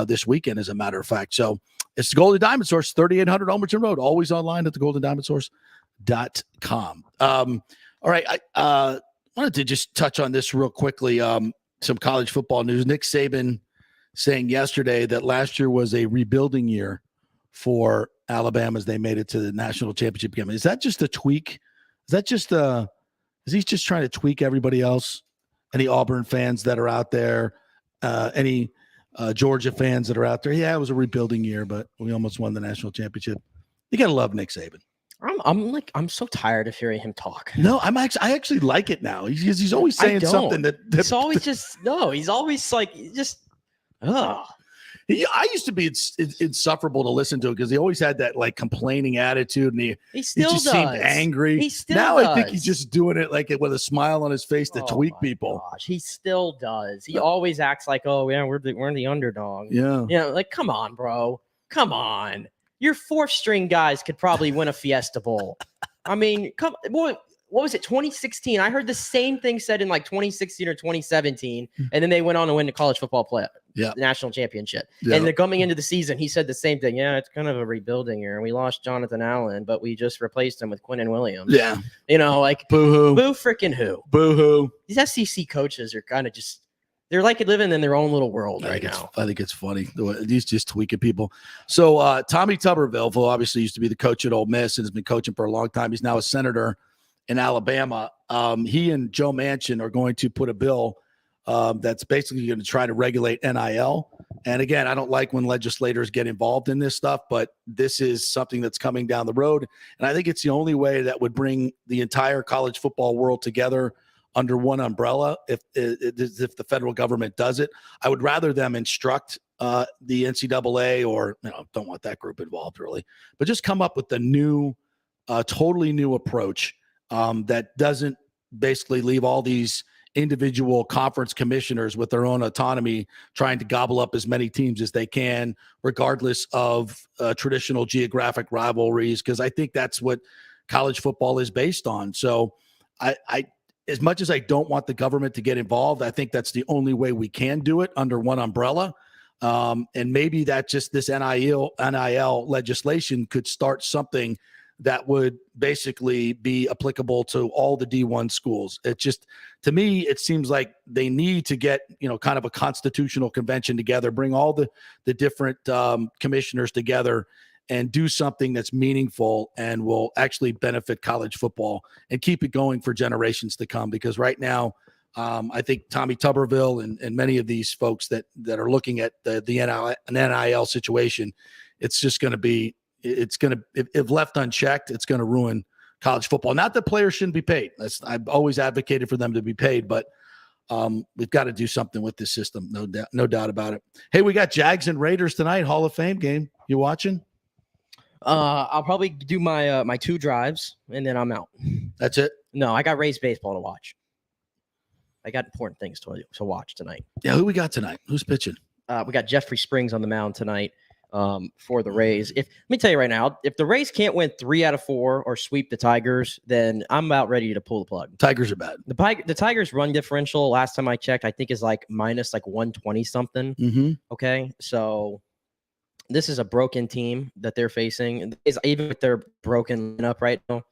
this weekend, as a matter of fact. So it's the Golden Diamond Source, 3800 Almerton Road, always online at thegoldendiamondsource.com. All right. I wanted to just touch on this real quickly. Some college football news. Nick Saban saying yesterday that last year was a rebuilding year for Alabama as they made it to the national championship game. Is that just a tweak? Is that just is he just trying to tweak everybody else? Any Auburn fans that are out there? Any Georgia fans that are out there? Yeah, it was a rebuilding year, but we almost won the national championship. You got to love Nick Saban. I'm so tired of hearing him talk. No, I actually like it now. He's always saying something that it's always just no. He's always like just I used to be insufferable to listen to because he always had that like complaining attitude, and he still just does. seemed angry. He still now does. I think he's just doing it like with a smile on his face to tweak people. Gosh, he still does. He always acts like, oh yeah, we're the underdog. Yeah, like come on, bro, come on. Your fourth string guys could probably win a Fiesta Bowl. I mean, what was it, 2016? I heard the same thing said in like 2016 or 2017, and then they went on to win the college football national championship. Yeah. And they're coming into the season, he said the same thing. Yeah, it's kind of a rebuilding year. We lost Jonathan Allen, but we just replaced him with Quinnen Williams. Yeah. Like boo-hoo. Boo freaking who. Boo-hoo. These SEC coaches are kind of just, they're like living in their own little world right now. I think it's funny. He's just tweaking people. So Tommy Tuberville, who obviously used to be the coach at Ole Miss and has been coaching for a long time, he's now a senator in Alabama. He and Joe Manchin are going to put a bill that's basically going to try to regulate NIL. And again, I don't like when legislators get involved in this stuff, but this is something that's coming down the road. And I think it's the only way that would bring the entire college football world together under one umbrella. If the federal government does it, I would rather them instruct the NCAA or don't want that group involved really, but just come up with a new, totally new approach that doesn't basically leave all these individual conference commissioners with their own autonomy trying to gobble up as many teams as they can, regardless of traditional geographic rivalries, because I think that's what college football is based on. So I as much as I don't want the government to get involved, I think that's the only way we can do it under one umbrella. And maybe that just this NIL legislation could start something that would basically be applicable to all the D1 schools. It just, to me, it seems like they need to get, kind of a constitutional convention together, bring all the different commissioners together and do something that's meaningful and will actually benefit college football and keep it going for generations to come. Because right now, I think Tommy Tuberville and many of these folks that are looking at the NIL situation, it's just going to be, if left unchecked, it's going to ruin college football. Not that players shouldn't be paid. I've always advocated for them to be paid, but we've got to do something with this system. No doubt about it. Hey, we got Jags and Raiders tonight, Hall of Fame game. You watching? I'll probably do my my 2 drives and then I'm out. That's it? No, I got Rays baseball to watch. I got important things to watch tonight. Yeah, who we got tonight? Who's pitching? We got Jeffrey Springs on the mound tonight for the Rays. Let me tell you right now, if the Rays can't win 3 out of 4 or sweep the Tigers, then I'm about ready to pull the plug. Tigers are bad. The Tigers run differential, last time I checked, I think is like minus like 120 something. Mm-hmm. Okay, so this is a broken team that they're facing. Even with their broken lineup right now,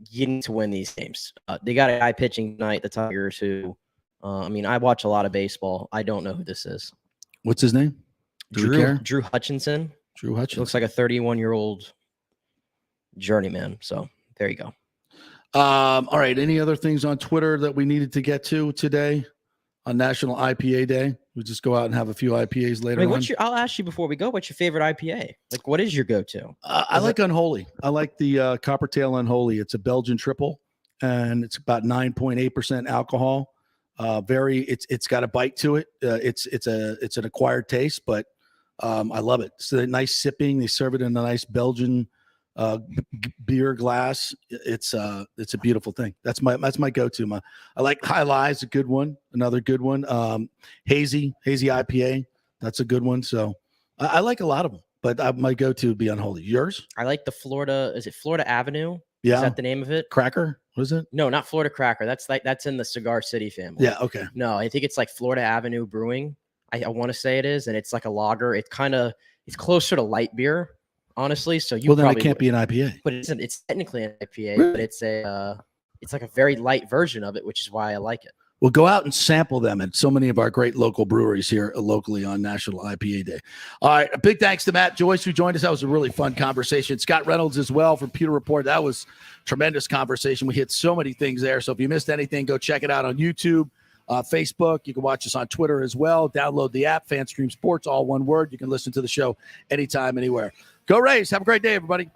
you need to win these games. They got a guy pitching tonight, the Tigers, who, I watch a lot of baseball. I don't know who this is. What's his name? Drew Hutchinson. Drew Hutchinson. Looks like a 31-year-old journeyman. So there you go. All right. Any other things on Twitter that we needed to get to today on National IPA Day? We just go out and have a few IPAs later I mean, on. I'll ask you before we go. What's your favorite IPA? Like, what is your go-to? I like Unholy. I like the Coppertail Unholy. It's a Belgian triple, and it's about 9.8% alcohol. It's got a bite to it. It's an acquired taste, but I love it. It's a nice sipping. They serve it in a nice Belgian beer glass. It's a beautiful thing. That's my go-to. I like High Lie's a good one. Another good one. Hazy IPA. That's a good one. So I like a lot of them, but my go-to would be Unholy. Yours? I like the Florida. Is it Florida Avenue? Yeah. Is that the name of it? Cracker? What is it? No, not Florida Cracker. That's in the Cigar City family. Yeah. Okay. No, I think it's like Florida Avenue Brewing. I want to say it is, and it's like a lager. It's closer to light beer, honestly. So then it can't be an IPA. But it isn't. It's technically an IPA, but it's like a very light version of it, which is why I like it. We'll go out and sample them at so many of our great local breweries here locally on National IPA Day. All right. A big thanks to Matt Joyce, who joined us. That was a really fun conversation. Scott Reynolds as well from Pewter Report. That was tremendous conversation. We hit so many things there. So if you missed anything, go check it out on YouTube, Facebook. You can watch us on Twitter as well. Download the app, FanStream Sports, all one word. You can listen to the show anytime, anywhere. Go Rays. Have a great day, everybody.